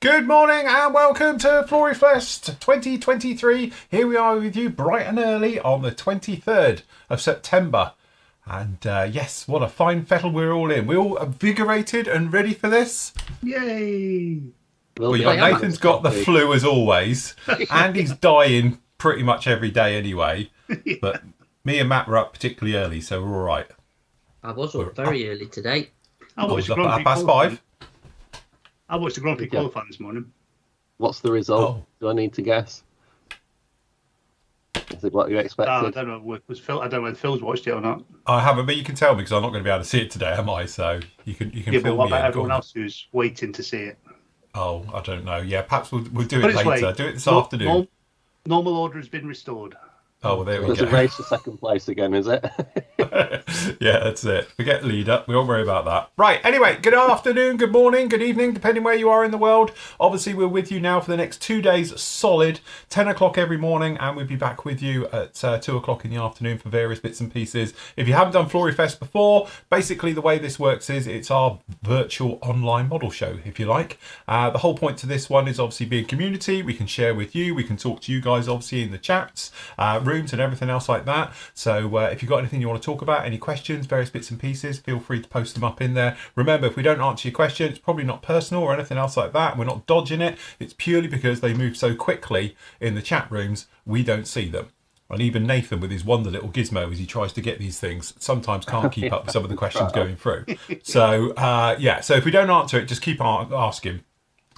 Good morning and welcome to Flory Fest 2023. Here we are with you bright and early on the 23rd of September. And yes, what a fine fettle we're all in. We're all invigorated and ready for this. Yay! Well, Nathan's got the flu as always. Andy's dying pretty much every day anyway. Yeah. But me and Matt were up particularly early, so we're all right. I was up very early today. I watched the up at Grand Prix 5:30. qualifying. I watched the Grand Prix qualifying this morning. What's the result? Oh. Do I need to guess? Is it what you I expected? don't know. I don't know whether Phil's watched it or not. I haven't, but you can tell me because I'm not going to be able to see it today, am I? So you can Yeah, but fill what me in. about Go everyone on. else who's waiting to see it? Oh, I don't know. Yeah, perhaps we'll do Put it it this way, later. Do it this afternoon. Normal order has been restored. Oh, well, there we There's go. a race for second place again, is it? Yeah, that's it. Forget lead up. We won't worry about that. Right. Anyway, good afternoon, good morning, good evening, depending where you are in the world. Obviously, we're with you now for the next 2 days solid, 10 o'clock every morning, and we'll be back with you at 2 o'clock in the afternoon for various bits and pieces. If you haven't done Flory Fest before, basically the way this works is it's our virtual online model show, if you like. The whole point to this one is obviously being community. We can share with you. We can talk to you guys, obviously, in the chats, rooms and everything else like that. So if you've got anything you want to talk about, any questions, various bits and pieces, feel free to post them up in there. Remember, if we don't answer your question, it's probably not personal or anything else like that. We're not dodging it. It's purely because they move so quickly in the chat rooms, we don't see them. And even Nathan, with his wonder little gizmo as he tries to get these things, sometimes can't keep up with some of the questions going through. So, so if we don't answer it, just keep asking.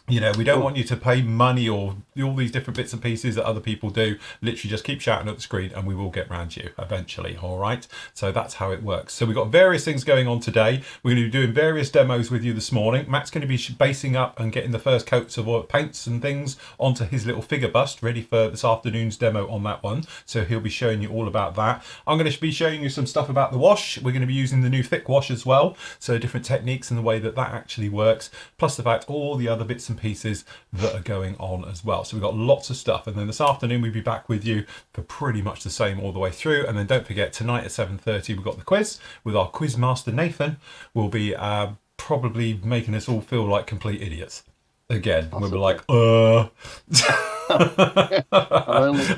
You know, we don't want you to pay money or all these different bits and pieces that other people do. Literally just keep shouting at the screen and we will get round you eventually, all right? So that's how it works. So we've got various things going on today. We're going to be doing various demos with you this morning. Matt's going to be basing up and getting the first coats of paints and things onto his little figure bust, ready for this afternoon's demo on that one. So he'll be showing you all about that. I'm going to be showing you some stuff about the wash. We're going to be using the new thick wash as well. So different techniques and the way that actually works, plus the fact all the other bits and pieces that are going on as well. So we've got lots of stuff, and then this afternoon we'll be back with you for pretty much the same all the way through. And then don't forget, tonight at 7:30 we've got the quiz with our quiz master Nathan. Will be probably making us all feel like complete idiots again. When we're like and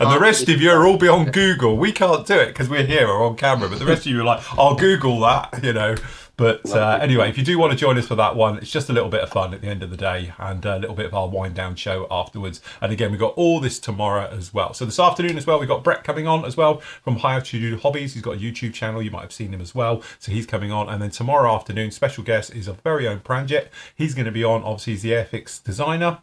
the rest of you are all be on Google. We can't do it because we're here or on camera, but the rest of you are like, I'll Google that, you know. But anyway, if you do want to join us for that one, it's just a little bit of fun at the end of the day and a little bit of our wind down show afterwards. And again, we've got all this tomorrow as well. So this afternoon as well, we've got Brett coming on as well from High Altitude Hobbies. He's got a YouTube channel. You might have seen him as well. So he's coming on. And then tomorrow afternoon, special guest is our very own Peramjit. He's going to be on. Obviously, he's the Airfix designer.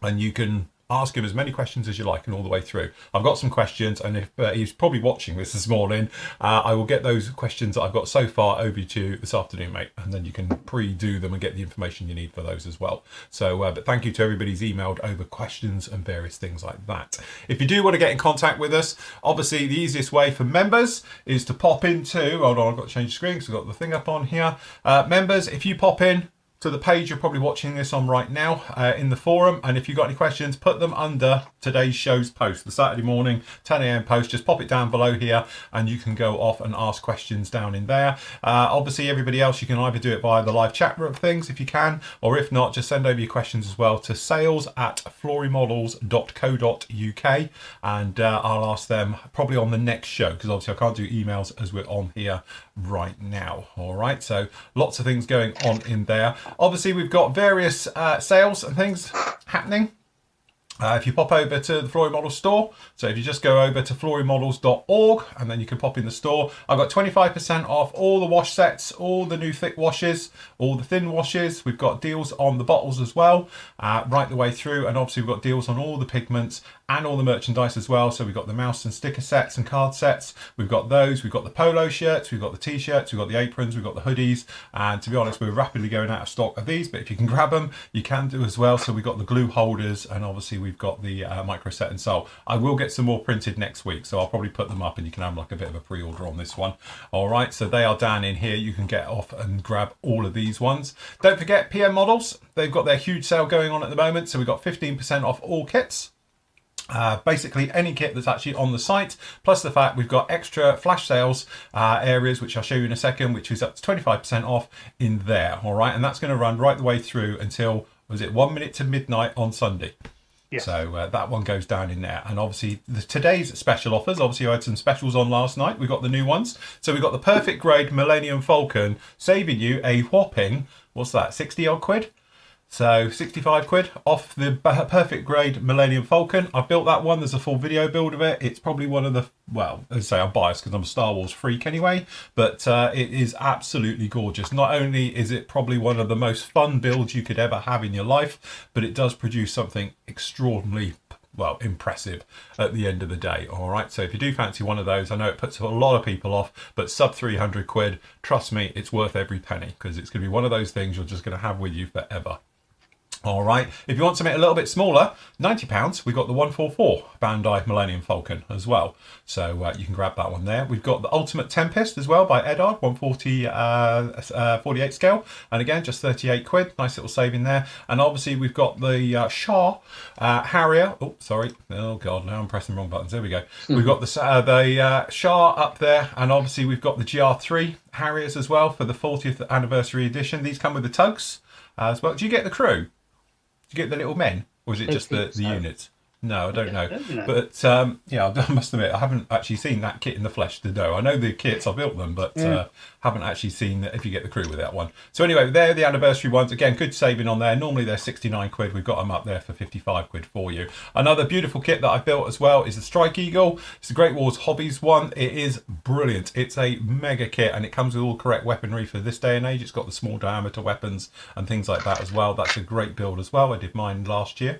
And you can ask him as many questions as you like and all the way through. I've got some questions, and if he's probably watching this morning, I will get those questions that I've got so far over to you this afternoon, mate, and then you can pre-do them and get the information you need for those as well. So, but thank you to everybody who's emailed over questions and various things like that. If you do want to get in contact with us, obviously the easiest way for members is to pop into, hold on, I've got to change the screen because I've got the thing up on here. Members, if you pop in to the page you're probably watching this on right now in the forum, and if you've got any questions, put them under today's show's post, the Saturday morning 10 a.m. post. Just pop it down below here and you can go off and ask questions down in there. Obviously everybody else, you can either do it via the live chat room things if you can, or if not, just send over your questions as well to sales@florymodels.co.uk, and I'll ask them probably on the next show, because obviously I can't do emails as we're on here right now. All right, so lots of things going on in there. Obviously we've got various sales and things happening. If you pop over to the Flory Models store, so if you just go over to florymodels.org and then you can pop in the store, I've got 25% off all the wash sets, all the new thick washes, all the thin washes. We've got deals on the bottles as well, right the way through, and obviously we've got deals on all the pigments and all the merchandise as well. So we've got the mouse and sticker sets and card sets. We've got those. We've got the polo shirts. We've got the t-shirts. We've got the aprons. We've got the hoodies. And to be honest, we're rapidly going out of stock of these. But if you can grab them, you can do as well. So we've got the glue holders, and obviously we've got the micro set and sole. I will get some more printed next week, so I'll probably put them up, and you can have like a bit of a pre-order on this one. All right. So they are down in here. You can get off and grab all of these ones. Don't forget PM Models. They've got their huge sale going on at the moment. So we've got 15% off all kits. Basically any kit that's actually on the site, plus the fact we've got extra flash sales areas, which I'll show you in a second, which is up to 25% off in there. All right, and that's going to run right the way through until was it 1 minute to midnight on Sunday? Yes. So that one goes down in there. And obviously today's special offers, obviously I had some specials on last night. We got the new ones. So we got the perfect grade Millennium Falcon saving you a whopping, what's that, 60 odd quid? So 65 quid off the perfect grade Millennium Falcon. I've built that one. There's a full video build of it. It's probably one of the, well, as I say, I'm biased because I'm a Star Wars freak anyway, but it is absolutely gorgeous. Not only is it probably one of the most fun builds you could ever have in your life, but it does produce something extraordinarily, well, impressive at the end of the day. All right, so if you do fancy one of those, I know it puts a lot of people off, but sub 300 quid, trust me, it's worth every penny, because it's going to be one of those things you're just going to have with you forever. All right, if you want something a little bit smaller, £90, we've got the 144 Bandai Millennium Falcon as well. So you can grab that one there. We've got the Ultimate Tempest as well by Edard, 140 48 scale. And again, just 38 quid, nice little saving there. And obviously we've got the Shah Harrier. Oh, sorry. Oh God, now I'm pressing the wrong buttons. There we go. We've got the Shah up there. And obviously we've got the GR3 Harriers as well for the 40th anniversary edition. These come with the tugs as well. Do you get the crew? Do you get the little men, or is it just the units? No, I don't know. But yeah, I must admit, I haven't actually seen that kit in the flesh to know. I know the kits, I built them, but haven't actually seen if you get the crew with that one. So anyway, they're the anniversary ones. Again, good saving on there. Normally they're 69 quid. We've got them up there for 55 quid for you. Another beautiful kit that I built as well is the Strike Eagle. It's the Great Wars Hobbies one. It is brilliant. It's a mega kit, and it comes with all correct weaponry for this day and age. It's got the small diameter weapons and things like that as well. That's a great build as well. I did mine last year.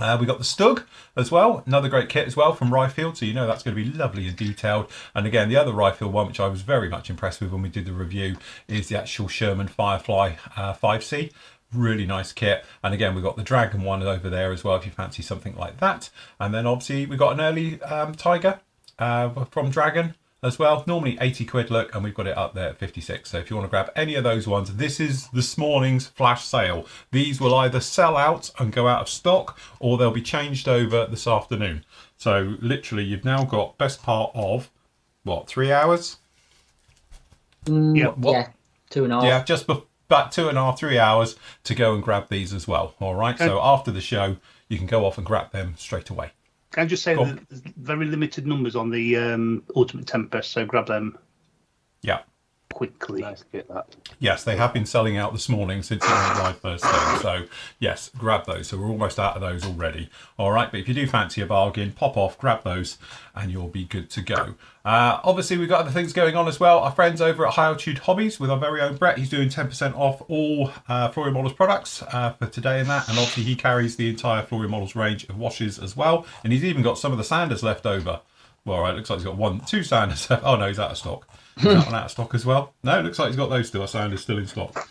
We got the Stug as well, another great kit as well from Ryefield, so you know that's going to be lovely and detailed. And again, the other Ryefield one, which I was very much impressed with when we did the review, is the actual Sherman Firefly 5C. Really nice kit. And again, we've got the Dragon one over there as well, if you fancy something like that. And then obviously we got an early Tiger from Dragon as well, normally 80 quid, look, and we've got it up there at 56. So if you want to grab any of those ones, this is this morning's flash sale. These will either sell out and go out of stock, or they'll be changed over this afternoon. So literally you've now got best part of what, 3 hours? Yeah, 2.5. Yeah, just about 2.5, 3 hours to go and grab these as well. All right, so after the show you can go off and grab them straight away. Can I just say that there's very limited numbers on the Ultimate Tempest, so grab them quickly. Nice kit, that. Yes, they have been selling out this morning since it went live first thing. So yes, grab those. So we're almost out of those already. All right, but if you do fancy a bargain, pop off, grab those, and you'll be good to go. Obviously, we've got other things going on as well. Our friends over at High Altitude Hobbies with our very own Brett, he's doing 10% off all Flory Models products for today and that. And obviously, he carries the entire Flory Models range of washes as well. And he's even got some of the sanders left over. Well, right, looks like he's got 2 sanders. Oh no, he's out of stock. Is that one out of stock as well? No, it looks like he's got those still. Our sanders still in stock.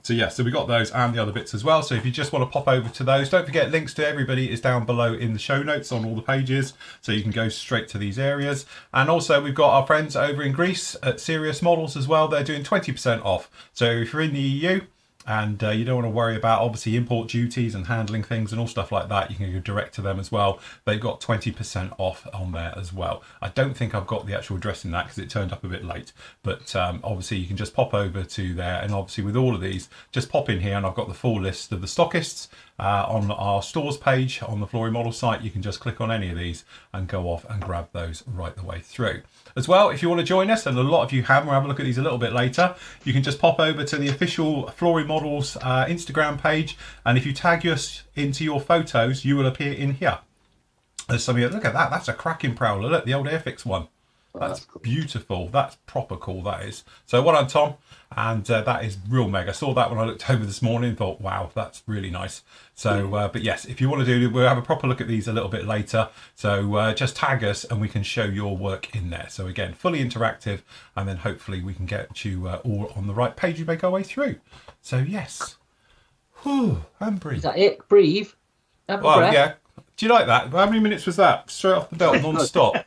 So yeah, so we got those and the other bits as well. So if you just want to pop over to those, don't forget links to everybody is down below in the show notes on all the pages, so you can go straight to these areas. And also we've got our friends over in Greece at Serious Models as well. They're doing 20% off. So if you're in the EU and you don't want to worry about obviously import duties and handling things and all stuff like that, you can go direct to them as well. They've got 20% off on there as well. I don't think I've got the actual address in that because it turned up a bit late, but obviously you can just pop over to there, and obviously with all of these just pop in here, and I've got the full list of the stockists on our stores page on the Flory Model site. You can just click on any of these and go off and grab those right the way through. As well, if you want to join us, and a lot of you have, we'll have a look at these a little bit later, you can just pop over to the official Flory Models Instagram page, and if you tag us into your photos, you will appear in here. There's some of you, look at that, that's a cracking prowler, look, the old Airfix one. That's cool. Beautiful, that's proper cool, that is. So well done, Tom, and that is real mega. I saw that when I looked over this morning and thought, wow, that's really nice. So but yes, if you want to do, we'll have a proper look at these a little bit later, so just tag us and we can show your work in there. So again, fully interactive, and then hopefully we can get you all on the right page you make our way through. So yes. Whew, and breathe. Is that it? Breathe. Have a breath. Yeah. Do you like that? How many minutes was that? Straight off the belt, non-stop.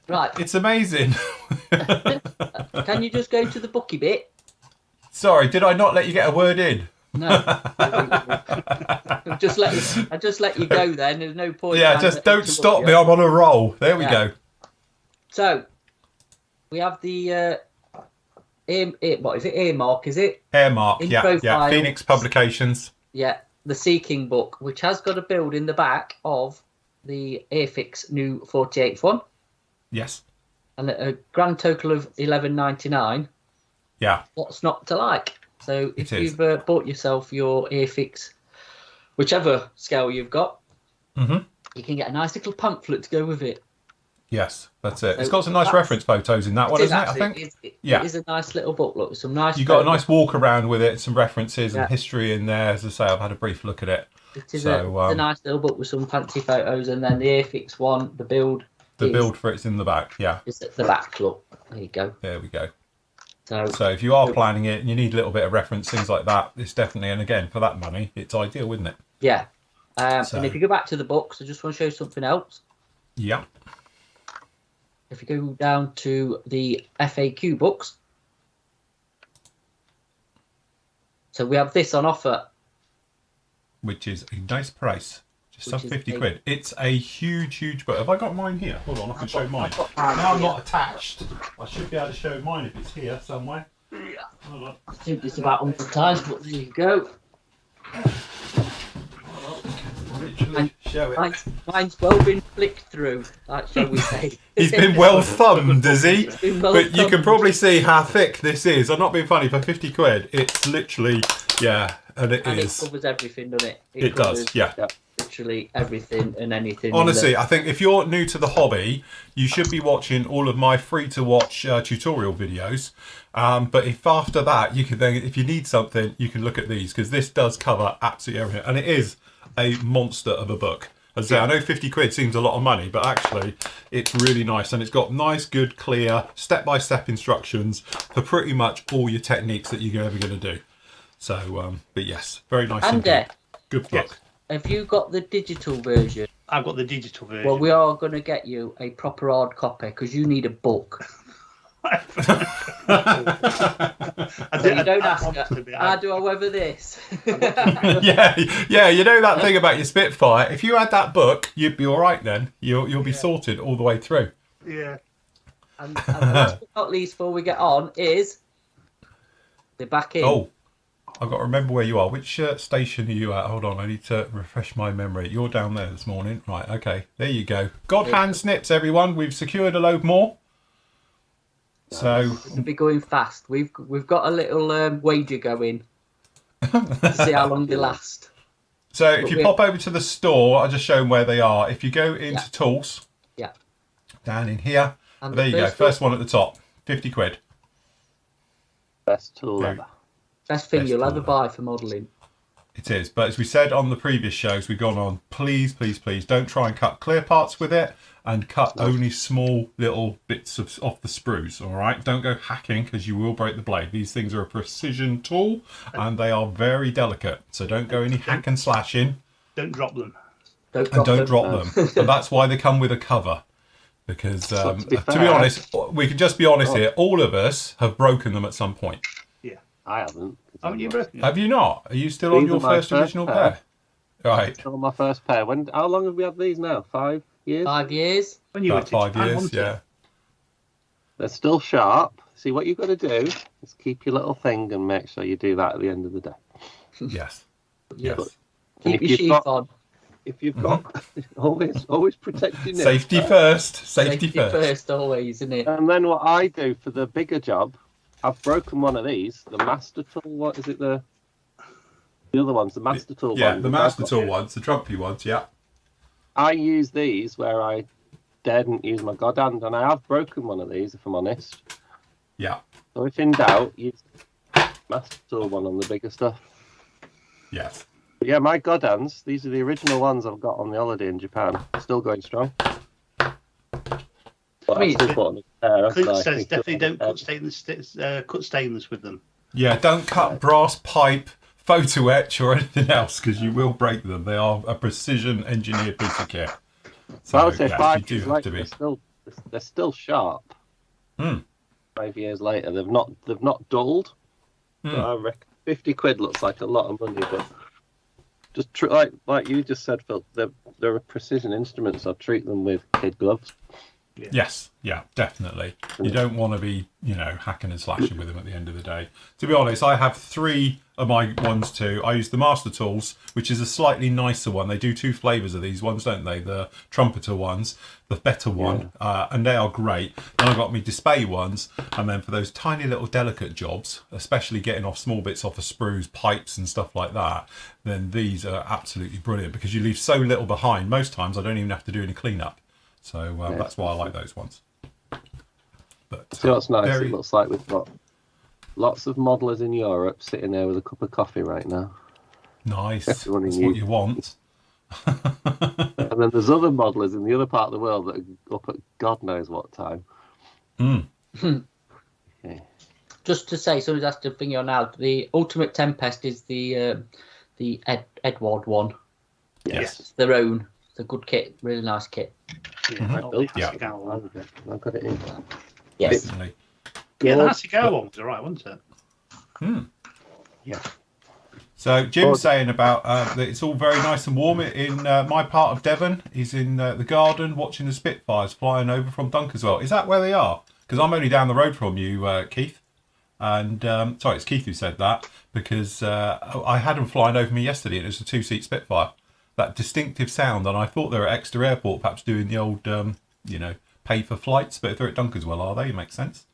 Right. It's amazing. Can you just go to the bookie bit? Sorry, did I not let you get a word in? No. I just let you go then. There's no point. Yeah, just don't stop me. I'm on a roll. There we go. So, we have the what is it? Earmark, is it? Airmark, In yeah. profile. Phoenix Publications. Yeah. the Seeking book, which has got a build in the back of the Airfix new 48th one. Yes. And a grand total of $11.99. Yeah. What's not to like? So if It is. you've bought yourself your Airfix, whichever scale you've got, you can get a nice little pamphlet to go with it. Yes, that's it. So it's got some nice reference photos in that one, isn't it? I think. It is a nice little book. Look, some nice. You got a nice walk around with it, some references and Yeah. history in there. As I say, I've had a brief look at it. It is So, a nice little book with some fancy photos, and then the Airfix one, the build. The build for it's in the back. Yeah. Is at the back. Look, there you go. There we go. So if you are planning it and you need a little bit of reference, things like that, it's definitely, and again, for that money, it's ideal, isn't it? yeah. And if you go back to the books, I just want to show you something else. Yeah. If you go down to the FAQ books, so we have this on offer. Which is a nice price. Just Which sub is 50 a- quid. It's a huge book. Have I got mine here? Hold on, I can show mine. got mine Now I'm here. not attached. I should be able to show mine if it's here somewhere. Hold on. I think it's about 100 times, but there you go. Literally show it. Mine's well been flicked through, like shall we say. He's been well thumbed, has he? It's been well But you can thumbed. probably see how thick this is. I'm not being funny. For 50 quid, it's literally, yeah, and it And is. it covers everything, doesn't it? It does, covers yeah. literally everything and anything. Honestly, I think if you're new to the hobby, you should be watching all of my free-to-watch tutorial videos. But if after that, you can then, if you need something, you can look at these, because this does cover absolutely everything. And it is a monster of a book. As I say, I know 50 quid seems a lot of money, but actually it's really nice. And it's got nice, good, clear, step-by-step instructions for pretty much all your techniques that you're ever going to do. So, but yes, very nice. And indeed. Good book. Yes. have you got the digital version? I've got the digital version. Well, we are going to get you a proper hard copy because you need a book. So you don't ask her, how do I weather this? yeah, you know that thing about your Spitfire. If you had that book, you'd be all right. Then you'll be sorted all the way through. Yeah. And last but not least, before we get on, is the back in. Oh, I've got to remember where you are. Which station are you at? Hold on, I need to refresh my memory. You're down there this morning, right? Okay, there you go. God hand snips, everyone. We've secured a load more. So It'll be going fast. We've got a little wager going to see how long they last. So if you pop over to the store, I'll just show them where they are. If you go into tools, down in here, And there you go. First one at the top, 50 quid. Best tool ever. Best thing Best you'll ever tool buy for modelling. It is, but as we said on the previous shows, we've gone on, please don't try and cut clear parts with it, and cut only small little bits off the sprues, all right? Don't go hacking, because you will break the blade. These things are a precision tool, and they are very delicate, so don't go any hack and slashing. Don't drop them. Don't drop them. And that's why they come with a cover. Because, to be honest, we can just be honest here, all of us have broken them at some point. Yeah. I haven't. Haven't you broken them? Have you not? Are you still on These your are my first first original pair. pair? Right. Still my first pair. How long have we had these now? 5 years? 5 years. When you were About 5 I years, wanted- yeah. They're still sharp. See, what you've got to do is keep your little thing and make sure you do that at the end of the day. Yes. Yeah. Yes. And Keep your sheath on. If you've got, always protect your nip. Safety first. Safety first. Always, isn't it? And then what I do for the bigger job, I've broken one of these, the Master Tool. What is it? The other ones, the Master Tool. Yeah, ones. the Master Tool ones, the trumpy ones, yeah. I use these where I daren't use my god hand, and I have broken one of these, if I'm honest. Yeah. So if in doubt, use Master Tool one on the bigger stuff. Yes. But yeah, my god hands, these are the original ones I've got on the holiday in Japan. Still going strong. But I mean, I've still put on a pair, haven't Clint I? says definitely don't cut stainless with them. Yeah, don't cut brass pipe, photo etch, or anything else, because you will break them. They are a precision engineered piece of kit. So, I would say yes, 5 you do years have later, to be. they're still sharp. 5 years later, they've not dulled. But I reckon 50 quid looks like a lot of money, but just like you just said, Phil, they're precision instruments. I treat them with kid gloves. Yeah. Yes, yeah, definitely. You don't want to be, hacking and slashing with them at the end of the day. To be honest, I have 3 of my ones too. I use the Master Tools, which is a slightly nicer one. They do 2 flavours of these ones, don't they? The Trumpeter ones, the better one, and they are great. Then I've got my Display ones, and then for those tiny little delicate jobs, especially getting off small bits off of sprues, pipes and stuff like that, then these are absolutely brilliant because you leave so little behind. Most times I don't even have to do any cleanup. So that's why I like those ones. But See what's nice? It looks like we've got lots of modelers in Europe sitting there with a cup of coffee right now. Nice. That's what you want. And then there's other modelers in the other part of the world that are up at God knows what time. Okay. Just to say, somebody's asked to bring you on now. The Ultimate Tempest is the Edward one. Yes. It's their own. It's a good kit. Really nice kit. Yeah, I've got it in. Yes. Definitely. Yeah, the Hasegawa one was alright, wasn't it? Yeah. So Jim's saying about that it's all very nice and warm in my part of Devon. He's in the garden watching the Spitfires flying over from Dunkerswell. Is that where they are? Because I'm only down the road from you, Keith. And sorry, it's Keith who said that because I had them flying over me yesterday and it was a 2-seat Spitfire. That distinctive sound, and I thought they were at Exeter Airport, perhaps doing the old, pay for flights, but if they're at Dunkerswell, are they? It makes sense.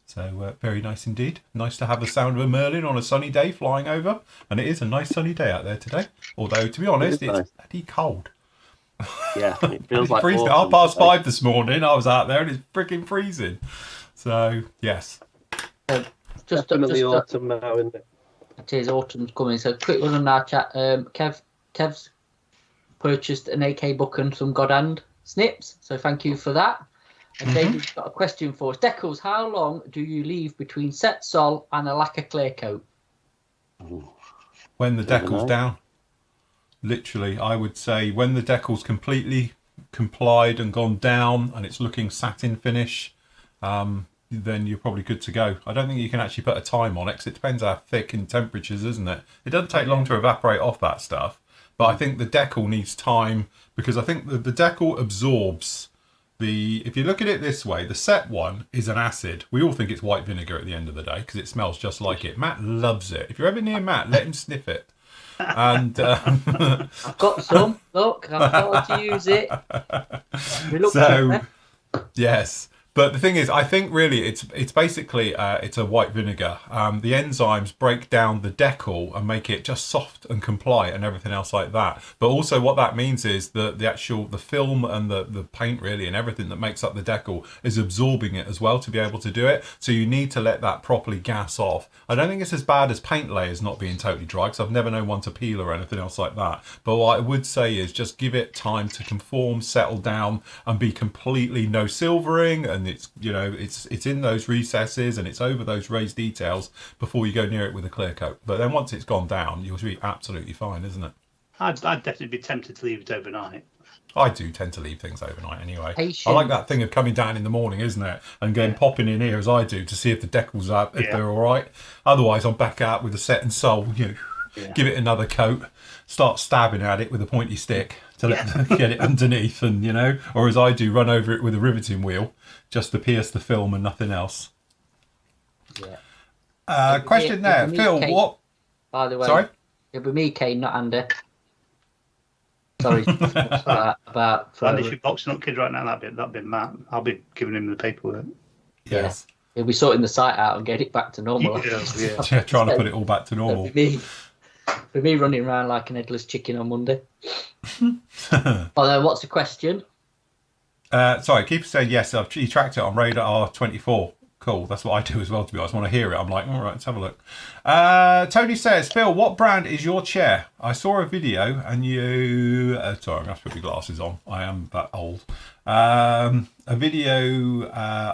So very nice indeed. Nice to have the sound of a Merlin on a sunny day flying over, and it is a nice sunny day out there today. Although, to be honest, it's pretty cold. Yeah, it feels like freezing. 5:30 this morning, I was out there, and it's freaking freezing. So yes, definitely autumn now, isn't it? It is, autumn's coming. So quick one on our chat. Kev's purchased an AK book and some Godhand snips, so thank you for that. And David's got a question for us. Decals, how long do you leave between set sol and a lacquer clear coat? When the decal's down, literally, I would say when the decal's completely complied and gone down and it's looking satin finish, then you're probably good to go. I don't think you can actually put a time on it because it depends how thick and temperatures, isn't it? It doesn't take long to evaporate off that stuff. But I think the decal needs time because I think the decal absorbs if you look at it this way, the set one is an acid. We all think it's white vinegar at the end of the day because it smells just like it. Matt loves it. If you're ever near Matt, let him sniff it. And I've got some. Look, I've started to use it. Yes. But the thing is, I think really it's basically it's a white vinegar. The enzymes break down the decal and make it just soft and comply and everything else like that. But also what that means is the film and the paint really and everything that makes up the decal is absorbing it as well to be able to do it. So you need to let that properly gas off. I don't think it's as bad as paint layers not being totally dry because I've never known one to peel or anything else like that. But what I would say is just give it time to conform, settle down and be completely no silvering and it's in those recesses and it's over those raised details before you go near it with a clear coat. But then once it's gone down, you'll be absolutely fine, isn't it? I'd definitely be tempted to leave it overnight. I do tend to leave things overnight anyway. Patience. I like that thing of coming down in the morning, isn't it? And going popping in here as I do to see if the decals are, if they're all right. Otherwise, I'm back out with a set and sole, give it another coat, start stabbing at it with a pointy stick to get it underneath and, or as I do, run over it with a riveting wheel just to pierce the film and nothing else. Yeah. Question there, Phil, Kate, what? By the way, sorry? It'll be me, Kane, not Andy. Sorry about Andy, if you're boxing up kids right now, that'd be Matt. I'll be giving him the paperwork. Yes. Yeah. He'll be sorting the site out and get it back to normal. Trying to put it all back to normal. For me running around like an headless chicken on Monday. Although, what's the question? Sorry, keep saying yes. He tracked it on Radar R24. Cool, that's what I do as well, to be honest. When I hear it, I'm like, all right, let's have a look. Tony says, Phil, what brand is your chair? I saw a video and you... sorry, I'm going to have to put my glasses on. I am that old. I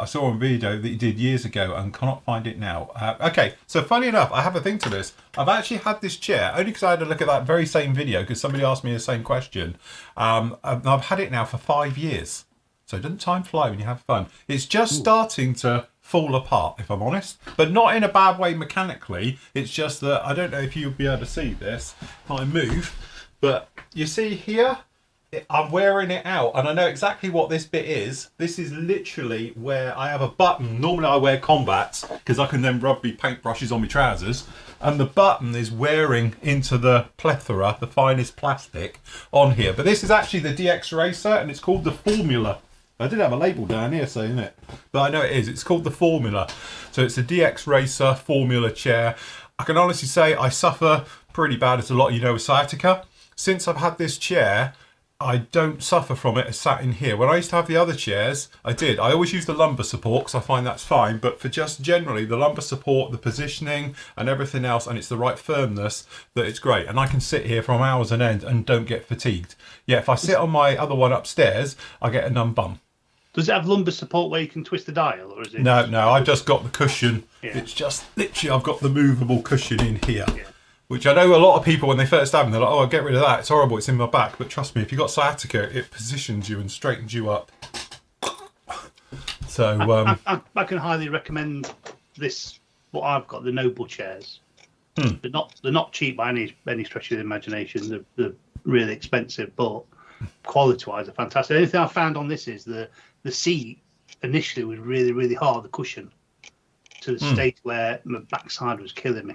saw a video that you did years ago and cannot find it now. Okay, so funny enough, I have a thing to this. I've actually had this chair, only because I had to look at that very same video, because somebody asked me the same question. I've had it now for 5 years. So doesn't time fly when you have fun? It's just starting to fall apart, if I'm honest, but not in a bad way mechanically. It's just that I don't know if you'll be able to see this if I move, but you see here I'm wearing it out, and I know exactly what this bit is. This is literally where I have a button. Normally I wear combats because I can then rub my paintbrushes on my trousers, and the button is wearing into the plethora, the finest plastic on here. But this is actually the DX Racer, and it's called the Formula. I did have a label down here saying it, but I know it is. It's called the Formula. So it's a DX Racer Formula chair. I can honestly say I suffer pretty bad, as a lot of you know, with sciatica. Since I've had this chair, I don't suffer from it as sat in here. When I used to have the other chairs, I did. I always use the lumbar support because I find that's fine. But for just generally the lumbar support, the positioning and everything else, and it's the right firmness, that it's great. And I can sit here from hours on end and don't get fatigued. Yeah, if I sit on my other one upstairs, I get a numb bum. Does it have lumbar support where you can twist the dial, or is it? No, I've just got the cushion. Yeah. It's just literally I've got the movable cushion in here. Yeah. Which I know a lot of people, when they first have them, they're like, oh, I'll get rid of that. It's horrible. It's in my back. But trust me, if you've got sciatica, it positions you and straightens you up. So I can highly recommend this, what I've got, the Noble chairs. They're not cheap by any stretch of the imagination. They're really expensive, but quality-wise, they're fantastic. The only thing I found on this is the seat initially was really, really hard, the cushion, to the state where my backside was killing me.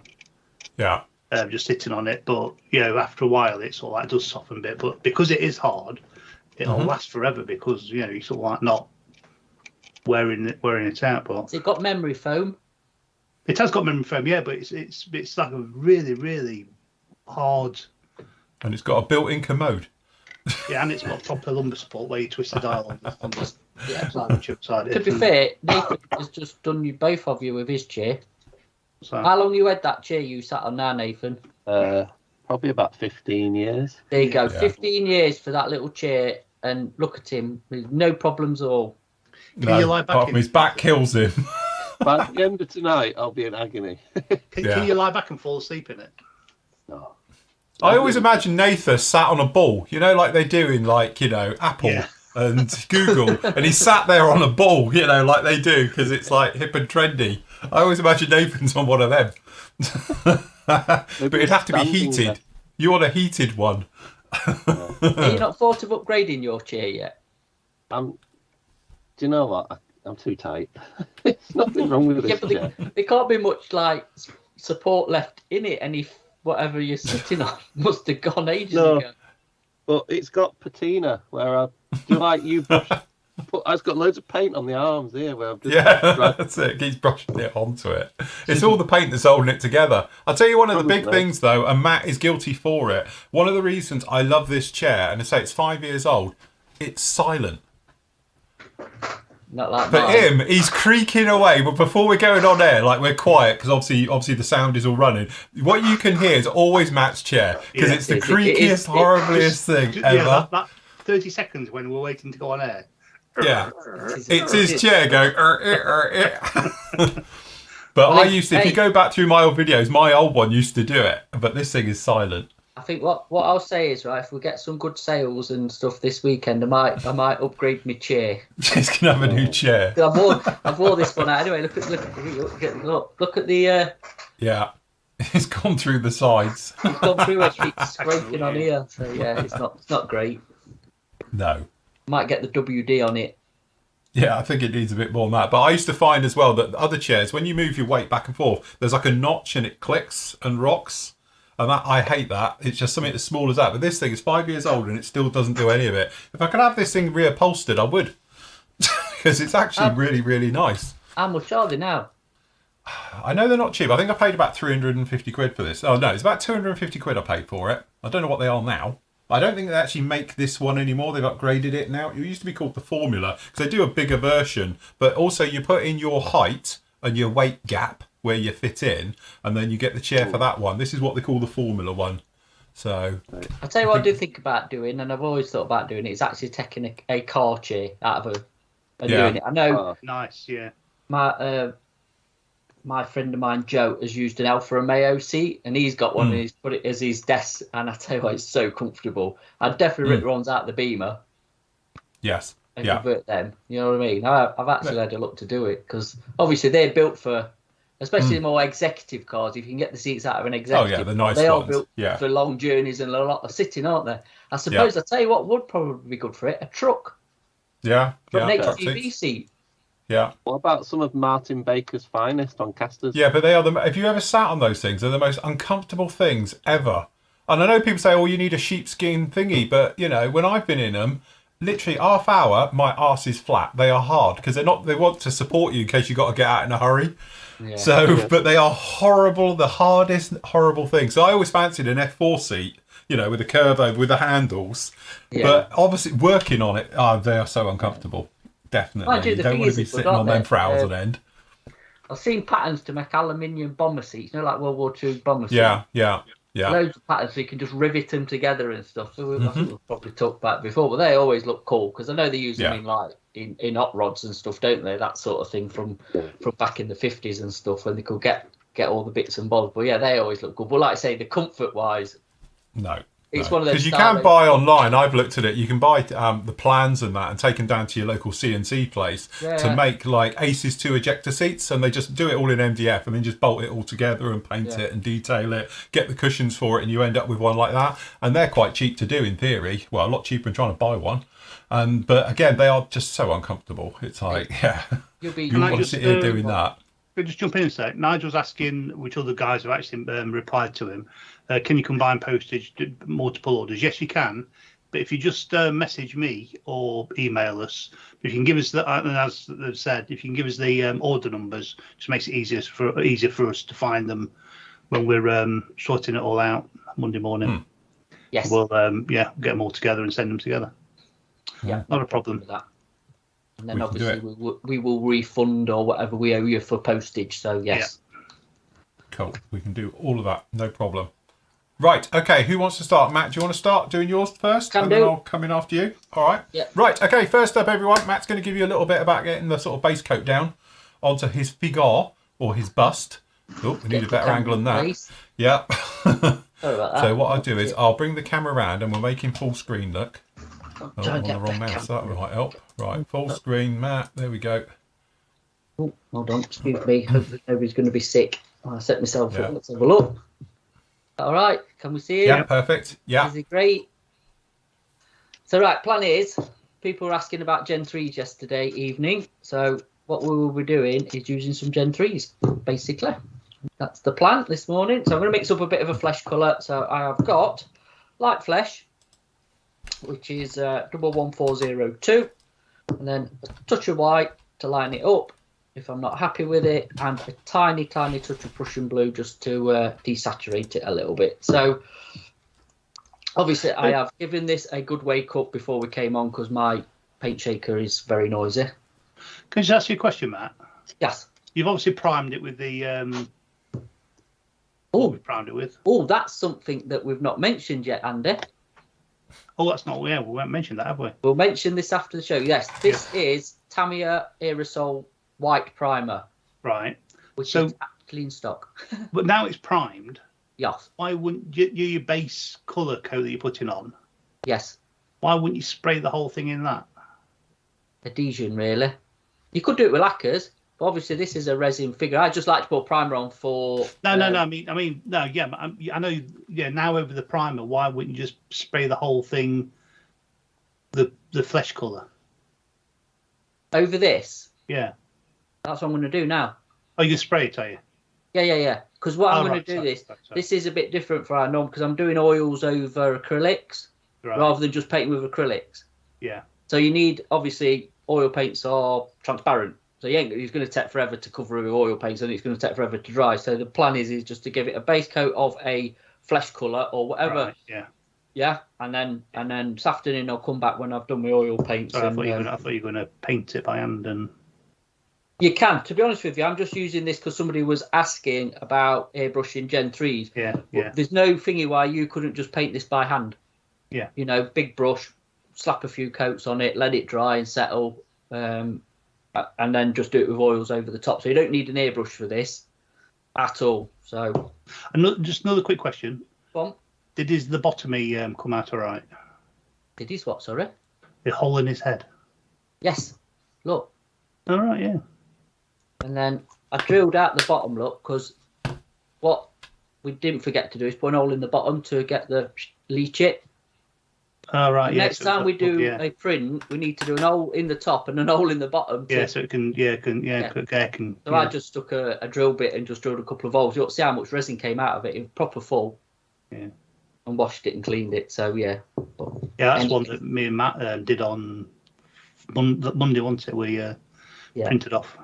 Yeah. Just sitting on it, but after a while it's all like, it does soften a bit, but because it is hard, it'll last forever because you sort of like not wearing it out. But has it got memory foam? It has got memory foam, yeah, but it's like a really, really hard, and it's got a built-in commode. Yeah, and it's got proper lumbar support where you twist the dial on the upside. To be fair, Nathan has just done you both of you with his chair. So, how long you had that chair you sat on now, Nathan? Probably about 15 years. There you go, 15 years for that little chair, and look at him, with no problems at all. Can you lie back? His back kills him. By the end of tonight, I'll be in agony. Can you lie back and fall asleep in it? No. I always imagine Nathan sat on a ball, like they do in Apple and Google, and he sat there on a ball, like they do because it's like hip and trendy. I always imagine Nathan's on one of them. But it'd have to be heated. There. You want a heated one. Have you not thought of upgrading your chair yet? Do you know what? I'm too tight. There's nothing wrong with this chair. There can't be much support left in it, and if whatever you're sitting on must have gone ages ago. But it's got patina where I've got loads of paint on the arms here where I've just that's it. Keeps brushing it onto it. It's all the paint that's holding it together. I'll tell you one of the big things though, and Matt is guilty for it. One of the reasons I love this chair, and I say it's 5 years old, it's silent. Not like but mine. he's creaking away. But before we're going on air, we're quiet because obviously the sound is all running. What you can hear is always Matt's chair because it's the creakiest, horriblest thing ever. Yeah, that 30 seconds when we're waiting to go on air. Yeah, it's his chair going. But I used to. If you go back through my old videos, my old one used to do it. But this thing is silent. I think what I'll say is, right, if we get some good sales and stuff this weekend, I might upgrade my chair. He's gonna have a new chair. I've worn this one out anyway. Look at the. Yeah, it's gone through the sides. It's gone through. It's scraping on here. So yeah, it's not great. No. Might get the WD on it. Yeah, I think it needs a bit more than that. But I used to find as well that the other chairs, when you move your weight back and forth, there's like a notch and it clicks and rocks. And I hate that. It's just something as small as that. But this thing is 5 years old and it still doesn't do any of it. If I could have this thing reupholstered, I would. Because it's actually really, really nice. How much are they now? I know they're not cheap. I think I paid about 350 quid for this. Oh, no, it's about 250 quid I paid for it. I don't know what they are now. I don't think they actually make this one anymore. They've upgraded it now. It used to be called the Formula because they do a bigger version. But also you put in your height and your weight gap where you fit in, and then you get the chair for that one. This is what they call the Formula one. So I'll tell you what I do think about doing, and I've always thought about doing it, is actually taking a car chair out of and doing it. I know. Nice, yeah. My friend of mine, Joe, has used an Alfa Romeo seat, and he's got one and he's put it as his desk, and I tell you what, it's so comfortable. I'd definitely rip the ones out the Beamer. Yes. And convert them. You know what I mean? I've actually had a look to do it, because obviously they're built for especially the more executive cars. If you can get the seats out of an Oh executive, yeah, the nice they are ones. built Yeah. for long journeys and a lot of sitting, aren't they? I suppose I'll tell you what would probably be good for it: a truck. Yeah. From Yeah. an Truck HGV seats. seat. Yeah. What about some of Martin Baker's finest on casters? Yeah, but they are the. Have you ever sat on those things? They're the most uncomfortable things ever. And I know people say, "Oh, you need a sheepskin thingy," but you know, when I've been in them, literally half hour, my arse is flat. They are hard because they're not. They want to support you in case you got to get out in a hurry. Yeah. So, but they are horrible, the hardest, horrible thing. So I always fancied an F4 seat, you know, with a curve over, with the handles. Yeah. But obviously, working on it, they are so uncomfortable. Definitely. Mind you, You the don't thing want is, to be it's sitting good, on them aren't for they? hours on end. I've seen patterns to make aluminium bomber seats, you know, like World War II bomber seats. Yeah. Loads of patterns so you can just rivet them together and stuff. So I think we've probably talked about it before, but they always look cool because I know they use them in like in hot rods and stuff, don't they? That sort of thing from back in the 50s and stuff when they could get all the bits and bobs. But yeah, they always look good. But like I say, the comfort wise, No. it's one of those. Because you can buy online. I've looked at it. You can buy the plans and that, and take them down to your local CNC place to make like Aces 2 ejector seats, and they just do it all in MDF, and then just bolt it all together and paint it and detail it. Get the cushions for it, and you end up with one like that. And they're quite cheap to do in theory. Well, a lot cheaper than trying to buy one. But again, they are just so uncomfortable. It's like, you want to sit here doing that. Can I just jump in a sec? Nigel's asking which other guys have actually replied to him. Can you combine postage, multiple orders? Yes, you can. But if you just message me or email us, if you can give us the, as they've said, if you can give us the order numbers, just makes it easier for us to find them when we're sorting it all out Monday morning. Yes. We'll get them all together and send them together. Yeah, not a problem with that. And then obviously we will refund or whatever we owe you for postage. So yes. Yeah. Cool. We can do all of that. No problem. Right. Okay. Who wants to start? Matt, do you want to start doing yours first? Can and do. then I'll come in after you. All right. Yeah. Right. Okay. First up, everyone. Matt's going to give you a little bit about getting the sort of base coat down onto his figure or his bust. Oh, we need a better angle than that. Place. Yeah. Sorry about that. So what I'll do is I'll bring the camera around and we'll make him full screen. Look. Oh, I'm on the wrong mouse. That might help. Right. Full screen, Matt. There we go. Oh, hold on. Excuse me. Hopefully nobody's going to be sick. I set myself up. Let's have a look. All right. Can we see it? Yeah. Perfect. Yeah. Is it great? So right. Plan is people were asking about Gen 3s yesterday evening. So what we will be doing is using some Gen 3s, basically. That's the plan this morning. So I'm going to mix up a bit of a flesh colour. So I have got light flesh, which is 11402, and then a touch of white to line it up if I'm not happy with it, and a tiny touch of Prussian blue just to desaturate it a little bit. So obviously I have given this a good wake up before we came on because my paint shaker is very noisy. Can I just ask you a question, Matt? Yes. You've obviously primed it with the primed it with. Oh, that's something that we've not mentioned yet, Andy. Oh, that's not. Yeah, we won't mention that, have we? We'll mention this after the show. Yes, this is Tamiya Aerosol White Primer. Right. Which is actually in stock. But now it's primed. Yes. Why wouldn't your base colour coat that you're putting on? Yes. Why wouldn't you spray the whole thing in that? Adhesion, really. You could do it with lacquers, but obviously this is a resin figure. I just like to put primer on for. No. I mean, no. Yeah, but I know. Yeah, now over the primer, why wouldn't you just spray the whole thing, the flesh colour? Over this. Yeah. That's what I'm going to do now. Oh, you can spray it, are you? Yeah. Because what I'm going to do this is a bit different for our norm because I'm doing oils over acrylics rather than just painting with acrylics. Yeah. So you need, obviously, oil paints are transparent. So it's going to take forever to cover with oil paints and it's going to take forever to dry. So the plan is just to give it a base coat of a flesh colour or whatever. Right, yeah. Yeah, and then this afternoon I'll come back when I've done my oil paints. Sorry, I thought you were going to paint it by hand and. You can. To be honest with you, I'm just using this because somebody was asking about airbrushing Gen 3s. Yeah. There's no thingy why you couldn't just paint this by hand. Yeah. You know, big brush, slap a few coats on it, let it dry and settle, and then just do it with oils over the top. So you don't need an airbrush for this at all. So. Just another quick question. Go on. Did his lobotomy come out all right? Did his what, sorry? The hole in his head. Yes. Look. All right, yeah. And then I drilled out the bottom, look, because what we didn't forget to do is put an hole in the bottom to get the leach it. Oh, right. The Yeah. next time we do a print, we need to do an hole in the top and an hole in the bottom. So it can, air can. So I just took a drill bit and just drilled a couple of holes. You'll see how much resin came out of it. It was proper full. Yeah. And washed it and cleaned it. So yeah. That's one that me and Matt did on Monday, wasn't it? We printed off.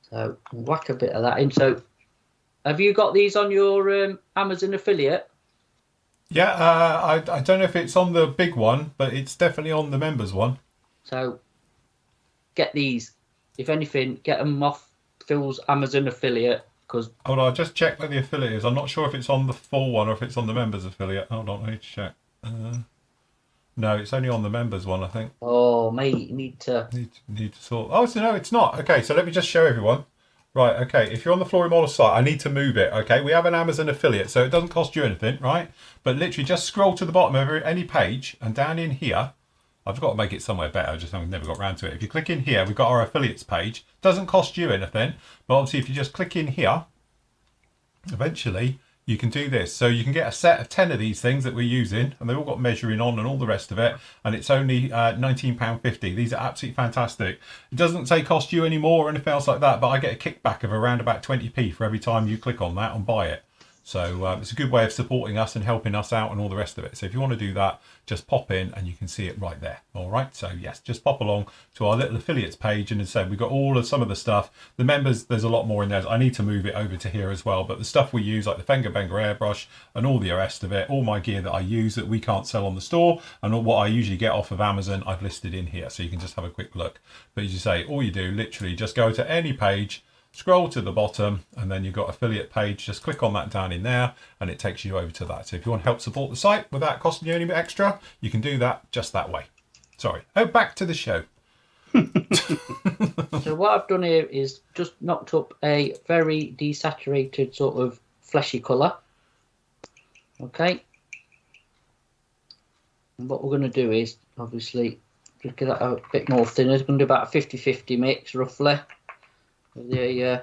So whack a bit of that in. So have you got these on your Amazon affiliate? Yeah, I don't know if it's on the big one, but it's definitely on the members one. So get these. If anything, get them off Phil's Amazon affiliate. Hold on, I'll just check where the affiliate is. I'm not sure if it's on the full one or if it's on the members affiliate. Hold on, I need to check. No, it's only on the members one, I think. Oh, mate, you need to sort. Oh, so no, it's not. Okay, so let me just show everyone. Right, okay, if you're on the Flory Model site, I need to move it, okay? We have an Amazon affiliate, so it doesn't cost you anything, right? But literally just scroll to the bottom of any page, and down in here, I've got to make it somewhere better, I just haven't never got around to it. If you click in here, we've got our affiliates page. Doesn't cost you anything, but obviously if you just click in here, eventually you can do this. So you can get a set of 10 of these things that we're using, and they've all got measuring on and all the rest of it, and it's only £19.50. These are absolutely fantastic. It doesn't say cost you any more or anything else like that, but I get a kickback of around about 20p for every time you click on that and buy it. So it's a good way of supporting us and helping us out and all the rest of it. So if you want to do that, just pop in and you can see it right there. All right. So yes, just pop along to our little affiliates page, and as I said, we've got all of some of the stuff. The members, there's a lot more in there. I need to move it over to here as well. But the stuff we use, like the Fender Bender airbrush and all the rest of it, all my gear that I use that we can't sell on the store, and all what I usually get off of Amazon, I've listed in here. So you can just have a quick look. But as you say, all you do, literally just go to any page, scroll to the bottom, and then you've got affiliate page. Just click on that down in there and it takes you over to that. So if you want to help support the site without costing you any bit extra, you can do that just that way. Sorry. Oh, back to the show. So what I've done here is just knocked up a very desaturated sort of fleshy colour. Okay. And what we're going to do is obviously just get that a bit more thinner. It's going to do about a 50-50 mix roughly. The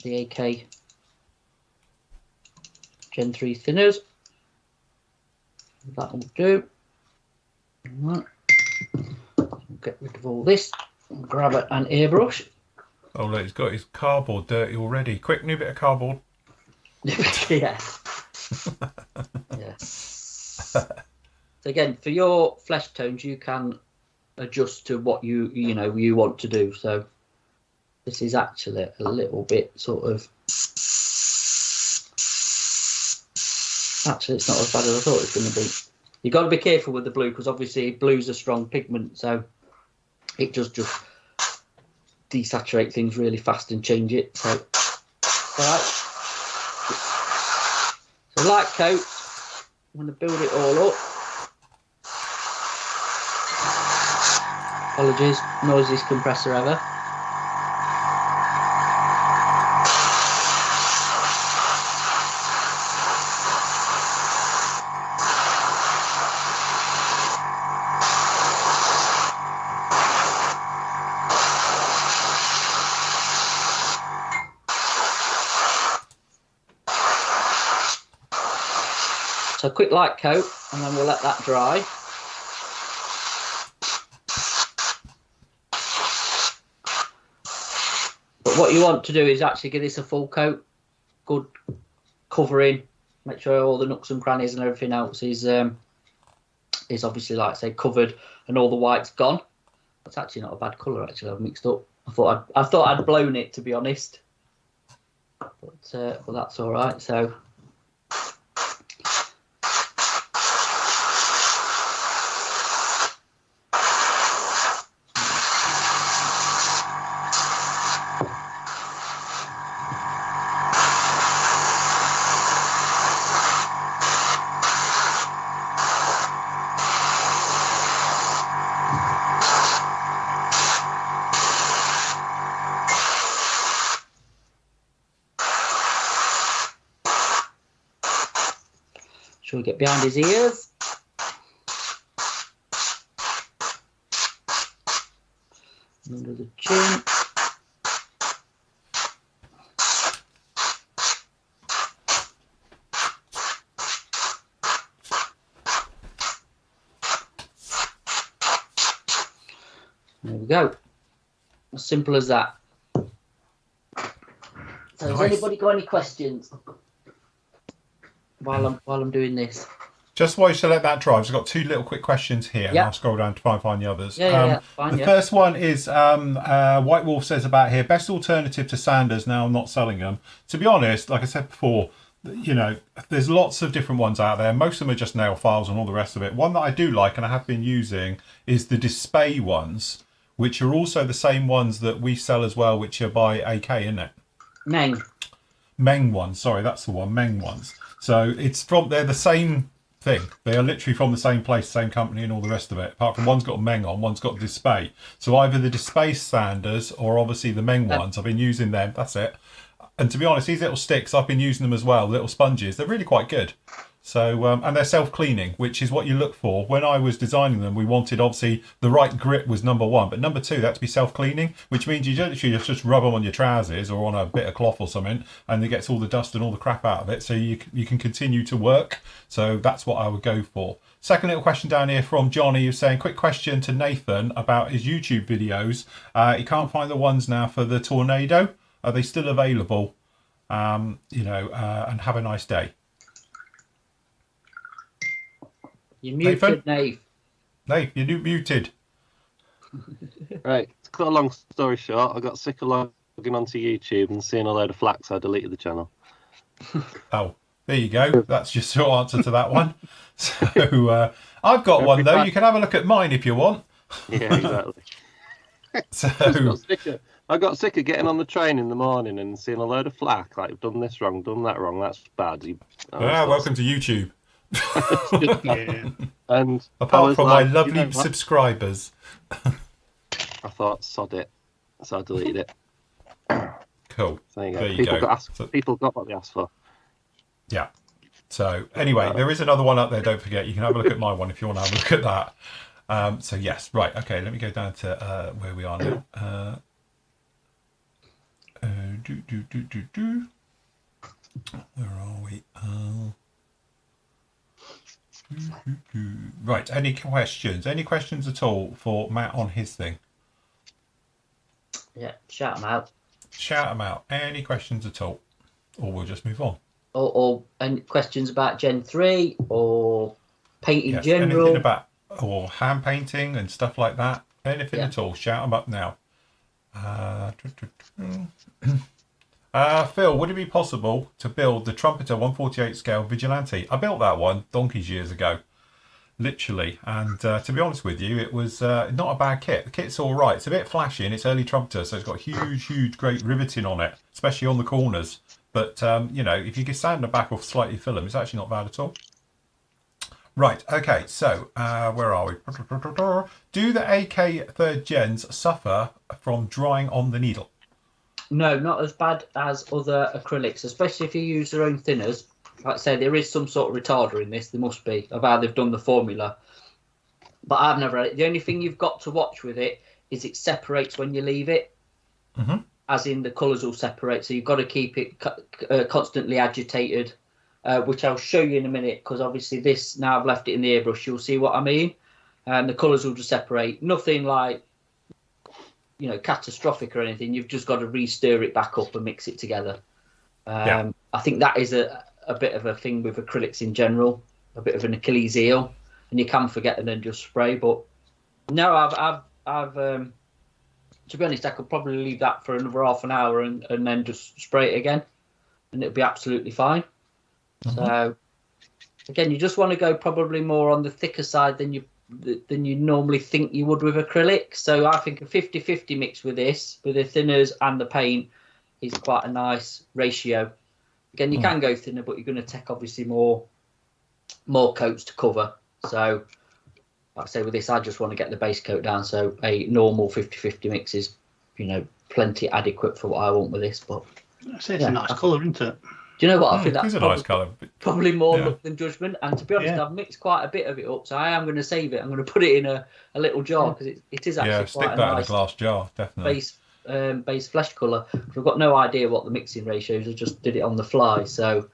AK Gen 3 thinners. That will do. Right. Get rid of all this. Grab an airbrush. Oh, look, he's got his cardboard dirty already. Quick, new bit of cardboard. Yeah. Yeah. So again, for your flesh tones, you can adjust to what you want to do. So this is actually a little bit sort of... Actually, it's not as bad as I thought it was going to be. You've got to be careful with the blue, because obviously blue's a strong pigment, so it does just desaturate things really fast and change it. So, right. So light coat, I'm going to build it all up. Apologies, noisiest compressor ever. So a quick light coat, and then we'll let that dry. But what you want to do is actually give this a full coat, good covering, make sure all the nooks and crannies and everything else is obviously, like I say, covered and all the white's gone. That's actually not a bad colour. Actually, I've mixed up. I thought I'd blown it, to be honest, but that's all right. So. Shall we get behind his ears? Under the chin. There we go. As simple as that. So has anybody got any questions while I'm doing this? Just while you select that drive, I've got 2 little quick questions here, and I'll scroll down to try and find the others. The first one is White Wolf says about here, best alternative to sanders now not selling them. To be honest, like I said before, you know, there's lots of different ones out there. Most of them are just nail files and all the rest of it. One that I do like and I have been using is the Display ones, which are also the same ones that we sell as well, which are by AK, isn't it? Meng ones. Sorry, that's the one. Meng ones. So they're the same thing. They are literally from the same place, same company, and all the rest of it. Apart from one's got Meng on, one's got Display. So either the Display sanders or obviously the Meng ones. I've been using them. That's it. And to be honest, these little sticks, I've been using them as well. Little sponges. They're really quite good. So and they're self-cleaning, which is what you look for. When I was designing them, we wanted obviously the right grip was number 1, but number 2, that to be self-cleaning, which means you don't literally just rub them on your trousers or on a bit of cloth or something, and it gets all the dust and all the crap out of it, so you can continue to work. So that's what I would go for. Second little question down here from Johnny, who's saying, quick question to Nathan about his YouTube videos. He can't find the ones now for the tornado. Are they still available? And have a nice day. You're muted, Nave. Nave, you're muted. Right, to cut a long story short, I got sick of logging onto YouTube and seeing a load of flack, so I deleted the channel. Oh, there you go. That's your short answer to that one. So I've got one, though. You can have a look at mine if you want. Yeah, exactly. So I got sick of getting on the train in the morning and seeing a load of flack, like, done this wrong, done that wrong, that's bad. Welcome to YouTube. Yeah. And apart from my lovely subscribers, I thought, sod it, so I deleted it. Cool. So there you go. People got what they asked for. Yeah. So anyway, there is another one up there. Don't forget, you can have a look at my one if you want to have a look at that. So yes, right. Okay, let me go down to where we are now. Where are we? Right. Any questions? Any questions at all for Matt on his thing? Yeah, shout them out. Shout them out. Any questions at all? Or we'll just move on. Or any questions about Gen 3 or paint in general? Anything about, or hand painting and stuff like that. Anything at all. Shout them up now. Phil, would it be possible to build the Trumpeter 148 scale Vigilante? I built that one donkeys years ago, literally. And to be honest with you, it was not a bad kit. The kit's all right. It's a bit flashy and it's early Trumpeter, so it's got huge, great riveting on it, especially on the corners. But, if you can sand the back off slightly film, it's actually not bad at all. Right, okay, so where are we? Do the AK 3rd gens suffer from drying on the needle? No, not as bad as other acrylics, especially if you use their own thinners. Like I say, there is some sort of retarder in this. There must be, of how they've done the formula. But I've never had it. The only thing you've got to watch with it is it separates when you leave it. Mm-hmm. As in the colours will separate. So you've got to keep it constantly agitated, which I'll show you in a minute, because obviously this, now I've left it in the airbrush, you'll see what I mean. And the colours will just separate. Nothing like, catastrophic or anything. You've just got to re-stir it back up and mix it together. I think that is a bit of a thing with acrylics in general, a bit of an Achilles heel, and you can forget and then just spray. But no, I've to be honest, I could probably leave that for another half an hour and then just spray it again, and it'll be absolutely fine. Mm-hmm. So again, you just want to go probably more on the thicker side than you normally think you would with acrylic. So I think a 50-50 mix with this, with the thinners and the paint, is quite a nice ratio. Again, you can go thinner, but you're going to take obviously more coats to cover. So like I say, with this, I just want to get the base coat down. So a normal 50-50 mix is, plenty adequate for what I want with this. But it's a nice colour, isn't it? Do you know what? I think that's a nice colour. Probably more luck than judgment. And to be honest, I've mixed quite a bit of it up, so I am going to save it. I'm going to put it in a little jar, because it is actually quite stick a that nice in a glass jar, definitely. Base flesh colour. I've got no idea what the mixing ratios. I just did it on the fly. So,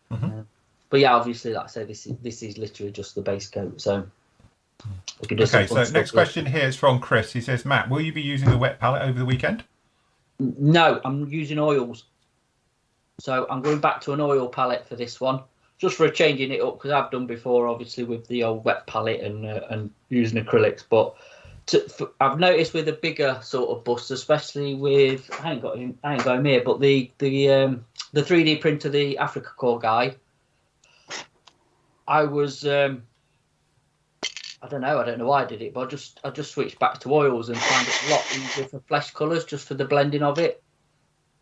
but yeah, obviously, like I say, this is literally just the base coat. So, Okay, so next question here is from Chris. He says, Matt, will you be using the wet palette over the weekend? No, I'm using oils. So I'm going back to an oil palette for this one, just for changing it up, because I've done before, obviously, with the old wet palette and using acrylics. But I've noticed with a bigger sort of bust, especially with I ain't got him here, but the 3D printer, the Africa Core guy, I was I don't know why I did it, but I just switched back to oils and found it a lot easier for flesh colours, just for the blending of it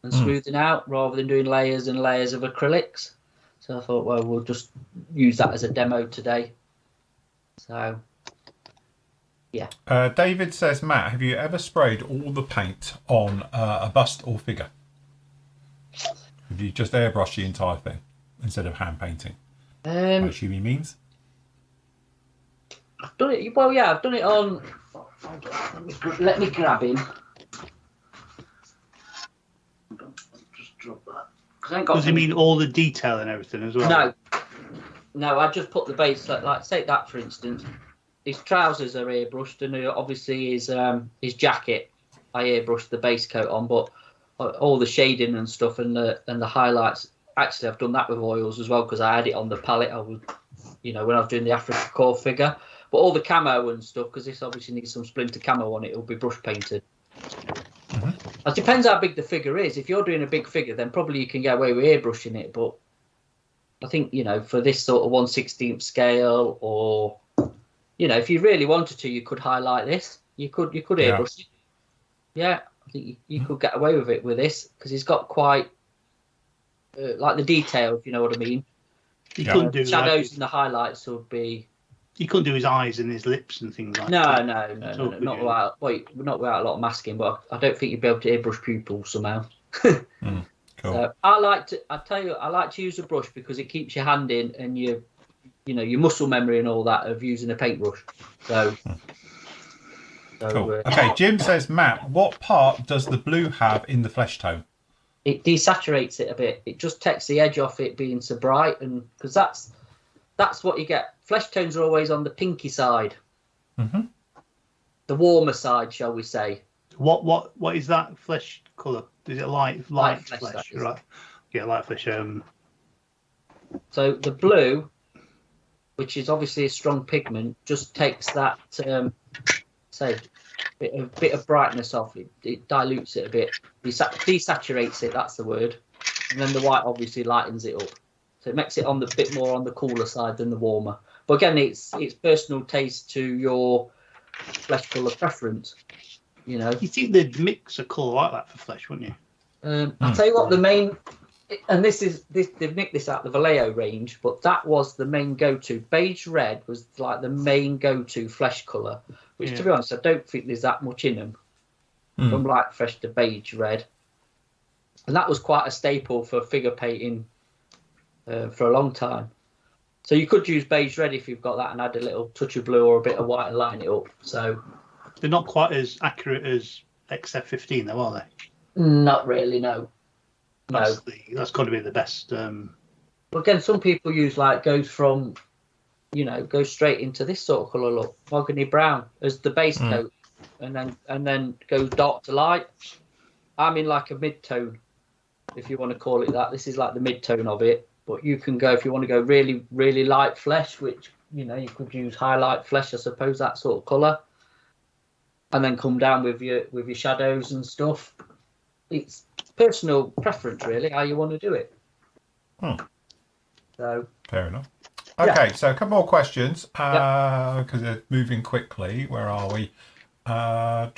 and smoothing out, rather than doing layers and layers of acrylics. So I thought, well, we'll just use that as a demo today. So, yeah. David says, Matt, have you ever sprayed all the paint on a bust or figure? Have you just airbrushed the entire thing instead of hand painting? I assume he means. I've done it. Well, yeah, I've done it on. Let me grab him. Just drop that. Does he mean all the detail and everything as well? No. I just put the base. Like take that for instance. His trousers are airbrushed, and obviously his jacket, I airbrushed the base coat on, but all the shading and stuff and the highlights. Actually, I've done that with oils as well, because I had it on the palette. I was, when I was doing the Africa Core figure. But all the camo and stuff, because this obviously needs some splinter camo on it, it'll be brush painted. It depends how big the figure is. If you're doing a big figure, then probably you can get away with airbrushing it. But I think, for this sort of 1/16th scale, or, if you really wanted to, you could highlight this. You could airbrush it. Yeah, I think you could get away with it with this, because it's got quite, like the detail, if you know what I mean. You couldn't do shadows and the highlights would be. You couldn't do his eyes and his lips and things like that. No. Not without a lot of masking, but I don't think you'd be able to airbrush pupils somehow. Cool. So I like to use a brush, because it keeps your hand in, and your muscle memory and all that of using a paintbrush. So. Cool. Okay, Jim says, Matt, what part does the blue have in the flesh tone? It desaturates it a bit. It just takes the edge off it being so bright, and because that's what you get. Flesh tones are always on the pinky side, the warmer side, shall we say? What is that flesh colour? Is it light flesh? Right. Yeah, light flesh. So the blue, which is obviously a strong pigment, just takes that bit of brightness off. It dilutes it a bit, desaturates it. That's the word. And then the white obviously lightens it up. So it makes it on the bit more on the cooler side than the warmer. But again, it's personal taste to your flesh colour preference. You think they'd mix a colour like that for flesh, wouldn't you? I'll tell you what, the main, and they've nicked this out of the Vallejo range, but that was the main go-to. Beige red was like the main go-to flesh colour, which to be honest, I don't think there's that much in them. From light flesh to beige red. And that was quite a staple for figure painting for a long time. So you could use beige red if you've got that, and add a little touch of blue or a bit of white and line it up. So they're not quite as accurate as XF15 though, are they? Not really, no. That's got to be the best. But again, some people goes straight into this sort of colour look, mahogany brown as the base coat, and then goes dark to light. I'm in like a mid-tone, if you want to call it that. This is like the mid-tone of it. But you can go, if you want to go really, really light flesh, which, you could use highlight flesh, I suppose, that sort of colour. And then come down with your shadows and stuff. It's personal preference, really, how you want to do it. So fair enough. Okay, so a couple more questions, because they're moving quickly. Where are we? Matt,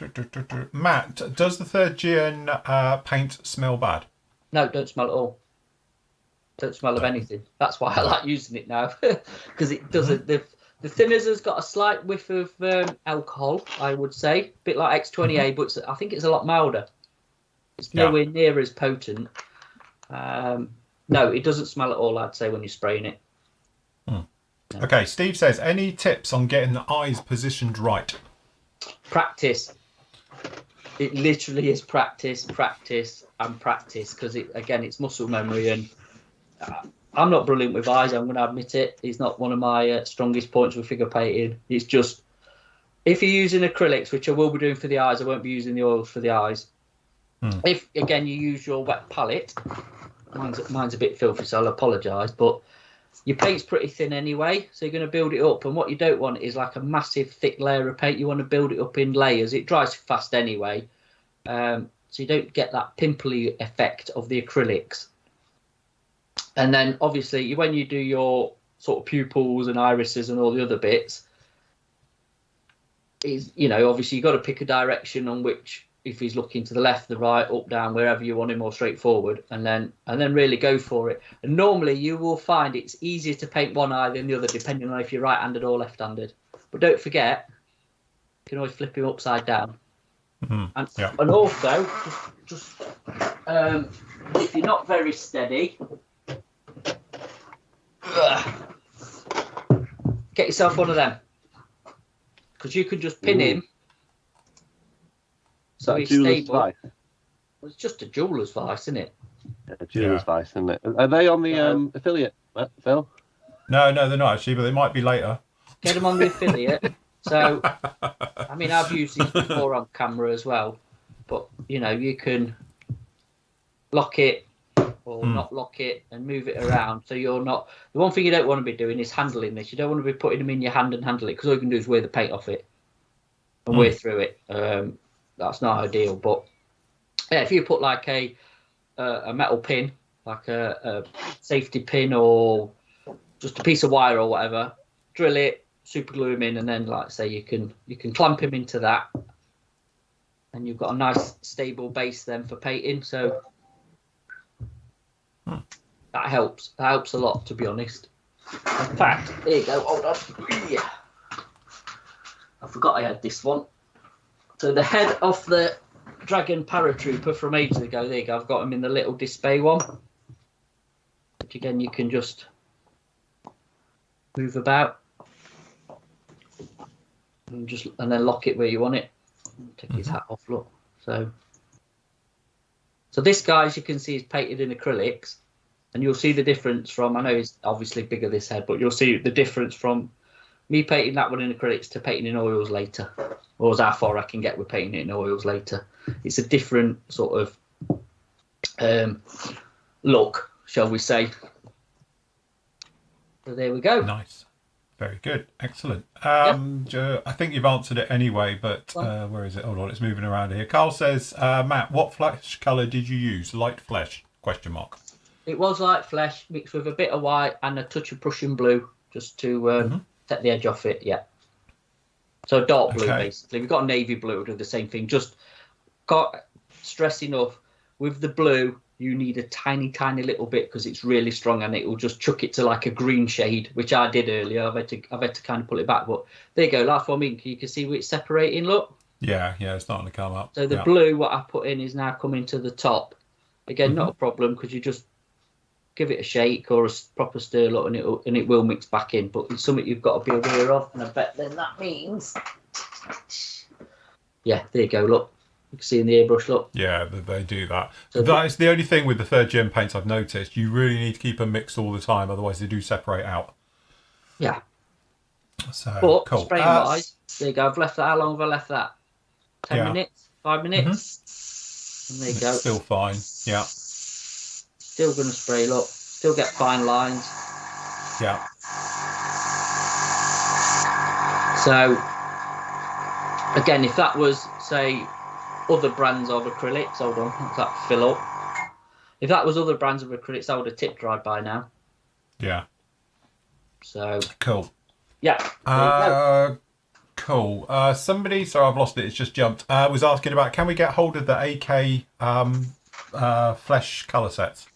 does the third gen paint smell bad? No, don't smell at all. Don't smell of anything. That's why I like using it now, because it doesn't. The thinners has got a slight whiff of alcohol, I would say, a bit like X20A, but I think it's a lot milder. It's nowhere near as potent. No, it doesn't smell at all, I'd say, when you're spraying it. No. Okay, Steve says, any tips on getting the eyes positioned right? Practice. It literally is practice, and practice, because it's muscle memory, and I'm not brilliant with eyes, I'm going to admit it. It's not one of my strongest points with figure painting. It's just if you're using acrylics, which I will be doing for the eyes, I won't be using the oils for the eyes. If, again, you use your wet palette, mine's a bit filthy, so I'll apologise, but your paint's pretty thin anyway, so you're going to build it up, and what you don't want is like a massive thick layer of paint. You want to build it up in layers. It dries fast anyway, so you don't get that pimply effect of the acrylics. And then, obviously, when you do your sort of pupils and irises and all the other bits, is, you know, obviously you've got to pick a direction on which, if he's looking to the left, the right, up, down, wherever you want him, more straightforward, and then really go for it. And normally you will find it's easier to paint one eye than the other, depending on if you're right-handed or left-handed. But don't forget, you can always flip him upside down. And also, just if you're not very steady, get yourself one of them, because you can just pin him. So he's stable. Well, it's just a jeweler's vice, isn't it? Yeah, a jeweler's vice, isn't it? Are they on the affiliate, Phil? No, they're not actually, but they might be later. Get them on the affiliate. So, I mean, I've used these before on camera as well, but, you know, you can lock it or not lock it and move it around. So you're not... The one thing you don't want to be doing is handling this. You don't want to be putting them in your hand and handle it, because all you can do is wear the paint off it and wear through it. That's not ideal, but yeah, if you put like a metal pin, like a safety pin or just a piece of wire or whatever, drill it, super glue him in, and then, like say, you can clamp him into that, and you've got a nice stable base then for painting. So that helps. That helps a lot, to be honest. In fact, here you go. Hold on. Yeah. I forgot I had this one. So the head of the Dragon Paratrooper from ages ago, there you go. I've got him in the little display one, which again you can just move about and then lock it where you want it. Take his hat off. Look. So this guy, as you can see, is painted in acrylics, and you'll see the difference from. I know he's obviously bigger, this head, but you'll see the difference from me painting that one in acrylics to painting in oils later. Or as how far I can get with painting it in oils later. It's a different sort of look, shall we say. So there we go. Nice. Very good. Excellent. I think you've answered it anyway, but where is it? Hold on, it's moving around here. Carl says, Matt, what flesh colour did you use? Light flesh? ? It was light flesh mixed with a bit of white and a touch of Prussian blue, just to take the edge off it, yeah. So dark blue, basically. We've got navy blue, do the same thing. Just got stress enough. With the blue, you need a tiny, tiny little bit, because it's really strong, and it will just chuck it to like a green shade, which I did earlier. I've had to kind of pull it back, but there you go. Last one in, you can see where it's separating. Look. Yeah, it's starting to come up. So the blue, what I put in, is now coming to the top. Again, not a problem, because you just give it a shake or a proper stir, look, and it will mix back in. But it's something you've got to be aware of, and I bet then that means, yeah, there you go. Look, you can see in the airbrush. Look, yeah, they do that. So that is the only thing with the third gen paints I've noticed. You really need to keep them mixed all the time, otherwise they do separate out. Yeah. So but cool. spraying wise, there you go. I've left that. How long have I left that? 10 minutes? 5 minutes? And there you go. Still fine. Yeah. Still going to spray, look. Still get fine lines. Yeah. So, again, if that was, say, other brands of acrylics, hold on, let that fill up. If that was other brands of acrylics, I would have tip dried by now. Yeah. So. Cool. Yeah. Cool. Somebody, sorry, I've lost it. It's just jumped. Was asking about, can we get hold of the AK flesh colour sets?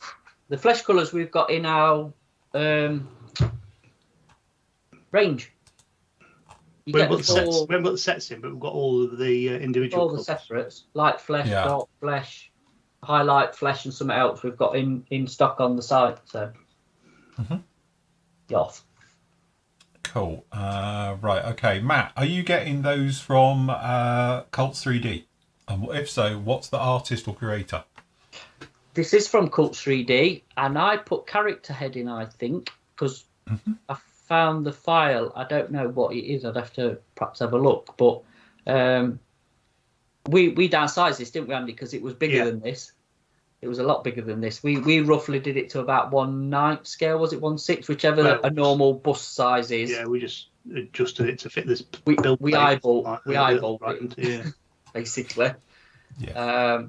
The flesh colours we've got in our range. We haven't got the sets in, but we've got all of the individual all colours. The separates. Light flesh, dark flesh, highlight flesh, and something else we've got in stock on the site. So, yes. Cool. Right. Okay, Matt, are you getting those from Cults 3D? And if so, what's the artist or creator? This is from Cults 3D, and I put Character Head in, I think, because I found the file. I don't know what it is. I'd have to perhaps have a look. But we downsized this, didn't we, Andy? Because it was bigger than this. It was a lot bigger than this. We roughly did it to about 1/9 scale. Was it 1/6? Whichever a normal bus size is. Yeah, we just adjusted it to fit this. We eyeballed it, yeah. basically. Yeah.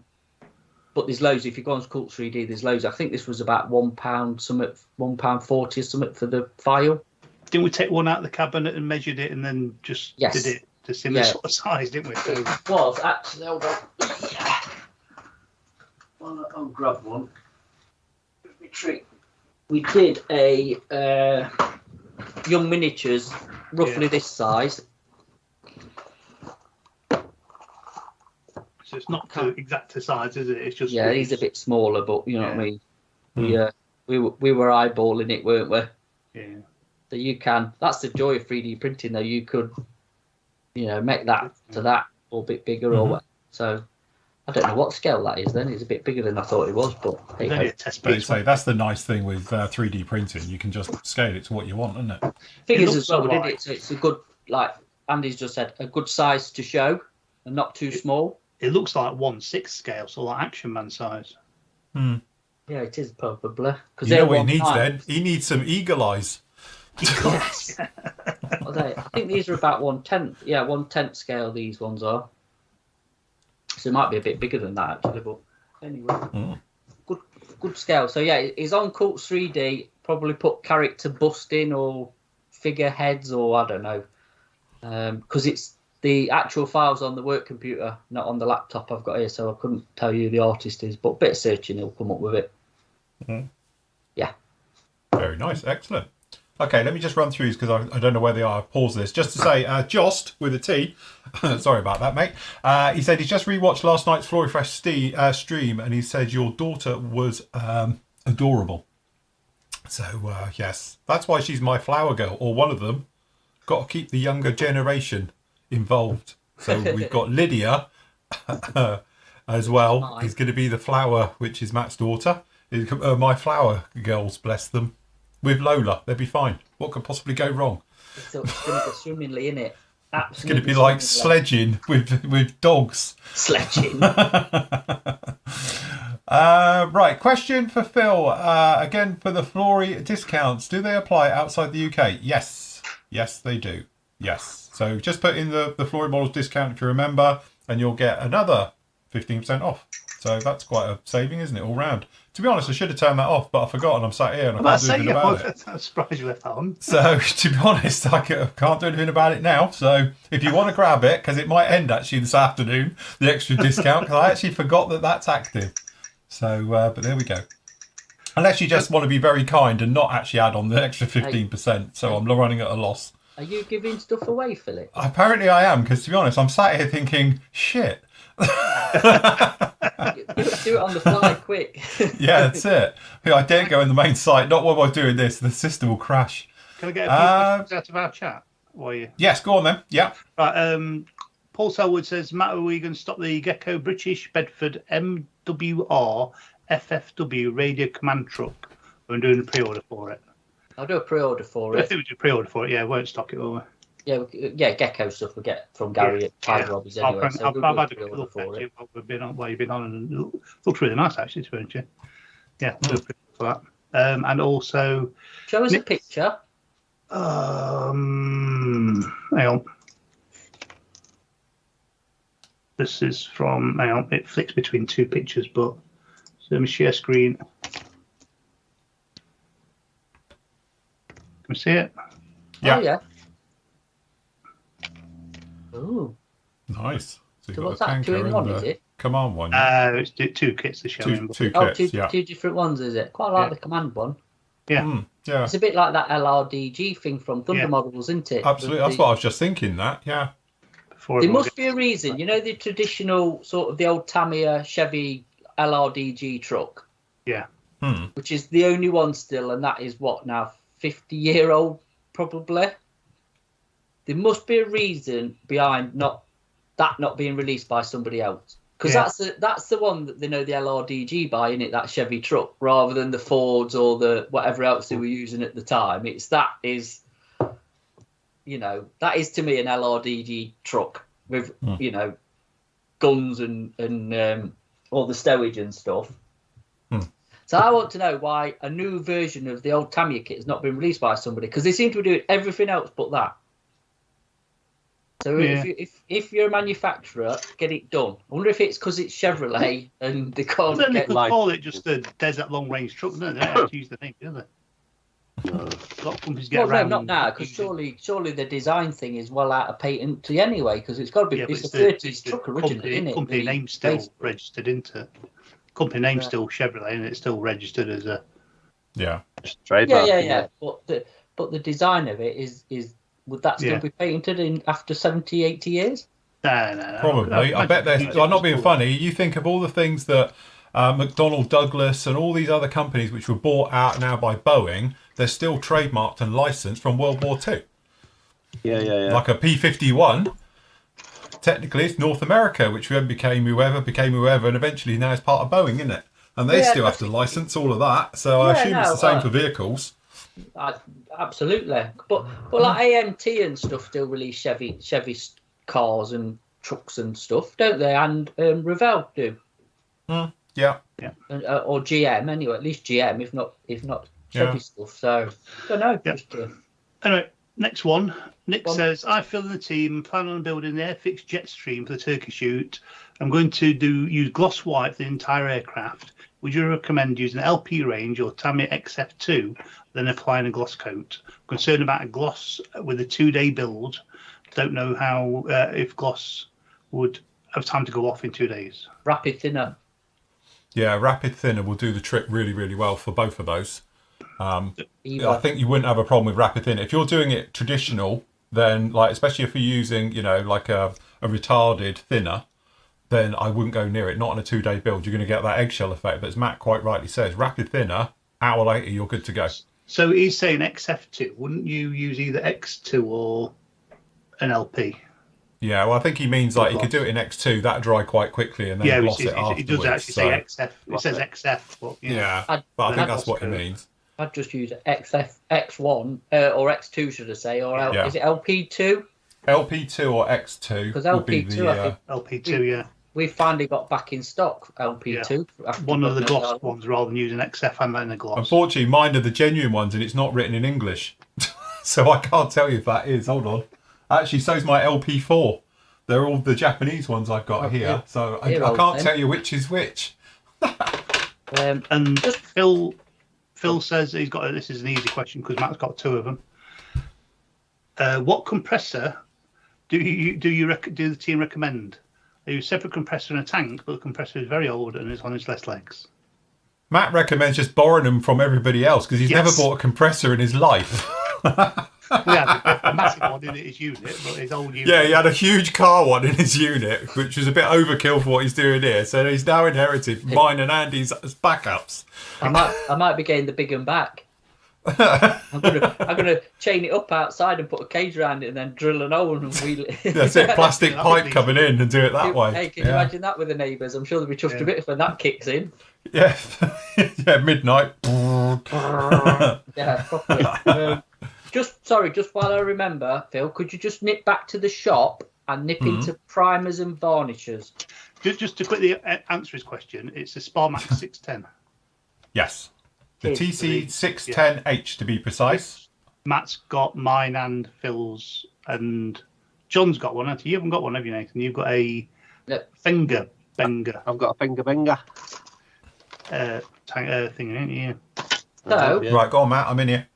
But there's loads. If you go on Cult 3D, there's loads. I think this was about £1 something, £1.40 or something for the file. Didn't we take one out of the cabinet and measured it, and then just did it to similar sort of size, didn't we? So, it was actually. Hold on. Yeah. I'll grab one. Retreat. We did a Young Miniatures, roughly this size. So it's not too exact to size, is it? It's just he's a bit smaller, but you know what I mean. We were eyeballing it, weren't we? Yeah. So you can. That's the joy of 3D printing, though. You could, make that to that or a bit bigger or what. So I don't know what scale that is. Then it's a bit bigger than I thought it was, but hey, that's the nice thing with 3D printing. You can just scale it to what you want, isn't it? Figures as well, did it? So it's a good, like Andy's just said, a good size to show and not too small. It looks like 1/6 scale, so like Action Man size. Yeah, it is probably. Because you know what he needs then? He needs some eagle eyes. Yes. I think these are about 1/10. Yeah, 1/10 scale. These ones are. So it might be a bit bigger than that actually, but anyway, good scale. So yeah, it's on Cult 3D. Probably put character busting or figure heads or I don't know, because it's the actual files on the work computer, not on the laptop I've got here. So I couldn't tell you who the artist is, but a bit of searching he'll come up with it. Yeah. Very nice, excellent. Okay, let me just run through these because I don't know where they are. I'll pause this just to say, Jost with a T. Sorry about that, mate. He said he's just rewatched last night's Flory Fest stream, and he said your daughter was adorable. So yes, that's why she's my flower girl, or one of them. Got to keep the younger generation involved. So we've got Lydia as well. Hi. Is going to be the flower, which is Matt's daughter. My flower girls, bless them. With Lola, they'll be fine. What could possibly go wrong? So it's going to go swimmingly, innit? Absolutely. It's going to be like sledging with dogs. Sledging. Right, question for Phil. Again, for the Flory discounts, do they apply outside the UK? Yes, they do. Yes. So just put in the Flory models discount if you remember, and you'll get another 15% off. So that's quite a saving, isn't it, all round? To be honest, I should have turned that off, but I've forgotten. I'm sat here and I can't do anything about it. I'm surprised you left that on. So, to be honest, I can't do anything about it now. So, if you want to grab it, because it might end actually this afternoon, the extra discount, because I actually forgot that that's active. So, but there we go. Unless you just want to be very kind and not actually add on the extra 15%. So, I'm running at a loss. Are you giving stuff away, Philip? Apparently I am, because to be honest, I'm sat here thinking, shit. Do it on the fly, quick. Yeah, that's it. I dare go in the main site. Not while I'm doing this. The system will crash. Can I get a few questions out of our chat? Yes, go on then. Yeah. Right. Paul Selwood says, Matt, are we going to stop the Gecko British Bedford MWR FFW radio command truck? We're doing a pre-order for it. I'll do a pre-order for I it. think we do pre-order for it. Yeah, we won't stock it, will we? Yeah, Gecko stuff we get from Gary at Tiger Robbie's anyway. So I've had a pre-order for it. While you've been on, and it looks really nice actually, to be honest. Yeah, we'll do a pre-order for that. And also, show us a picture. Hang on. This is from. Hang on, it flicks between two pictures, but so let me share screen. Can we see it? Yeah. Oh, yeah. Ooh. Nice. So what's that? 2-in-1, is it? Command one. It's two kits they're showing. Two kits, yeah. Two different ones, is it? Quite like the command one. Yeah. Yeah. It's a bit like that LRDG thing from Thunder Models, isn't it? Absolutely. That's what I was just thinking, that. Yeah. There must be a reason. You know the traditional sort of the old Tamiya Chevy LRDG truck? Yeah. Which is the only one still, and that is what now? 50-year-old, probably. There must be a reason behind not being released by somebody else, because that's the one that they know the LRDG by, in it, that Chevy truck, rather than the Fords or the whatever else they were using at the time. It's that is you know, that is to me an LRDG truck with, you know, guns and all the stowage and stuff. So I want to know why a new version of the old Tamiya kit has not been released by somebody, because they seem to be doing everything else but that. So if you're a manufacturer, get it done. I wonder if it's because it's Chevrolet and they can't Then they get... could call it just the Desert Long Range Truck, don't they? They don't have to use the name, do they? A lot of companies get Well, no, around. not now, because surely the design thing is well out of patent anyway, because it's got to be, Yeah, but it's a 30s truck originally, isn't it? Company name's still registered, isn't it? Company name's still Chevrolet, and it's still registered as a trademark. Yeah. But the design of it is would that still be patented in after 70, 80 years? No. Probably. I bet there's. I'm not being funny. You think of all the things that McDonnell Douglas and all these other companies which were bought out now by Boeing, they're still trademarked and licensed from World War II. Yeah. Like a P-51. Technically, it's North America, which then became whoever, and eventually now it's part of Boeing, isn't it? And they still have to license all of that. So I assume it's the same for vehicles. Absolutely. But like AMT and stuff still release Chevy cars and trucks and stuff, don't they? And Revell do. Yeah. Or GM anyway. At least GM, if not Chevy stuff. So I don't know. Yeah. Anyway, next one. Nick says, I fill in the team, plan on building the Airfix Jetstream for the turkey shoot. I'm going to use gloss white for the entire aircraft. Would you recommend using LP range or Tamiya XF2, then applying a gloss coat? I'm concerned about a gloss with a 2-day build. Don't know how if gloss would have time to go off in 2 days. Rapid thinner. Yeah, rapid thinner will do the trick really, really well for both of those. I think you wouldn't have a problem with rapid thinner. If you're doing it traditional, then like especially if you're using, you know, like a retarded thinner, then I wouldn't go near it. Not on a 2-day build. You're going to get that eggshell effect. But as Matt quite rightly says, rapid thinner, hour later, you're good to go. So he's saying XF2. Wouldn't you use either X2 or an LP? Yeah, well, I think he means like you could do it in X2, that dry quite quickly, and then gloss it afterwards. It does actually say XF. It says XF, but but I think that's what he means. I'd just use X1 or X2, should I say, or is it LP2? LP2 or X2 because would be the LP2. We've finally got back in stock LP2. Yeah. One of the gloss ones rather than using XF and then the gloss. Unfortunately, mine are the genuine ones, and it's not written in English, so I can't tell you if that is. Hold on. Actually, so's my LP4. They're all the Japanese ones I've got here, so I can't tell you which is which. And Phil says he's got. This is an easy question because Matt's got 2 of them. What compressor do the team recommend? They use separate compressor in a tank, but the compressor is very old and it's on its less legs. Matt recommends just borrowing them from everybody else because he's never bought a compressor in his life. Yeah, a massive one in his unit, but his old unit. Yeah, he had a huge car one in his unit, which was a bit overkill for what he's doing here. So he's now inherited mine and Andy's as backups. I might be getting the big one back. I'm gonna chain it up outside and put a cage around it and then drill an hole and wheel it. That's it, plastic pipe coming in and do it that way. Hey, can you imagine that with the neighbours? I'm sure they'll be chuffed a bit when that kicks in. Yeah, midnight. Yeah, properly. Just while I remember, Phil, could you just nip back to the shop and nip into primers and varnishes? Just to quickly answer his question, it's a Sparmax 610. Yes. The TC610H to be precise. Matt's got mine and Phil's, and John's got one. You haven't got one, have you, Nathan? You've got a finger benger. I've got a finger benger. Thing, ain't you? So, right, go on, Matt. I'm in here.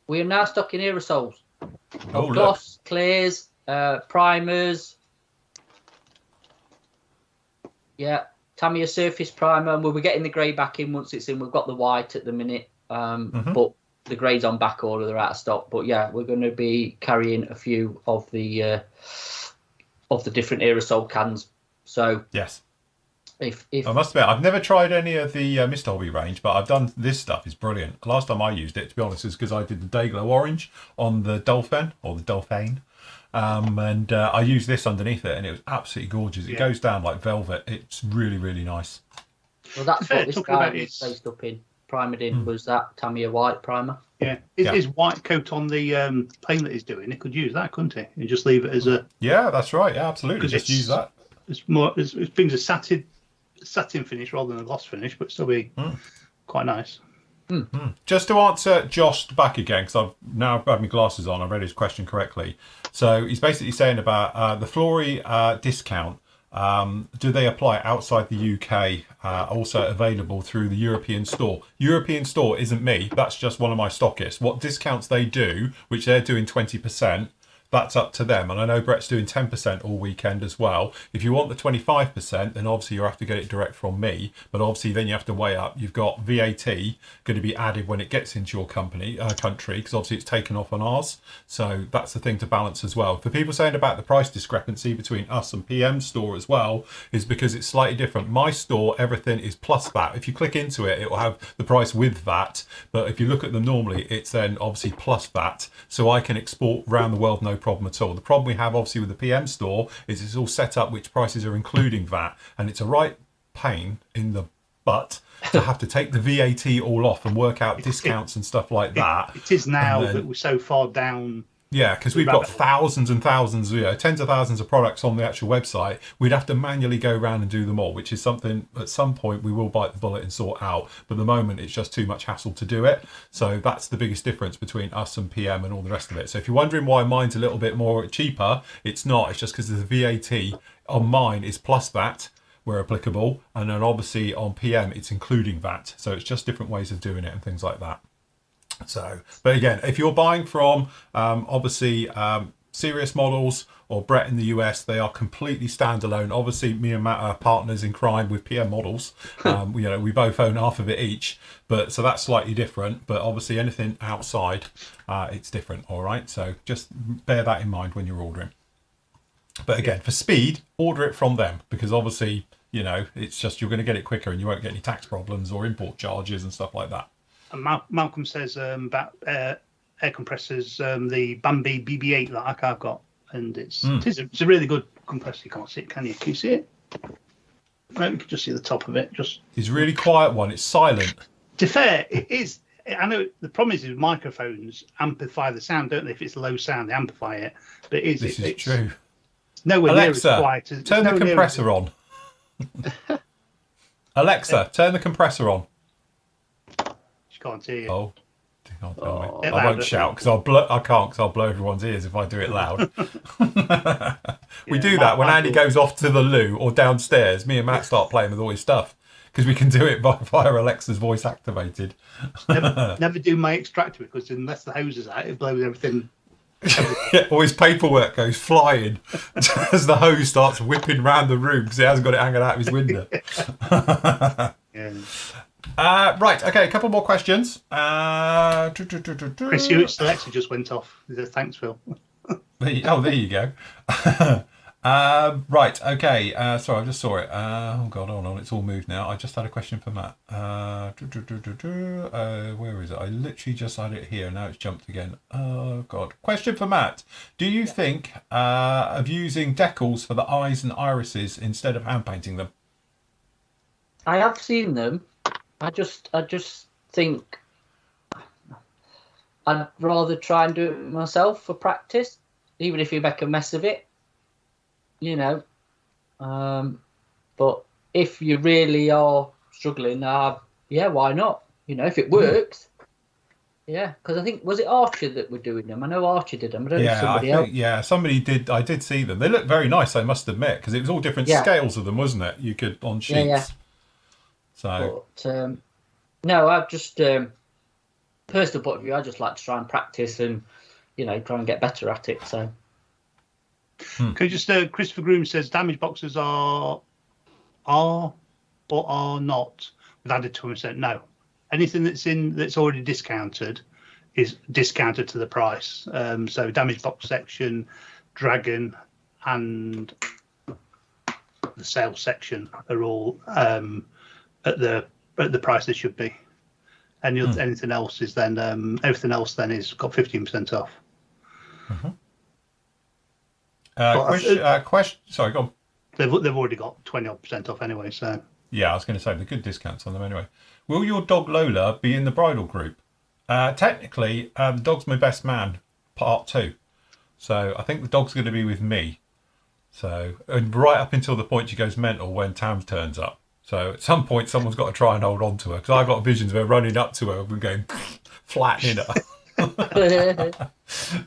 We are now stocking aerosols. Oh, gloss, clears, primers. Yeah. Tamiya surface primer, and we'll be getting the grey back in once it's in. We've got the white at the minute, but the grey's on back order. They're out of stock. But yeah, we're going to be carrying a few of the different aerosol cans. So yes, if I must admit, I've never tried any of the Mr. Hobby range, but I've done this stuff. Is brilliant. Last time I used it, to be honest, is because I did the Dayglow orange on the Dolphin or the Dolphine. And I used this underneath it, and it was absolutely gorgeous. It goes down like velvet. It's really, really nice. Well, that's what this guy is based up in. primered in was that Tamiya white primer. Yeah, his white coat on the plane that he's doing, he could use that, couldn't he? And just leave it as a. Yeah, that's right. Yeah, absolutely. Just use that. It's more. It's things a satin finish rather than a gloss finish, but still be quite nice. Just to answer Josh back again, because I've now got my glasses on, I read his question correctly. So he's basically saying about the Flory discount. Do they apply outside the UK? Also available through the European store. European store isn't me. That's just one of my stockists. What discounts they do, which they're doing 20%. That's up to them. And I know Brett's doing 10% all weekend as well. If you want the 25%, then obviously you have to get it direct from me. But obviously then you have to weigh up. You've got VAT going to be added when it gets into your country, because obviously it's taken off on ours. So that's the thing to balance as well. For people saying about the price discrepancy between us and PM store as well, is because it's slightly different. My store, everything is plus VAT. If you click into it, it will have the price with VAT. But if you look at them normally, it's then obviously plus VAT. So I can export around the world, no problem at all. The problem we have obviously with the PM store is it's all set up which prices are including VAT, and it's a right pain in the butt to have to take the VAT all off and work out discounts and stuff like that. It is now that we're so far down. Yeah, because we've got thousands and thousands, tens of thousands of products on the actual website. We'd have to manually go around and do them all, which is something at some point we will bite the bullet and sort out. But at the moment, it's just too much hassle to do it. So that's the biggest difference between us and PM and all the rest of it. So if you're wondering why mine's a little bit more cheaper, it's not. It's just because the VAT on mine is plus VAT where applicable. And then obviously on PM, it's including VAT. So it's just different ways of doing it and things like that. So, but again, if you're buying from obviously Serious Models or Brett in the US, they are completely standalone. Obviously, me and Matt are partners in crime with PM Models. We both own half of it each, but so that's slightly different. But obviously, anything outside, it's different. All right, so just bear that in mind when you're ordering. But again, for speed, order it from them because obviously, it's just you're going to get it quicker and you won't get any tax problems or import charges and stuff like that. And Malcolm says about air compressors, the Bambi BB8 that I've got, and it's a really good compressor. You can't see it, can you? Can you see it? No, you can just see the top of it. It's a really quiet one. It's silent. To be fair, it is. I know the problem is microphones amplify the sound, don't they? If it's low sound, they amplify it. But it's true. Nowhere Alexa, near as quiet as, turn the compressor on. Alexa, turn the compressor on. Can't hear you. Oh, I won't shout because I can't because I'll blow everyone's ears if I do it loud. We do that when Andy goes off to the loo or downstairs. Me and Matt start playing with all his stuff because we can do it via Alexa's voice activated. Never do my extractor because unless the hose is out, it blows everything. Or his paperwork goes flying as the hose starts whipping round the room because he hasn't got it hanging out of his window. Yeah. Right, okay, a couple more questions. Chris Hewitt's Alexa just went off. He said, thanks, Phil. There you go. Right, okay. Sorry, I just saw it. Oh, God, hold on. It's all moved now. I just had a question for Matt. Where is it? I literally just had it here. Now it's jumped again. Oh, God. Question for Matt. Do you think of using decals for the eyes and irises instead of hand painting them? I have seen them. I just think I'd rather try and do it myself for practice, even if you make a mess of it, But if you really are struggling, why not? If it works, because I think, was it Archer that were doing them? I know Archer did them. I don't know if somebody else. Yeah, somebody did. I did see them. They look very nice, I must admit, because it was all different scales of them, wasn't it? You could on sheets. Yeah. So, but, no, I just personal point of view. I just like to try and practice and try and get better at it. So, okay, just Christopher Groom says damage boxes are or are not with added 20%. No, anything that's already discounted is discounted to the price. So damage box section, Dragon, and the sales section are all at the price they should be, and anything else is then everything else then is got 15% off. Question. Sorry, go on. They've already got 20% off anyway. So Yeah, I was going to say the good discounts on them anyway. Will your dog Lola be in the bridal group? Technically, the dog's my best man, part 2. So I think the dog's going to be with me. So, and right up until the point she goes mental when Tam turns up. So at some point, someone's got to try and hold on to her because I've got visions of her running up to her and going flattening her.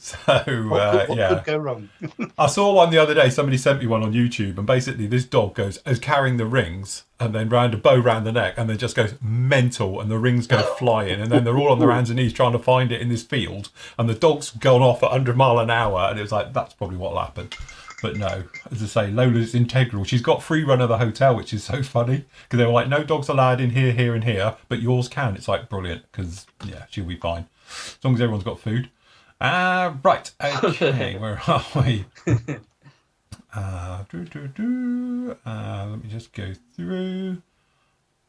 So What yeah, could go wrong? I saw one the other day. Somebody sent me one on YouTube, and basically this dog is carrying the rings and then round a bow round the neck, and then just goes mental, and the rings go flying, and then they're all on their hands and knees trying to find it in this field, and the dog's gone off at 100 mile an hour, and it was like that's probably what'll happen. But no, as I say, Lola's integral. She's got free run of the hotel, which is so funny because they were like, no dogs allowed in here, here, and here, but yours can. It's like brilliant because yeah, she'll be fine as long as everyone's got food. Right, okay, where are we? Let me just go through.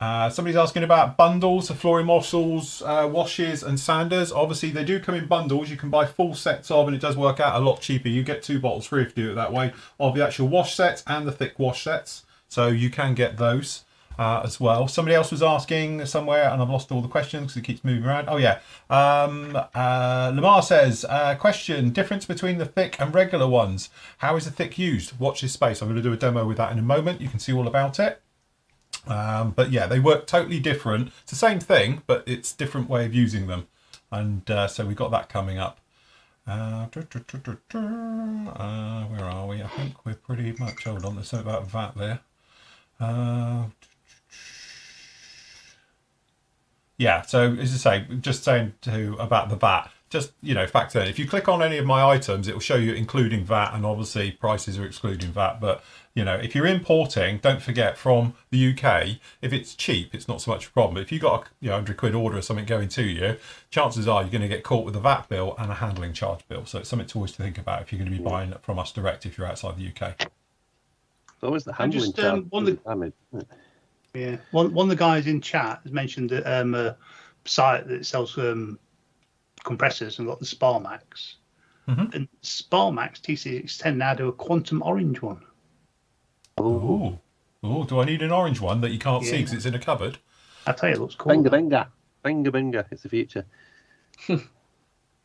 Somebody's asking about bundles of Flory Mossels, washes and sanders. Obviously, they do come in bundles. You can buy full sets of, and it does work out a lot cheaper. You get 2 bottles free if you do it that way, of the actual wash sets and the thick wash sets. So you can get those as well. Somebody else was asking somewhere, and I've lost all the questions because it keeps moving around. Oh, yeah. Lamar says, question, difference between the thick and regular ones. How is the thick used? Watch this space. I'm going to do a demo with that in a moment. You can see all about it. But yeah, they work totally different. It's the same thing, but it's a different way of using them. And so we've got that coming up. Where are we? I think we're pretty much, hold on, there's something about VAT there. Yeah, so as I say, just saying about the VAT, just, factor in. If you click on any of my items, it will show you including VAT, and obviously prices are excluding VAT. But, if you're importing, don't forget from the UK, if it's cheap, it's not so much a problem. But if you've got a £100 order or something going to you, chances are you're going to get caught with a VAT bill and a handling charge bill. So it's something to always to think about if you're going to be buying from us direct if you're outside the UK. It's always the handling charge. Damage, isn't it? Yeah, one of the guys in chat has mentioned a site that sells compressors and got the Sparmax. Mm-hmm. And Sparmax TC610 now do a quantum orange one. Oh, do I need an orange one that you can't see because it's in a cupboard? I tell you, it looks cool. Binga, it's the future. I'll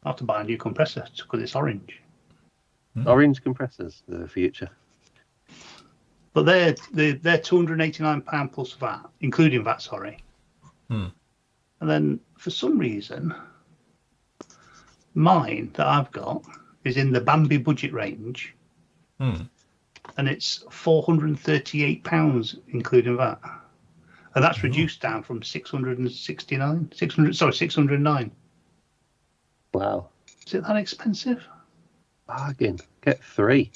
have to buy a new compressor because it's orange. Orange compressors, the future. But they're £289 plus VAT, including VAT, sorry. And then for some reason, mine that I've got is in the Bambi budget range. And it's £438 including VAT. And that's reduced down from 609. Wow. Is it that expensive? Bargain. Get 3.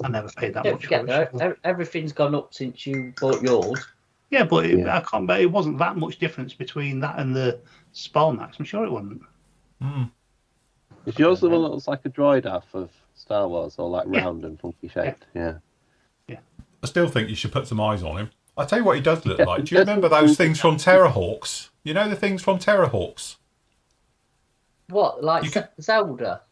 I never paid that Don't much forget, for it. though, everything's gone up since you bought yours. Yeah, but I can't bet it wasn't that much difference between that and the Sparmax. I'm sure it wasn't. Is yours the one that looks like a droid half of Star Wars, or like round and funky shaped? Yeah. I still think you should put some eyes on him. I'll tell you what he does look like. Do you remember those things from Terrahawks? You know the things from Terrahawks? What, like Zelda?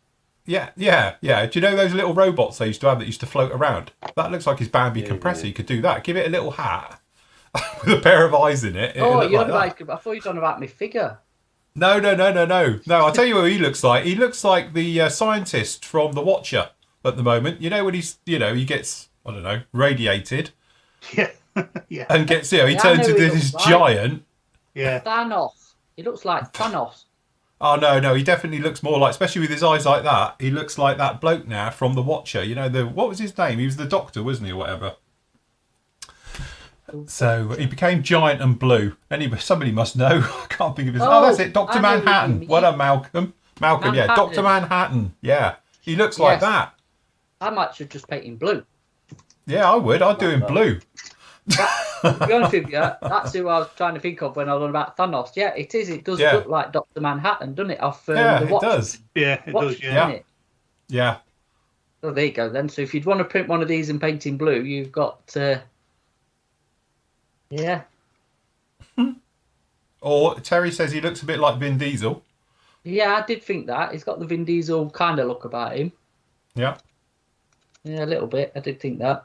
Yeah. Do you know those little robots they used to have that used to float around? That looks like his Bambi compressor. You could do that. Give it a little hat with a pair of eyes in it. Oh, I thought you were talking about my figure. No. I'll tell you what he looks like. He looks like the scientist from The Watcher at the moment. You know when he's, he gets, I don't know, radiated. Yeah. And gets, he turns into this giant. Yeah. Thanos. He looks like Thanos. Oh, no, he definitely looks more like, especially with his eyes like that, he looks like that bloke now from The Watcher. What was his name? He was the Doctor, wasn't he, or whatever? So he became giant and blue. Anyway, somebody must know. I can't think of his name. Oh, that's it, Dr. Manhattan. What up, Malcolm? Malcolm, yeah, Dr. Manhattan. Yeah, he looks like that. I might should just paint him blue. Yeah, I would. I'd do him blue. To be honest with you, that's who I was trying to think of when I was on about Thanos. Yeah, it is. It does look like Dr. Manhattan, doesn't it? Off the Watch. It does. Yeah, it does. Yeah. Yeah. Oh, there you go then. So if you'd want to print one of these and paint in blue, you've got. Yeah. Or Terry says he looks a bit like Vin Diesel. Yeah, I did think that. He's got the Vin Diesel kind of look about him. Yeah. Yeah, a little bit. I did think that.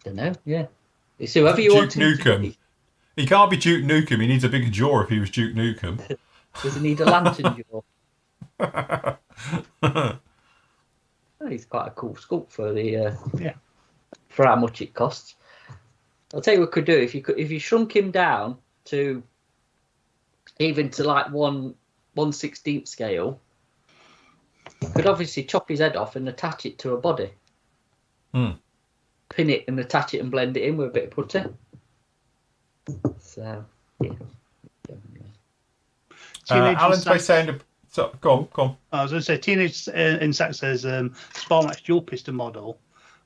Don't know. Yeah, it's whoever you Duke want him to Nukem. be. He can't be Duke Nukem. He needs a bigger jaw if he was Duke Nukem. Does he need a lantern jaw? Oh, he's quite a cool sculpt for the for how much it costs. I'll tell you what we could do if you shrunk him down to even to like 1/16 scale. You could obviously chop his head off and attach it to a body. Pin it and attach it and blend it in with a bit of putty. So yeah. Alan's by saying, go on. I was going to say, Teenage Insect says Sparmax dual piston model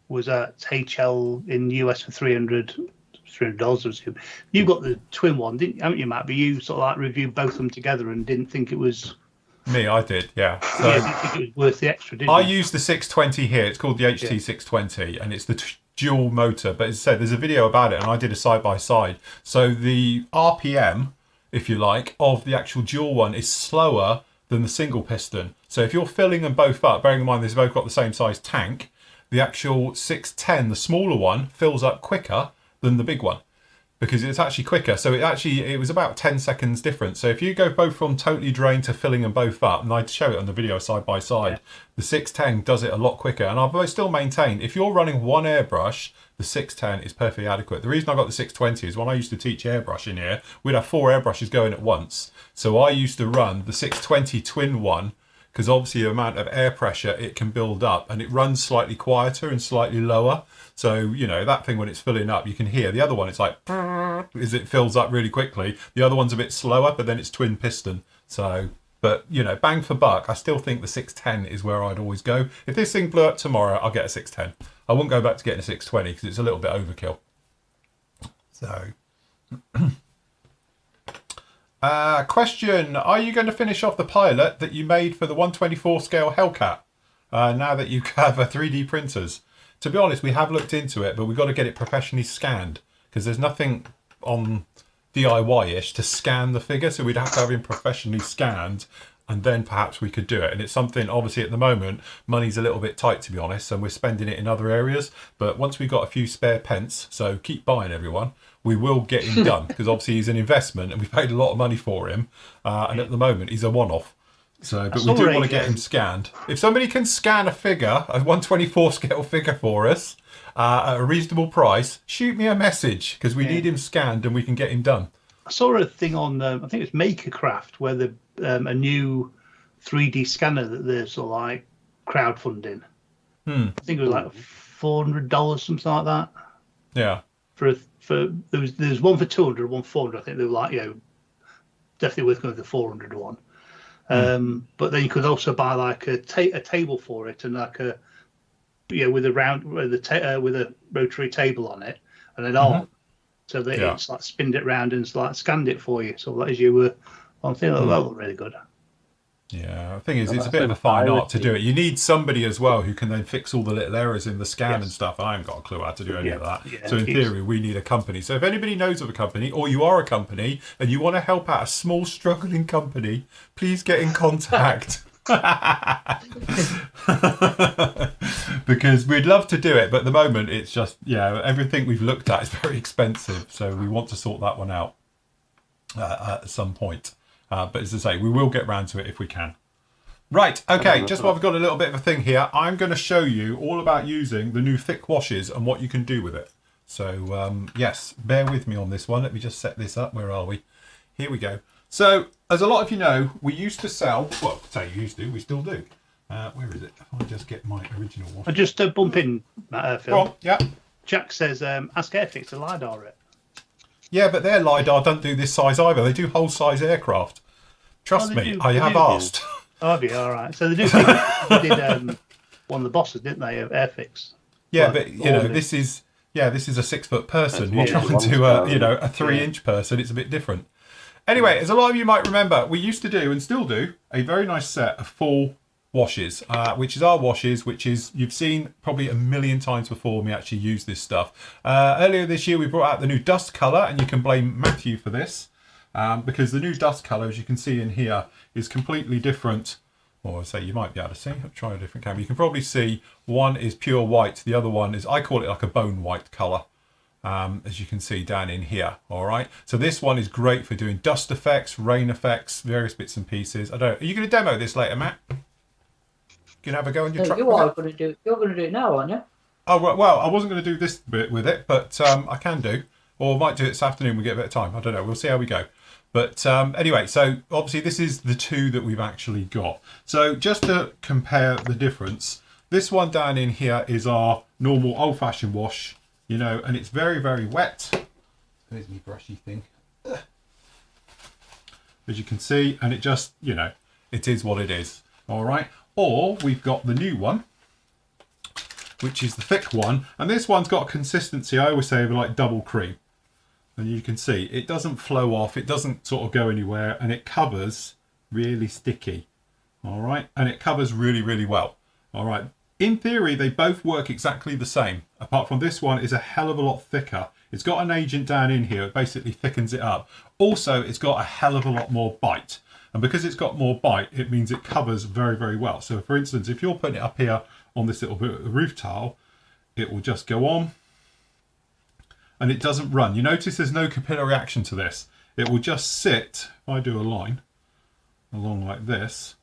was at HL in the US for $300. You got the twin one, haven't you, Matt? But you sort of like reviewed both of them together and didn't think it was. Me, I did, yeah. So didn't think it was worth the extra, did you? I use the 620 here. It's called the HT 620, and it's the dual motor. But as I said, there's a video about it, and I did a side by side. So the RPM, if you like, of the actual dual one is slower than the single piston. So if you're filling them both up, bearing in mind they've both got the same size tank, the actual 610, the smaller one, fills up quicker than the big one because it's actually quicker. So it was about 10 seconds difference. So if you go both from totally drained to filling them both up, and I'd show it on the video side by side, the 610 does it a lot quicker. And I've still maintained, if you're running one airbrush, the 610 is perfectly adequate. The reason I got the 620 is when I used to teach airbrush in here, we'd have 4 airbrushes going at once. So I used to run the 620 twin one because obviously the amount of air pressure it can build up, and it runs slightly quieter and slightly lower. So, that thing when it's filling up, you can hear. The other one, it's like, as it fills up really quickly. The other one's a bit slower, but then it's twin piston. So, but, bang for buck, I still think the 610 is where I'd always go. If this thing blew up tomorrow, I'll get a 610. I wouldn't go back to getting a 620 because it's a little bit overkill. So, question, are you going to finish off the pilot that you made for the 124 scale Hellcat now that you have 3D printers? To be honest, we have looked into it, but we've got to get it professionally scanned because there's nothing on DIY-ish to scan the figure, so we'd have to have him professionally scanned, and then perhaps we could do it. And it's something, obviously, at the moment, money's a little bit tight, to be honest, and we're spending it in other areas. But once we've got a few spare pence, so keep buying, everyone, we will get him done because obviously he's an investment and we paid a lot of money for him, and at the moment he's a one-off. So, but we do want to get him scanned. If somebody can scan a figure, a 124 scale figure for us at a reasonable price, shoot me a message because we need him scanned and we can get him done. I saw a thing on, I think it was Makercraft, where a new 3D scanner that they're sort of like crowdfunding. I think it was like $400, something like that. Yeah. There was one for 200, one for 400. I think they were like, definitely worth going with the 400 one. But then you could also buy like a table for it and like a with a rotary table on it and then on, so that it's like spinned it round and it's like scanned it for you. So as you were on thing, that looked really good. Yeah, the thing is, it's a bit of a fine art to do it. You need somebody as well who can then fix all the little errors in the scan and stuff. I haven't got a clue how to do any of that. Yeah, so in theory, we need a company. So if anybody knows of a company, or you are a company, and you want to help out a small, struggling company, please get in contact. Because we'd love to do it, but at the moment, it's just, everything we've looked at is very expensive. So we want to sort that one out at some point. But as I say, we will get round to it if we can. Right, okay, just while we've got a little bit of a thing here, I'm going to show you all about using the new thick washes and what you can do with it. So, yes, bear with me on this one. Let me just set this up. Where are we? Here we go. So, as a lot of you know, we used to sell, well, say used to, we still do. Where is it? If I just get my original wash. I just bump in, Phil. Go on, yeah. Jack says, ask Airfix to LiDAR it. Yeah, but their LiDAR don't do this size either. They do whole size aircraft. Trust me, I have asked. Oh, yeah, all right. So they do. They did one of the bosses, didn't they, of Airfix? Yeah, but this is a 6 foot person. You're trying to a 3-inch person. It's a bit different. Anyway, as a lot of you might remember, we used to do and still do a very nice set of full washes, which is our washes, which is you've seen probably a million times before me actually use this stuff. Earlier this year we brought out the new dust colour, and you can blame Matthew for this because the new dust colour, as you can see in here, is completely different. or say you might be able to see. I'll try a different camera. You can probably see one is pure white. The other one is, I call it like a bone white colour. As you can see down in here. All right, so this one is great for doing dust effects, rain effects, various bits and pieces. I don't know, are you going to demo this later, Matt? Can you have a go on your truck? You are going to do it. You're going to do it now, aren't you? Oh well, I wasn't going to do this bit with it, but I can do, or I might do it this afternoon. We get a bit of time. I don't know. We'll see how we go. But anyway, so obviously this is the two that we've actually got. So just to compare the difference, this one down in here is our normal old-fashioned wash. You know, and it's very, very wet. There's my brushy thing. As you can see, and it just, you know, it is what it is. All right. Or we've got the new one, which is the thick one. And this one's got a consistency, I always say, of like double cream. And you can see it doesn't flow off. It doesn't sort of go anywhere. And it covers really sticky. All right. And it covers really, really well. All right. In theory, they both work exactly the same, apart from this one is a hell of a lot thicker. It's got an agent down in here, it basically thickens it up. Also, it's got a hell of a lot more bite. And because it's got more bite, it means it covers very, very well. So for instance, if you're putting it up here on this little bit of roof tile, it will just go on and it doesn't run. You notice there's no capillary action to this. It will just sit, if I do a line along like this,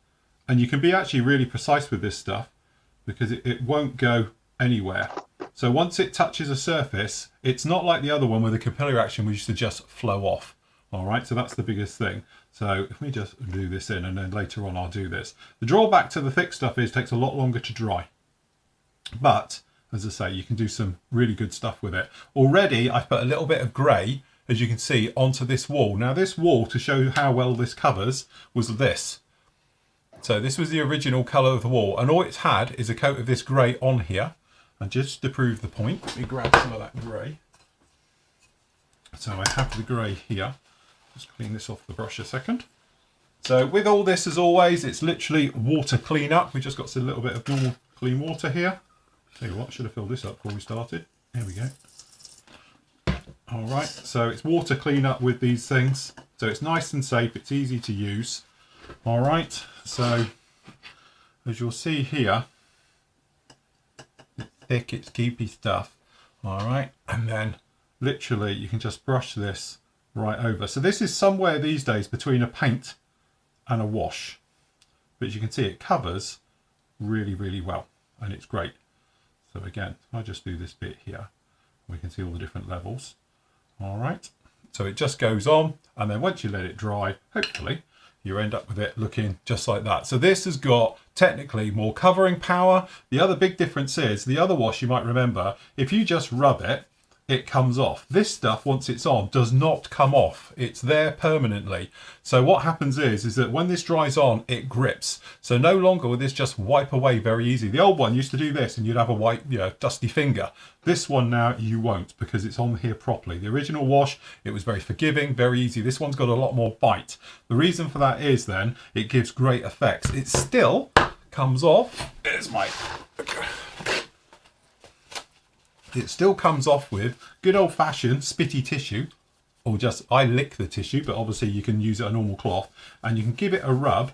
and you can be actually really precise with this stuff, because it won't go anywhere. So once it touches a surface, it's not like the other one where the capillary action used to just flow off. All right, so that's the biggest thing. So if we just do this in, and then later on I'll do this. The drawback to the thick stuff is it takes a lot longer to dry. But, as I say, you can do some really good stuff with it. Already, I've put a little bit of grey, as you can see, onto this wall. Now this wall, to show how well this covers, was this. So this was the original colour of the wall, and all it's had is a coat of this grey on here. And just to prove the point, let me grab some of that grey. So I have the grey here. Just clean this off the brush a second. So with all this, as always, it's literally water clean up. We just got a little bit of normal clean water here. Tell you what, should have filled this up before we started. There we go. All right, so it's water clean up with these things. So it's nice and safe, it's easy to use. All right, so as you'll see here, it's thick, it's keepy stuff. All right, and then literally you can just brush this right over. So this is somewhere these days between a paint and a wash, but as you can see, it covers really, really well, and it's great. So again, I just do this bit here, we can see all the different levels. All right, so it just goes on, and then once you let it dry, hopefully you end up with it looking just like that. So this has got technically more covering power. The other big difference is the other wash, you might remember, if you just rub it, it comes off. This stuff, once it's on, does not come off. It's there permanently. So what happens is that when this dries on, it grips. So no longer will this just wipe away very easy. The old one used to do this and you'd have a white, dusty finger. This one now you won't, because it's on here properly. The original wash, it was very forgiving, very easy. This one's got a lot more bite. The reason for that is then it gives great effects. It still comes off. There's my... It still comes off with good old-fashioned spitty tissue, or just, I lick the tissue, but obviously you can use a normal cloth, and you can give it a rub,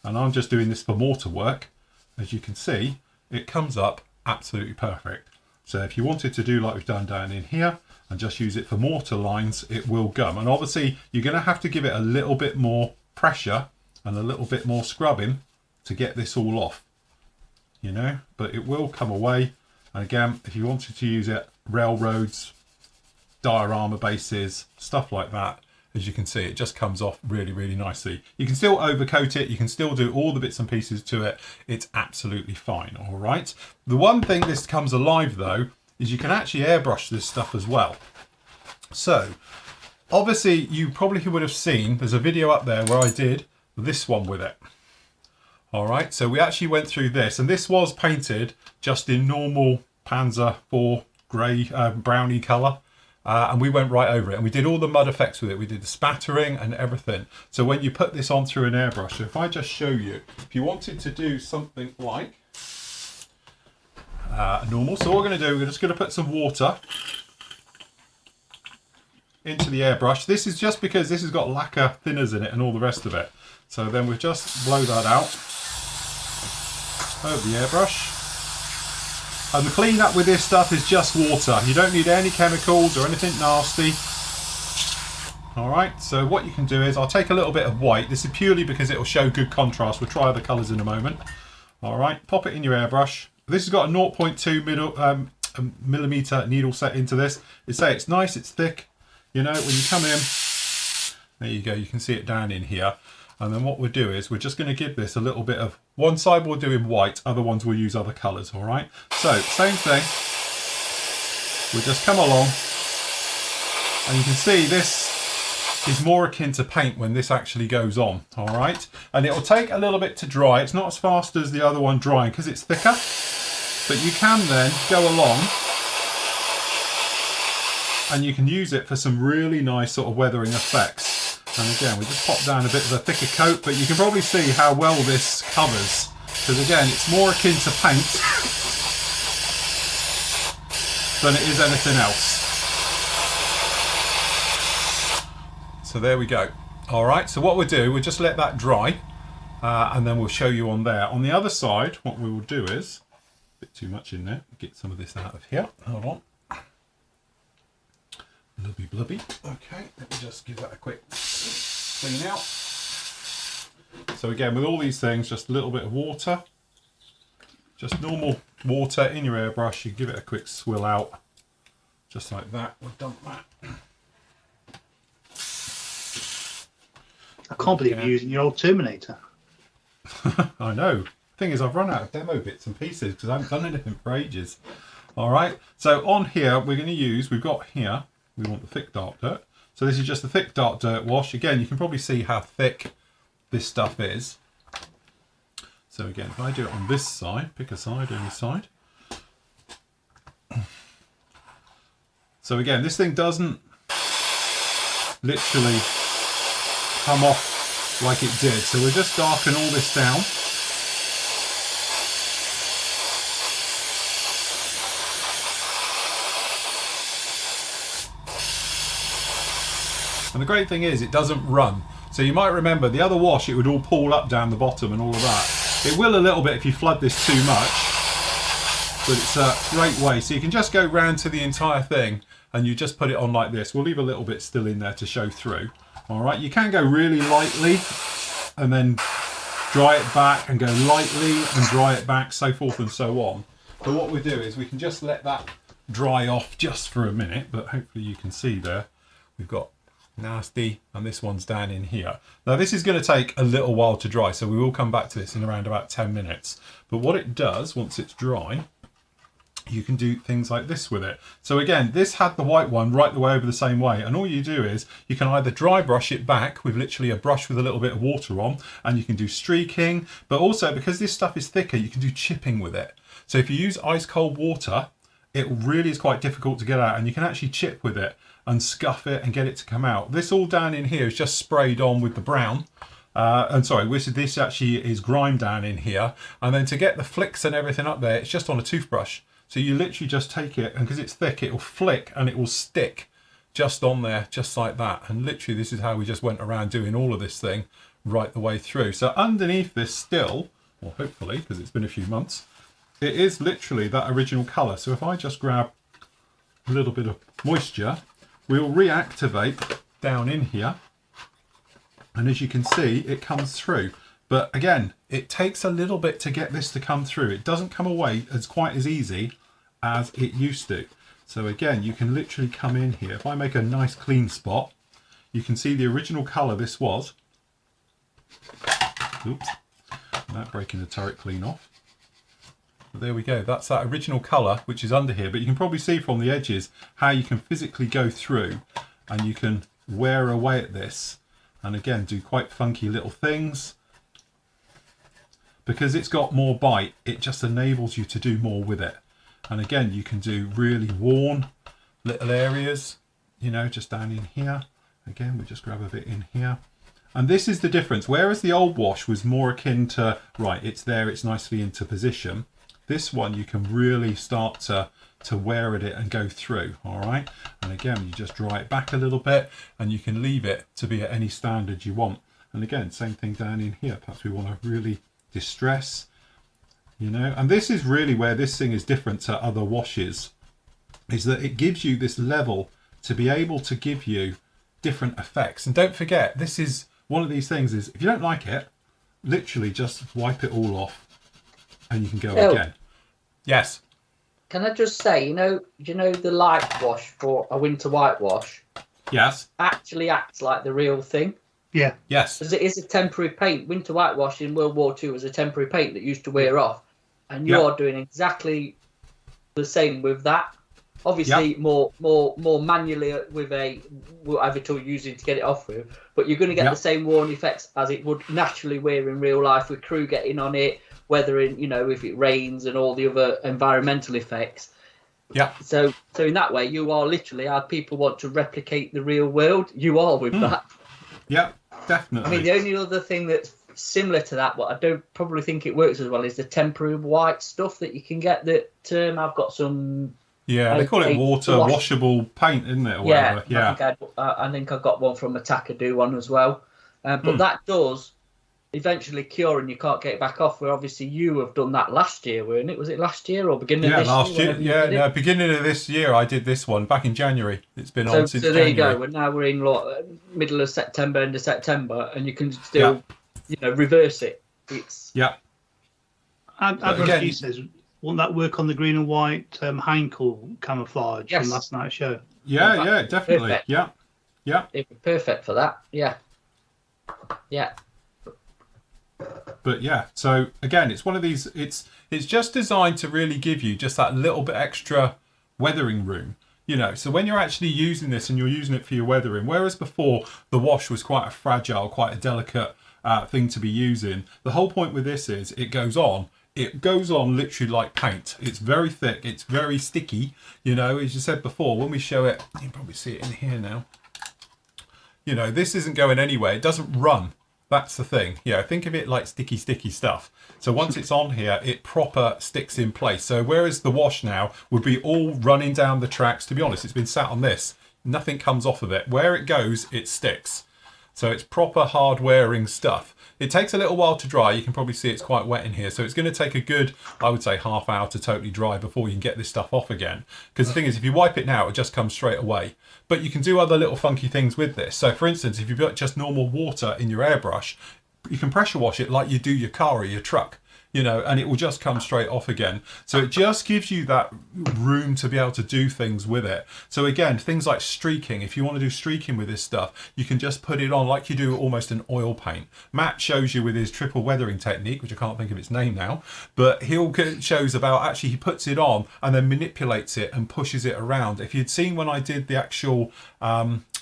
and I'm just doing this for mortar work. As you can see, it comes up absolutely perfect. So if you wanted to do like we've done down in here, and just use it for mortar lines, it will gum. And obviously you're going to have to give it a little bit more pressure, and a little bit more scrubbing to get this all off, but it will come away. And again, if you wanted to use it, railroads, diorama bases, stuff like that, as you can see, it just comes off really, really nicely. You can still overcoat it. You can still do all the bits and pieces to it. It's absolutely fine, all right? The one thing this comes alive, though, is you can actually airbrush this stuff as well. So, obviously, you probably would have seen, there's a video up there where I did this one with it. All right, so we actually went through this, and this was painted just in normal Panzer IV grey, browny colour, and we went right over it, and we did all the mud effects with it. We did the spattering and everything. So when you put this on through an airbrush, if I just show you, if you wanted to do something like normal, so what we're going to do, we're just going to put some water into the airbrush. This is just because this has got lacquer thinners in it and all the rest of it. So then we just blow that out. over the airbrush. And the clean up with this stuff is just water. You don't need any chemicals or anything nasty. Alright, so what you can do is, I'll take a little bit of white. This is purely because it will show good contrast. We'll try other colours in a moment. Alright, pop it in your airbrush. This has got a 0.2 millimeter needle set into this. It's nice, it's thick. You know, when you come in, there you go, you can see it down in here. And then what we'll do is we're just going to give this a little bit of, one side we'll do in white, other ones we'll use other colours, all right? So, same thing. We'll just come along. And you can see this is more akin to paint when this actually goes on, all right? And it'll take a little bit to dry. It's not as fast as the other one drying because it's thicker. But you can then go along and you can use it for some really nice sort of weathering effects. And again, we just pop down a bit of a thicker coat, but you can probably see how well this covers. Because again, it's more akin to paint than it is anything else. So there we go. All right, so what we'll do, we'll just let that dry and then we'll show you on there. On the other side, what we will do is, a bit too much in there, get some of this out of here. Hold on. Blubby blubby. Okay, let me just give that a quick clean out. So again, with all these things, just a little bit of water. Just normal water in your airbrush. You give it a quick swill out. Just like that. We've done that. I can't believe you're using your old Terminator. I know. Thing is, I've run out of demo bits and pieces because I haven't done anything for ages. All right. So on here, we're going to use, we've got here, we want the thick dark dirt. So this is just the thick dark dirt wash. Again, you can probably see how thick this stuff is. So again, if I do it on this side, pick a side, any side. So again, this thing doesn't literally come off like it did. So we'll just darken all this down. And the great thing is it doesn't run. So you might remember the other wash, it would all pool up down the bottom and all of that. It will a little bit if you flood this too much, but it's a great way. So you can just go round to the entire thing and you just put it on like this. We'll leave a little bit still in there to show through. All right, you can go really lightly and then dry it back and go lightly and dry it back, so forth and so on. But what we do is we can just let that dry off just for a minute, but hopefully you can see there, we've got nasty and this one's down in here. Now this is going to take a little while to dry, so we will come back to this in around about 10 minutes. But what it does, once it's dry, you can do things like this with it. So again, this had the white one right the way over the same way, and all you do is you can either dry brush it back with literally a brush with a little bit of water on, and you can do streaking, but also because this stuff is thicker, you can do chipping with it. So if you use ice cold water, it really is quite difficult to get out, and you can actually chip with it and scuff it and get it to come out. This all down in here is just sprayed on with the brown. This actually is grime down in here. And then to get the flicks and everything up there, it's just on a toothbrush. So you literally just take it, and because it's thick, it will flick and it will stick just on there, just like that. And literally this is how we just went around doing all of this thing right the way through. So underneath this still, or hopefully, because it's been a few months, it is literally that original colour. So if I just grab a little bit of moisture, we'll reactivate down in here, and as you can see, it comes through. But again, it takes a little bit to get this to come through. It doesn't come away as quite as easy as it used to. So again, you can literally come in here. If I make a nice clean spot, you can see the original colour this was. Oops, that breaking the turret clean off. But there we go, that's that original colour which is under here, but you can probably see from the edges how you can physically go through and you can wear away at this, and again do quite funky little things. Because it's got more bite, it just enables you to do more with it. And again, you can do really worn little areas, you know, just down in here. Again, we just grab a bit in here. And this is the difference. Whereas the old wash was more akin to, right, it's there, it's nicely into position. This one, you can really start to wear at it and go through, all right? And again, you just dry it back a little bit and you can leave it to be at any standard you want. And again, same thing down in here. Perhaps we want to really distress. You know, and this is really where this thing is different to other washes, is that it gives you this level to be able to give you different effects. And don't forget, this is one of these things is if you don't like it, literally just wipe it all off and you can go again. Yes. Can I just say, you know the light wash for a winter whitewash? Yes. Actually acts like the real thing. Yeah. Yes. Because it is a temporary paint. Winter whitewash in World War II was a temporary paint that used to wear off. And you're doing exactly the same with that. Obviously, more manually with whatever tool you're using to get it off with. But you're going to get the same worn effects as it would naturally wear in real life with crew getting on it, weathering, if it rains and all the other environmental effects. Yeah. So in that way, you are literally, how people want to replicate the real world, you are with that. Yeah, definitely. I mean, the only other thing that's similar to that, but I don't probably think it works as well, is the temporary white stuff that you can get that I've got some... Yeah, they call it water washable paint, isn't it? Or whatever. Yeah. I think I got one from Attacker do one as well. But that does eventually cure and you can't get it back off, where obviously you have done that last year, weren't it? Was it last year or beginning of this year? Last year. Yeah, no, beginning of this year I did this one back in January. It's been on since January. So there you go. And now we're in middle of September, end of September, and you can still, reverse it. It's Admiral says, won't that work on the green and white Heinkel camouflage from last night's show? Yeah, definitely. Perfect. Yeah. It'd be perfect for that. Yeah. But yeah, so again, it's one of these. It's just designed to really give you just that little bit extra weathering room. So when you're actually using this and you're using it for your weathering, whereas before the wash was quite a fragile, quite a delicate thing to be using, the whole point with this is it goes on literally like paint. It's very thick, it's very sticky. As you said before, when we show it, you can probably see it in here now. This isn't going anywhere. It doesn't run. That's the thing. Think of it like sticky stuff. So once it's on here, it proper sticks in place. So whereas the wash now would be all running down the tracks, to be honest, it's been sat on this. Nothing comes off of it. Where it goes, it sticks. So it's proper hard wearing stuff. It takes a little while to dry. You can probably see it's quite wet in here. So it's going to take a good, I would say, half hour to totally dry before you can get this stuff off again. Because the thing is, if you wipe it now, it just comes straight away. But you can do other little funky things with this. So for instance, if you've got just normal water in your airbrush, you can pressure wash it like you do your car or your truck. And it will just come straight off again. So it just gives you that room to be able to do things with it. So again, things like streaking, if you want to do streaking with this stuff, you can just put it on like you do almost an oil paint. Matt shows you with his triple weathering technique, which I can't think of its name now, but shows about actually he puts it on and then manipulates it and pushes it around. If you'd seen when I did the actual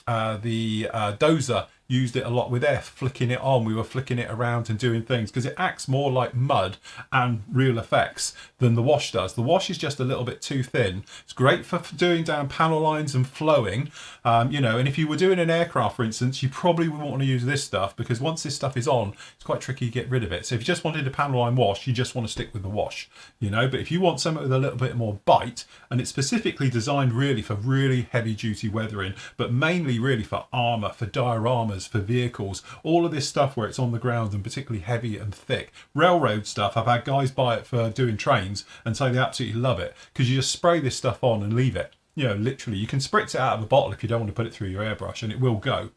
dozer, used it a lot with F, flicking it on. We were flicking it around and doing things because it acts more like mud and real effects than the wash does. The wash is just a little bit too thin. It's great for doing down panel lines and flowing, and if you were doing an aircraft, for instance, you probably wouldn't want to use this stuff because once this stuff is on, it's quite tricky to get rid of it. So if you just wanted a panel line wash, you just want to stick with the wash, but if you want something with a little bit more bite, and it's specifically designed really for really heavy duty weathering, but mainly really for armor, for dioramas, for vehicles, all of this stuff where it's on the ground and particularly heavy and thick. Railroad stuff, I've had guys buy it for doing trains and say they absolutely love it because you just spray this stuff on and leave it. Literally, you can spritz it out of a bottle if you don't want to put it through your airbrush and it will go.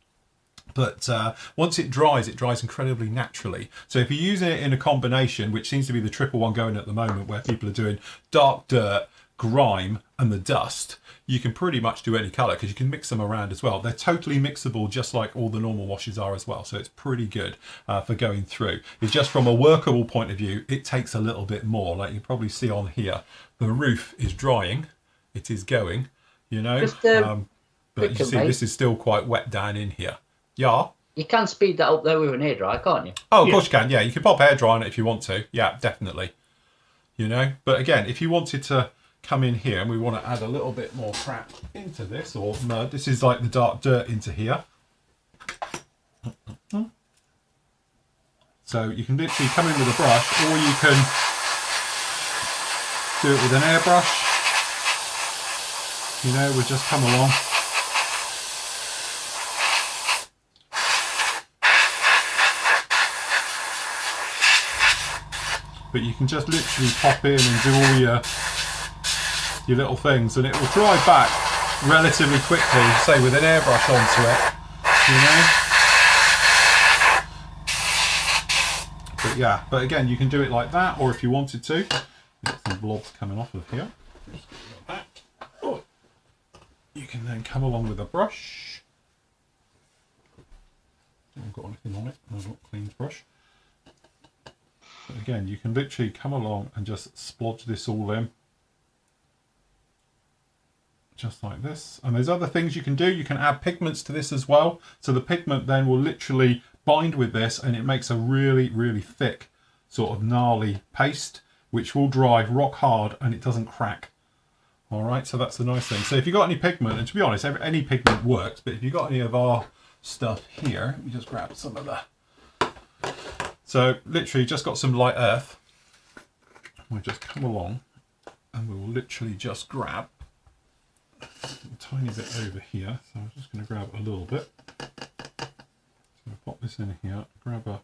But once it dries incredibly naturally. So if you're using it in a combination, which seems to be the triple one going at the moment, where people are doing dark dirt, grime and the dust, you can pretty much do any colour because you can mix them around as well. They're totally mixable just like all the normal washes are as well. So it's pretty good for going through. It's just from a workable point of view, it takes a little bit more. Like you probably see on here, the roof is drying. It is going, but you see this is still quite wet down in here. Yeah. You can speed that up there with an hairdryer, can't you? Oh, of course you can. Yeah, you can pop hairdryer on it if you want to. Yeah, definitely. But again, if you wanted to come in here and we want to add a little bit more crap into this, or mud, this is like the dark dirt into here. So you can literally come in with a brush, or you can do it with an airbrush. We'll just come along. but you can just literally pop in and do all your little things, and it will dry back relatively quickly, say with an airbrush onto it, you know. But yeah, but again, you can do it like that, or if you wanted to, get some blobs coming off of here. Just like that. Oh. You can then come along with a brush. I haven't got anything on it. I've got a clean brush. But again, you can literally come along and just splodge this all in. Just like this. And there's other things you can do. You can add pigments to this as well. So the pigment then will literally bind with this, and it makes a really, really thick sort of gnarly paste, which will dry rock hard and it doesn't crack. All right, so that's the nice thing. So if you've got any pigment, and to be honest, any pigment works, but if you've got any of our stuff here, let me just grab some of that. So literally just got some light earth. We'll just come along and we'll literally just grab a tiny bit over here. So I'm just going to grab a little bit. So I'll pop this in here, grab a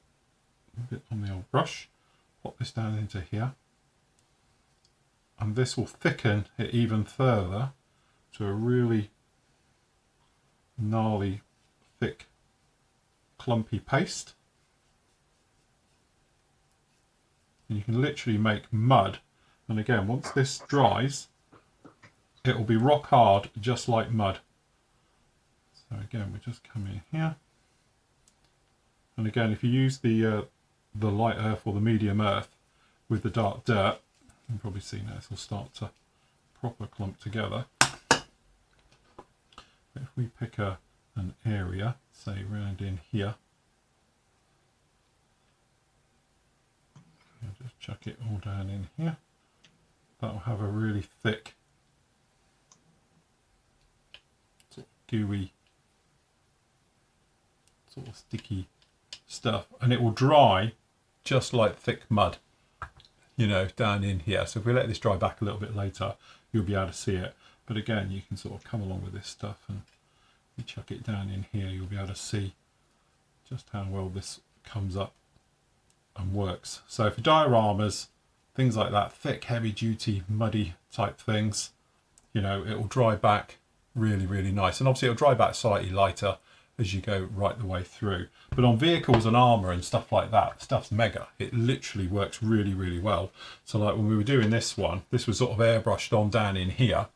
bit on the old brush, pop this down into here. And this will thicken it even further to a really gnarly, thick, clumpy paste. And you can literally make mud, and again, once this dries, it will be rock hard, just like mud. So again, we just come in here, and again, if you use the light earth or the medium earth with the dark dirt, you can probably see now this will start to proper clump together. But if we pick an area, say round in here, and just chuck it all down in here, that will have a really thick, sort of gooey, sort of sticky stuff, and it will dry just like thick mud, you know, down in here. So if we let this dry back a little bit later, you'll be able to see it. But again, you can sort of come along with this stuff, and you chuck it down in here, you'll be able to see just how well this comes up and works. So for dioramas, things like that, thick, heavy duty, muddy type things, you know, it will dry back really, really nice. And obviously it'll dry back slightly lighter as you go right the way through. But on vehicles and armour and stuff like that, stuff's mega. It literally works really, really well. So like when we were doing this one, this was sort of airbrushed on down in here.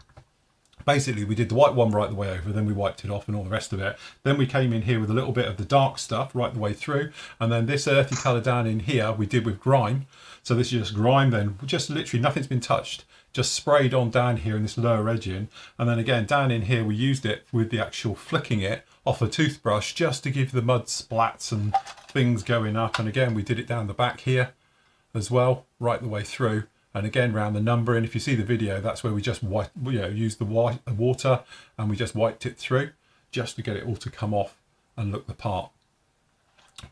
Basically, we did the white one right the way over, then we wiped it off and all the rest of it. Then we came in here with a little bit of the dark stuff right the way through. And then this earthy colour down in here, we did with grime. So this is just grime then, just literally nothing's been touched. Just sprayed on down here in this lower edging. And then again, down in here, we used it with the actual flicking it off a toothbrush just to give the mud splats and things going up. And again, we did it down the back here as well, right the way through. And again, round the number, and if you see the video, that's where we just used the water and we just wiped it through just to get it all to come off and look the part.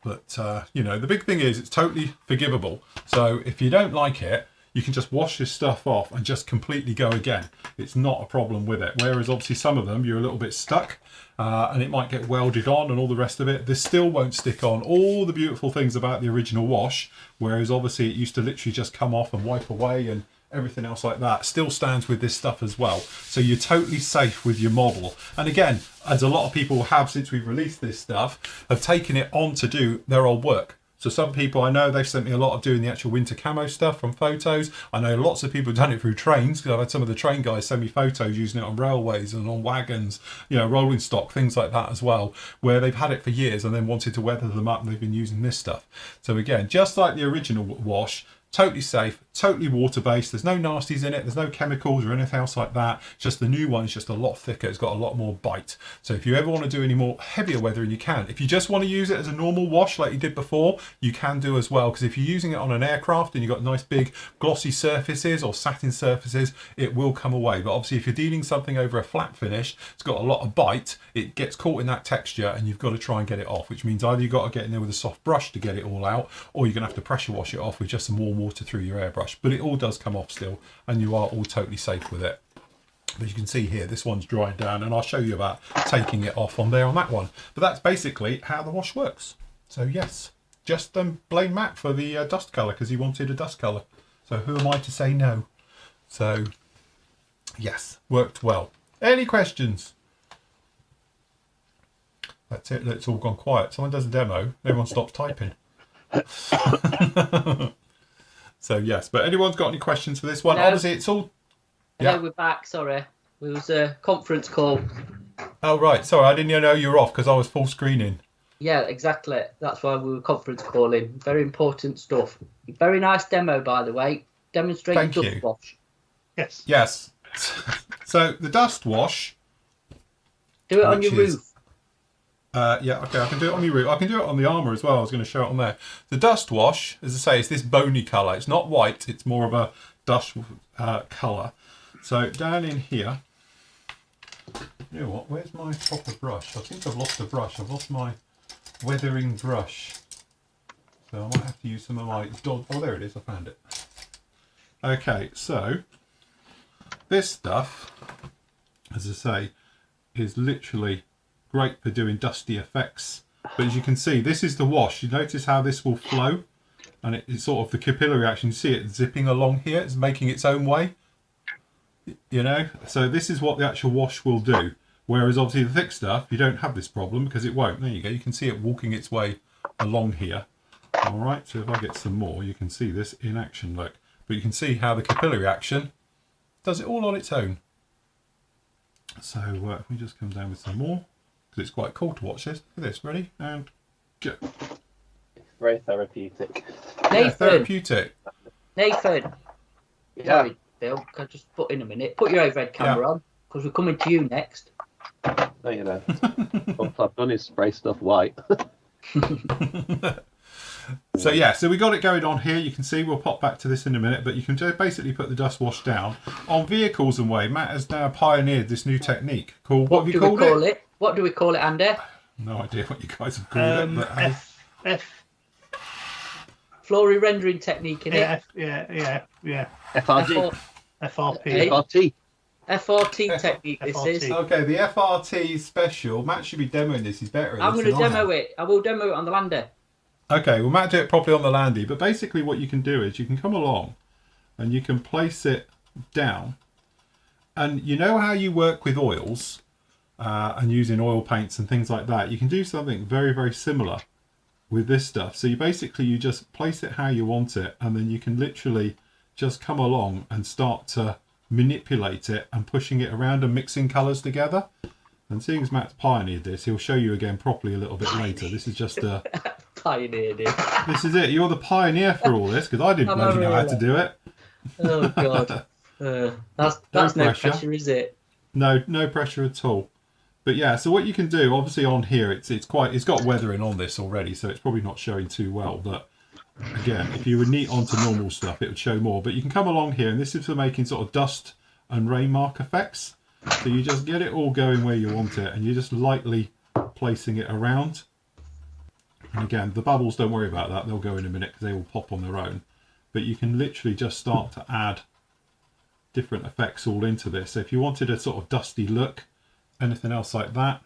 But, you know, the big thing is it's totally forgivable. So if you don't like it, you can just wash this stuff off and just completely go again. It's not a problem with it. Whereas obviously some of them, you're a little bit stuck and it might get welded on and all the rest of it. This still won't stick on. All the beautiful things about the original wash, whereas obviously it used to literally just come off and wipe away and everything else like that, still stands with this stuff as well. So you're totally safe with your model. And again, as a lot of people have since we've released this stuff, have taken it on to do their old work. So some people, I know they've sent me a lot of doing the actual winter camo stuff from photos. I know lots of people have done it through trains, because I've had some of the train guys send me photos using it on railways and on wagons, you know, rolling stock, things like that as well, where they've had it for years and then wanted to weather them up and they've been using this stuff. So again, just like the original wash, totally safe, totally water-based. There's no nasties in it. There's no chemicals or anything else like that. Just the new one is just a lot thicker. It's got a lot more bite. So if you ever want to do any more heavier weathering, you can. If you just want to use it as a normal wash like you did before, you can do as well. Because if you're using it on an aircraft and you've got nice big glossy surfaces or satin surfaces, it will come away. But obviously if you're dealing something over a flat finish, it's got a lot of bite, it gets caught in that texture and you've got to try and get it off, which means either you've got to get in there with a soft brush to get it all out, or you're going to have to pressure wash it off with just some warm water through your airbrush. But it all does come off still, and you are all totally safe with it. But you can see here, this one's drying down, and I'll show you about taking it off on there on that one. But that's basically how the wash works. So yes, just blame Matt for the dust colour, because he wanted a dust colour. So who am I to say no? So, yes, worked well. Any questions? That's it. It's all gone quiet. Someone does a demo. Everyone stops typing. So, yes. But anyone's got any questions for this one? No. Obviously, it's all... Hello, we're back. Sorry. It was a conference call. Oh, right. Sorry, I didn't know you were off because I was full screening. Yeah, exactly. That's why we were conference calling. Very important stuff. Very nice demo, by the way. Demonstrating Thank you. dust wash. Yes. Yes. So, the dust wash... Do it on your Which is- roof. Yeah, okay, I can do it on your roof. I can do it on the armour as well. I was going to show it on there. The dust wash, as I say, it's this bony colour. It's not white. It's more of a dust colour. So down in here, you know what? Where's my proper brush? I think I've lost a brush. I've lost my weathering brush. So I might have to use some of my... Oh, there it is. I found it. Okay, so this stuff, as I say, is literally... great for doing dusty effects, but as you can see, this is the wash. You notice how this will flow, and it's sort of the capillary action. You see it zipping along here. It's making its own way, you know. So this is what the actual wash will do. Whereas obviously the thick stuff, you don't have this problem because it won't. There you go. You can see it walking its way along here. All right. So if I get some more, you can see this in action. Look, but you can see how the capillary action does it all on its own. So if we just come down with some more. It's quite cool to watch this. Look at this. Ready? And go. Very therapeutic. Yeah, Nathan. therapeutic. Nathan. Yeah. Sorry, Bill. Can I just put in a minute? Put your overhead camera on, because we're coming to you next. No, you know. All I've done is spray stuff white. So yeah, so we got it going on here. You can see we'll pop back to this in a minute, but you can just basically put the dust wash down on vehicles and way. Matt has now pioneered this new technique called what have you called it? What do we call it, Andy? No idea what you guys have called it. But, Flory rendering technique, innit? Yeah. FRG. FRP. FRT. FRT technique, this FRT. is. okay, the FRT special. Matt should be demoing this. He's better at I'm this going to than I demo am. it. I will demo it on the lander. Okay, well, Matt do it properly on the landy, but basically what you can do is you can come along and you can place it down, and you know how you work with oils and using oil paints and things like that. You can do something very, very similar with this stuff. So you just place it how you want it, and then you can literally just come along and start to manipulate it and pushing it around and mixing colours together. And seeing as Matt's pioneered this, he'll show you again properly a little bit later. This is just a... Pioneered it. This is it. You're the pioneer for all this, because I didn't bloody know how to do it. Oh, God. That's no pressure, is it? No pressure at all. But yeah, so what you can do, obviously on here, it's got weathering on this already, so it's probably not showing too well. But again, if you would neat onto normal stuff, it would show more. But you can come along here, and this is for making sort of dust and rain mark effects. So you just get it all going where you want it, and you're just lightly placing it around. And again, the bubbles, don't worry about that. They'll go in a minute because they will pop on their own. But you can literally just start to add different effects all into this. So if you wanted a sort of dusty look, anything else like that.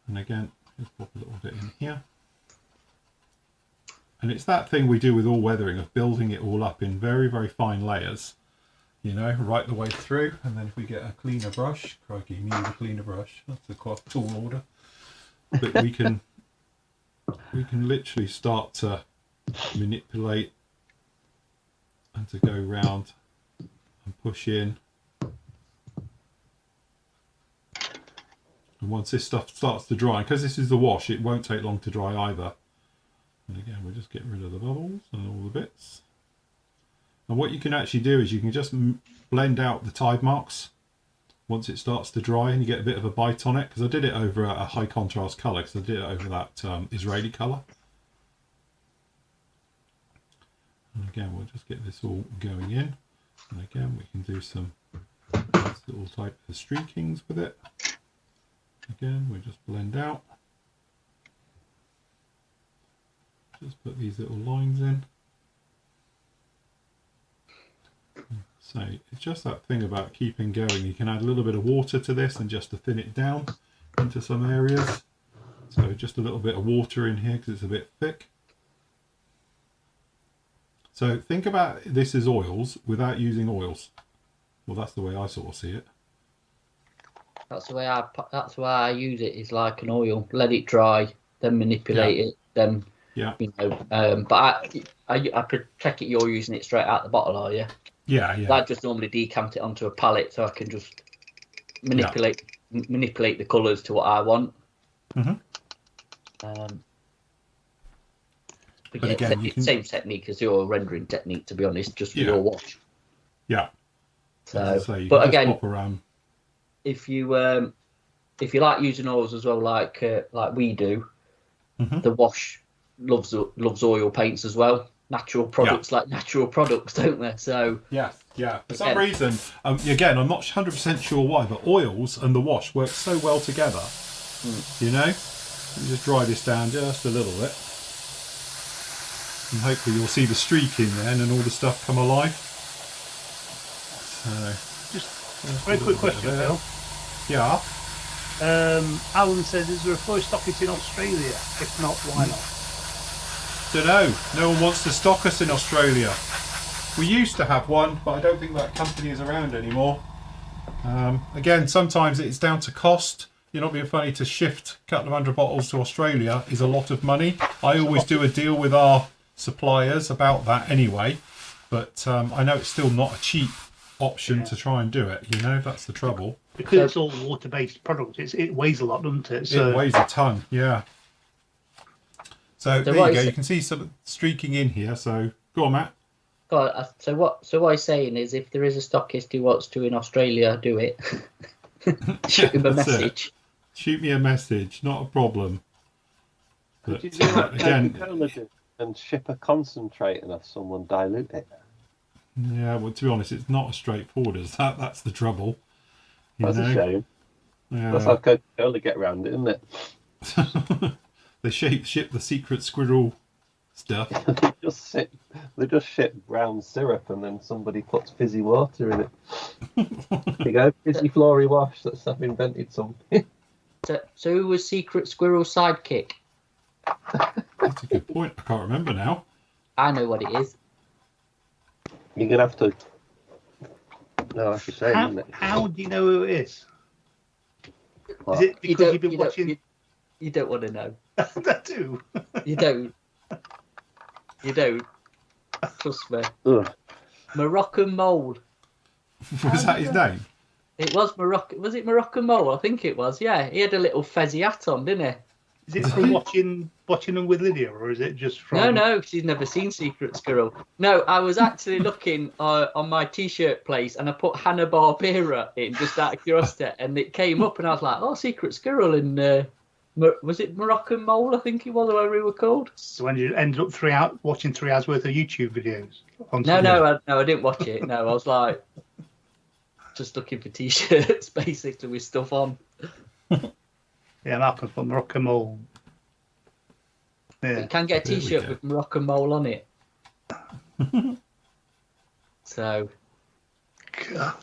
And again, just pop a little bit in here. And it's that thing we do with all weathering of building it all up in very, very fine layers. You know, right the way through. And then if we get a cleaner brush, crikey, you need a cleaner brush. That's a quite tall order. But we can literally start to manipulate and to go round and push in. And once this stuff starts to dry, because this is the wash, it won't take long to dry either. And again, we'll just get rid of the bubbles and all the bits. And what you can actually do is you can just blend out the tide marks once it starts to dry, and you get a bit of a bite on it, because I did it over a high contrast colour, because I did it over that Israeli colour. And again, we'll just get this all going in, and again we can do some nice little type of streakings with it. Again, we just blend out, just put these little lines in. So it's just that thing about keeping going. You can add a little bit of water to this and just to thin it down into some areas. So just a little bit of water in here because it's a bit thick. So think about this as oils without using oils. Well, that's the way I sort of see it. That's the way I use it. Is like an oil. Let it dry, then manipulate it. Then But I check it. You're using it straight out the bottle, are you? Yeah. I just normally decant it onto a palette so I can just manipulate the colours to what I want. But again, it's the same technique as your rendering technique, to be honest, just for your wash. Yeah. So, but again, if you like using oils as well, like we do, the wash loves oil paints as well. Natural products like natural products, don't they? So yeah. For some reason, again, I'm not 100% sure why, but oils and the wash work so well together. You know, let me just dry this down just a little bit, and hopefully you'll see the streak in there and then all the stuff come alive. So, just very quick question, Phil. Yeah. Alan says, is there a Flory stockist in Australia? If not, why not? Don't know. No one wants to stock us in Australia. We used to have one, but I don't think that company is around anymore. Again, sometimes it's down to cost. You're not being funny, to shift a couple of 100 bottles to Australia is a lot of money. I always do a deal with our suppliers about that anyway, but I know it's still not a cheap option to try and do it. You know, that's the trouble. Because it's all water-based product, it weighs a lot, doesn't it? So... It weighs a ton, yeah. So there you go. You can see some streaking in here. So go on, Matt. So what I'm saying is, if there is a stockist who wants to in Australia, do it. Shoot him a message. Shoot me a message, not a problem. Could you do that again and ship a concentrate and have someone dilute it? Yeah, well, to be honest, it's not as straightforward as that. That's the trouble. That's a shame. Yeah. That's how Coca-Cola get around it, isn't it? They ship the secret squirrel stuff. They just ship brown syrup and then somebody puts fizzy water in it. There you go, fizzy Flory wash. I've invented something. So who was Secret Squirrel's sidekick? That's a good point. I can't remember now. I know what it is. You're gonna have to. No, I should say. How do you know who it is? What? Is it because you've been watching? You don't want to know. I do. You don't. You don't. Trust me. Ugh. Moroccan Mole. Was that his name? It was Moroccan. Was it Moroccan Mole? I think it was. Yeah, he had a little fezzy hat on, didn't he? Is it from watching them with Lydia, or is it just from? No, she's never seen Secret Squirrel. No, I was actually looking on my T-shirt place, and I put Hanna-Barbera in just out of curiosity, and it came up, and I was like, "Oh, Secret Squirrel!" And was it Moroccan Mole? I think it was, whatever we were called. So when you ended up watching 3 hours worth of YouTube videos? No, I didn't watch it. No, I was like just looking for T-shirts basically with stuff on. Yeah, Malcolm's put Moroccan Mole. Yeah. You can get a T-shirt with Moroccan Mole on it. So. God,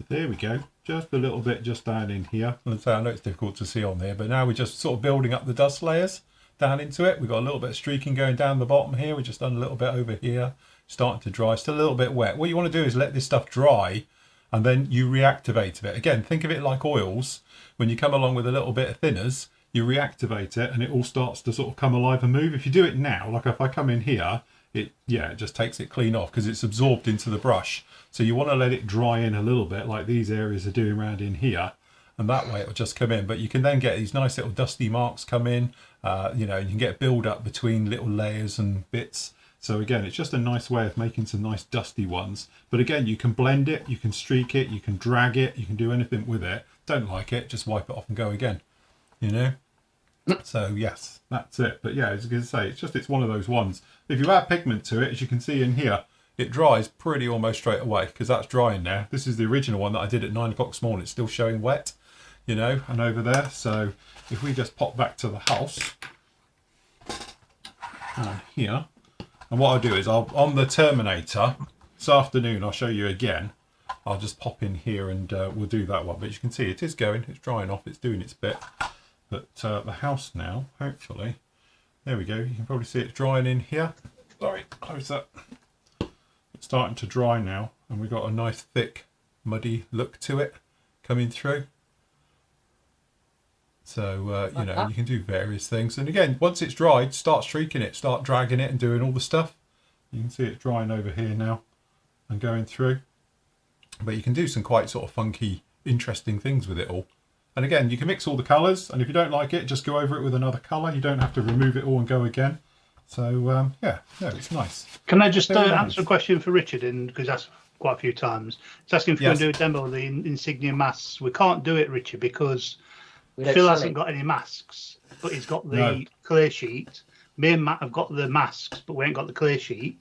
There we go. Just a little bit just down in here. I know it's difficult to see on there, but now we're just sort of building up the dust layers down into it. We've got a little bit of streaking going down the bottom here. We've just done a little bit over here. Starting to dry. Still a little bit wet. What you want to do is let this stuff dry, and then you reactivate it. Again, think of it like oils. When you come along with a little bit of thinners, you reactivate it, and it all starts to sort of come alive and move. If you do it now, like if I come in here, it just takes it clean off because it's absorbed into the brush. So you want to let it dry in a little bit, like these areas are doing around in here, and that way it'll just come in. But you can then get these nice little dusty marks come in. You can get build up between little layers and bits. So again, it's just a nice way of making some nice dusty ones. But again, you can blend it, you can streak it, you can drag it, you can do anything with it. Don't like it, just wipe it off and go again. You know? So yes, that's it. But yeah, as I was going to say, it's one of those ones. If you add pigment to it, as you can see in here, it dries pretty almost straight away because that's drying now. This is the original one that I did at 9 o'clock this morning. It's still showing wet, and over there. So if we just pop back to the house here, and what I'll do is on the Terminator this afternoon, I'll show you again. I'll just pop in here and we'll do that one. But you can see it is going, it's drying off, it's doing its bit. But the house now, hopefully, there we go. You can probably see it drying in here. Sorry, close that. It's starting to dry now, and we've got a nice thick, muddy look to it coming through. So, you know, you can do various things. And again, once it's dried, start streaking it, start dragging it and doing all the stuff. You can see it drying over here now and going through. But you can do some quite sort of funky, interesting things with it all. And again, you can mix all the colours. And if you don't like it, just go over it with another colour. You don't have to remove it all and go again. So, yeah, no, it's nice. Can I just answer a question for Richard? Because that's quite a few times. He's asking if we're going to do a demo of the Insignia masks. We can't do it, Richard, because Phil hasn't got any masks, but he's got the clear sheet. Me and Matt have got the masks, but we ain't got the clear sheet.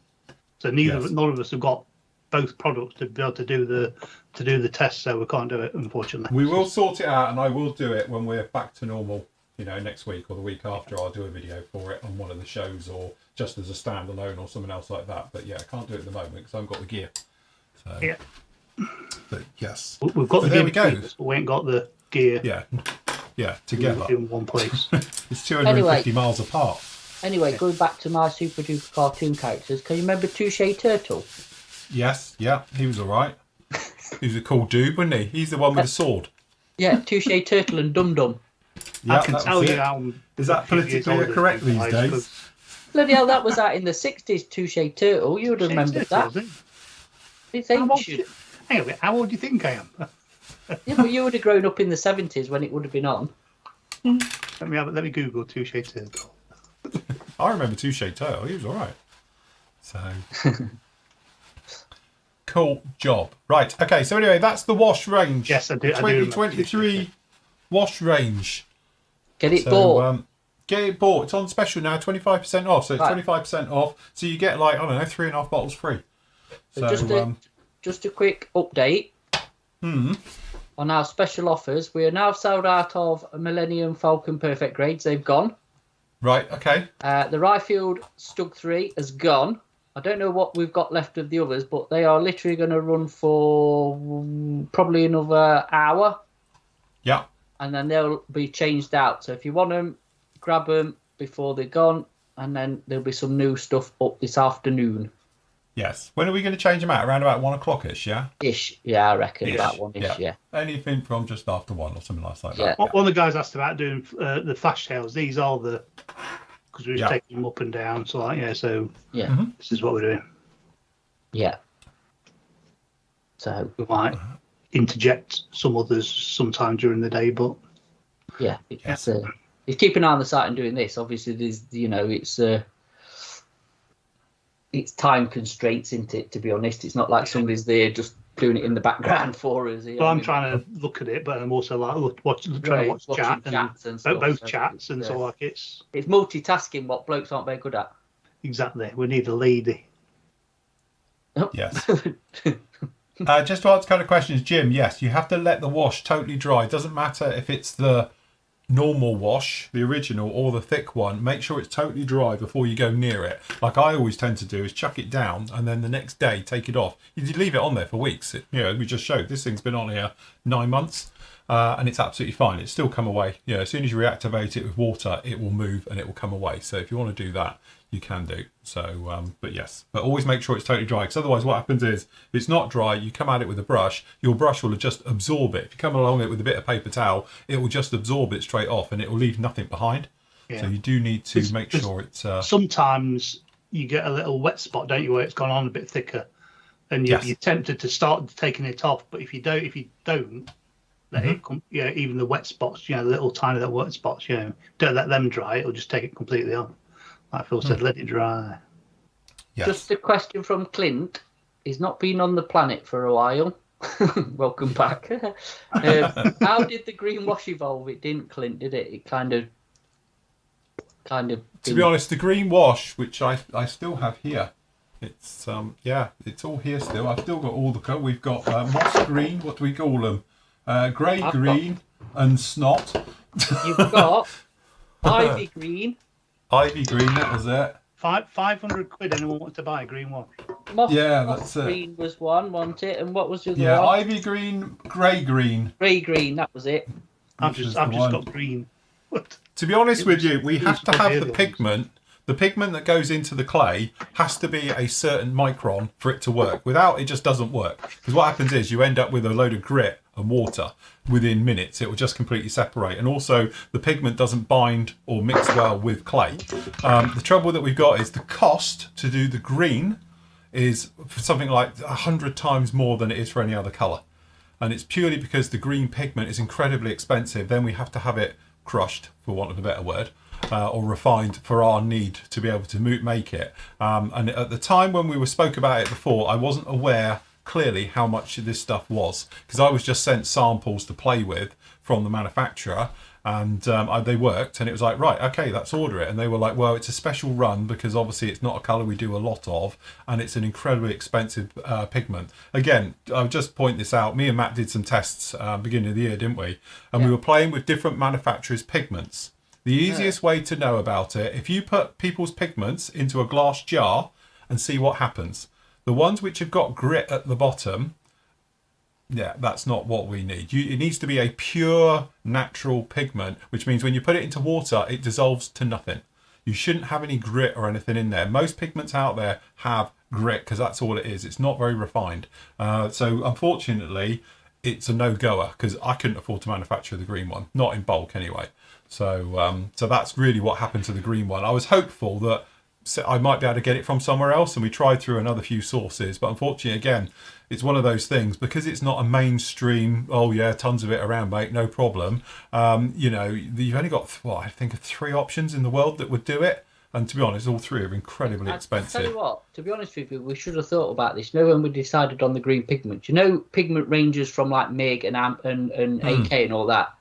So none of us have got both products to be able to do the test. So we can't do it, unfortunately. We will sort it out, and I will do it when we're back to normal. You know, next week or the week after, I'll do a video for it on one of the shows, or just as a standalone or something else like that. But yeah, I can't do it at the moment because I haven't got the gear. So, yeah. But yes, we've got the gear. There we go. But we ain't got the gear. Yeah, together in one place. It's 250 miles apart. Anyway, going back to my Super Duper cartoon characters, can you remember Touche Turtle? Yes, yeah, he was all right. He was a cool dude, wasn't he? He's the one with the sword. Yeah, Touche Turtle and Dum Dum. Yeah, I can tell you how. Is that politically correct these days? Bloody hell, that was out in the 60s, Touche Turtle. You would have remembered that. It's ancient. Hang on a minute, how old do you think I am? Yeah, but you would have grown up in the 70s when it would have been on. Let me Google Touche Turtle. I remember Touche Turtle. He was all right. So cool job. Right. Okay. So anyway, that's the wash range. Yes, I do. 2023 wash range. Get it bought. Get it bought. It's on special now. 25% off. So it's 25% off. So you get like 3.5 bottles free. So just a quick update. On our special offers, we are now sold out of Millennium Falcon Perfect Grades. They've gone. Right, okay. The Ryfield Stug 3 has gone. I don't know what we've got left of the others, but they are literally going to run for probably another hour. Yeah. And then they'll be changed out. So if you want them, grab them before they're gone. And then there'll be some new stuff up this afternoon. Yes. When are we going to change them out? Around about 1 o'clock-ish, yeah? Ish, yeah, I reckon. About 1-ish, yeah. Anything from just after 1 or something like that. Yeah. One of the guys asked about doing the flash tails. These are the... Because we were taking them up and down. So, this is what we're doing. Yeah. So... We might interject some others sometime during the day, but... Yeah, it's keep an eye on the site and doing this. Obviously, there's, it's time constraints, isn't it, to be honest? It's not like somebody's there just doing it in the background for us. Well, I'm trying to look at it, but I'm also like trying to watch chat and stuff, both chats, and so like it's multitasking what blokes aren't very good at. Exactly. We need a lady. Yes. Just to answer kind of questions, Jim, yes, you have to let the wash totally dry. It doesn't matter if it's the normal wash, the original, or the thick one. Make sure it's totally dry before you go near it. Like I always tend to do is chuck it down and then the next day take it off. You leave it on there for weeks. We just showed this thing's been on here 9 months and it's absolutely fine. It's still come away. As soon as you reactivate it with water, it will move and it will come away. So if you want to do that, you can do. So, but always make sure it's totally dry, because otherwise what happens is, if it's not dry, you come at it with a brush, your brush will just absorb it. If you come along it with a bit of paper towel, it will just absorb it straight off and it will leave nothing behind. Yeah. So you do need to make sure it's... Sometimes you get a little wet spot, don't you, where it's gone on a bit thicker, and you're tempted to start taking it off, but if you don't let it come, even the wet spots, the little tiny little wet spots, don't let them dry, it'll just take it completely off. Like Phil said, let it dry. Yes. Just a question from Clint. He's not been on the planet for a while. Welcome back. How did the green wash evolve? It didn't, Clint, did it? It kind of. To be honest, the green wash, which I still have here, it's it's all here still. I've still got all the. We've got moss green. What do we call them? Grey green and snot. You've got ivy green. Ivy green, that was it. 500 quid. Anyone wants to buy a green wash? Moss green was one, wasn't it? And what was the other one? Yeah, ivy green, grey green. Grey green, that was it. I've just got green. To be honest with you, we it have was to have probably the the ones. pigment. The pigment that goes into the clay has to be a certain micron for it to work. Without, it just doesn't work. Because what happens is you end up with a load of grit and water within minutes. It will just completely separate. And also, the pigment doesn't bind or mix well with clay. The trouble that we've got is the cost to do the green is something like 100 times more than it is for any other colour. And it's purely because the green pigment is incredibly expensive. Then we have to have it crushed, for want of a better word, or refined for our need to be able to make it. And at the time when we spoke about it before, I wasn't aware clearly how much this stuff was, because I was just sent samples to play with from the manufacturer, and they worked, and it was like, right, okay, let's order it. And they were like, well, it's a special run because obviously it's not a colour we do a lot of, and it's an incredibly expensive pigment. Again, I'll just point this out. Me and Matt did some tests beginning of the year, didn't we? And we were playing with different manufacturers' pigments. The easiest way to know about it, if you put people's pigments into a glass jar and see what happens. The ones which have got grit at the bottom, yeah, that's not what we need. It needs to be a pure natural pigment, which means when you put it into water, it dissolves to nothing. You shouldn't have any grit or anything in there. Most pigments out there have grit because that's all it is. It's not very refined. So unfortunately, it's a no-goer because I couldn't afford to manufacture the green one, not in bulk anyway. So that's really what happened to the green one. I was hopeful that I might be able to get it from somewhere else, and we tried through another few sources, but unfortunately, again, it's one of those things because it's not a mainstream. Oh yeah, tons of it around, mate, no problem. You've only got I think 3 options in the world that would do it, and to be honest, all 3 are incredibly expensive. I tell you what, to be honest with you, we should have thought about this. When we decided on the green pigment, pigment ranges from like MIG and AMP and AK and all that.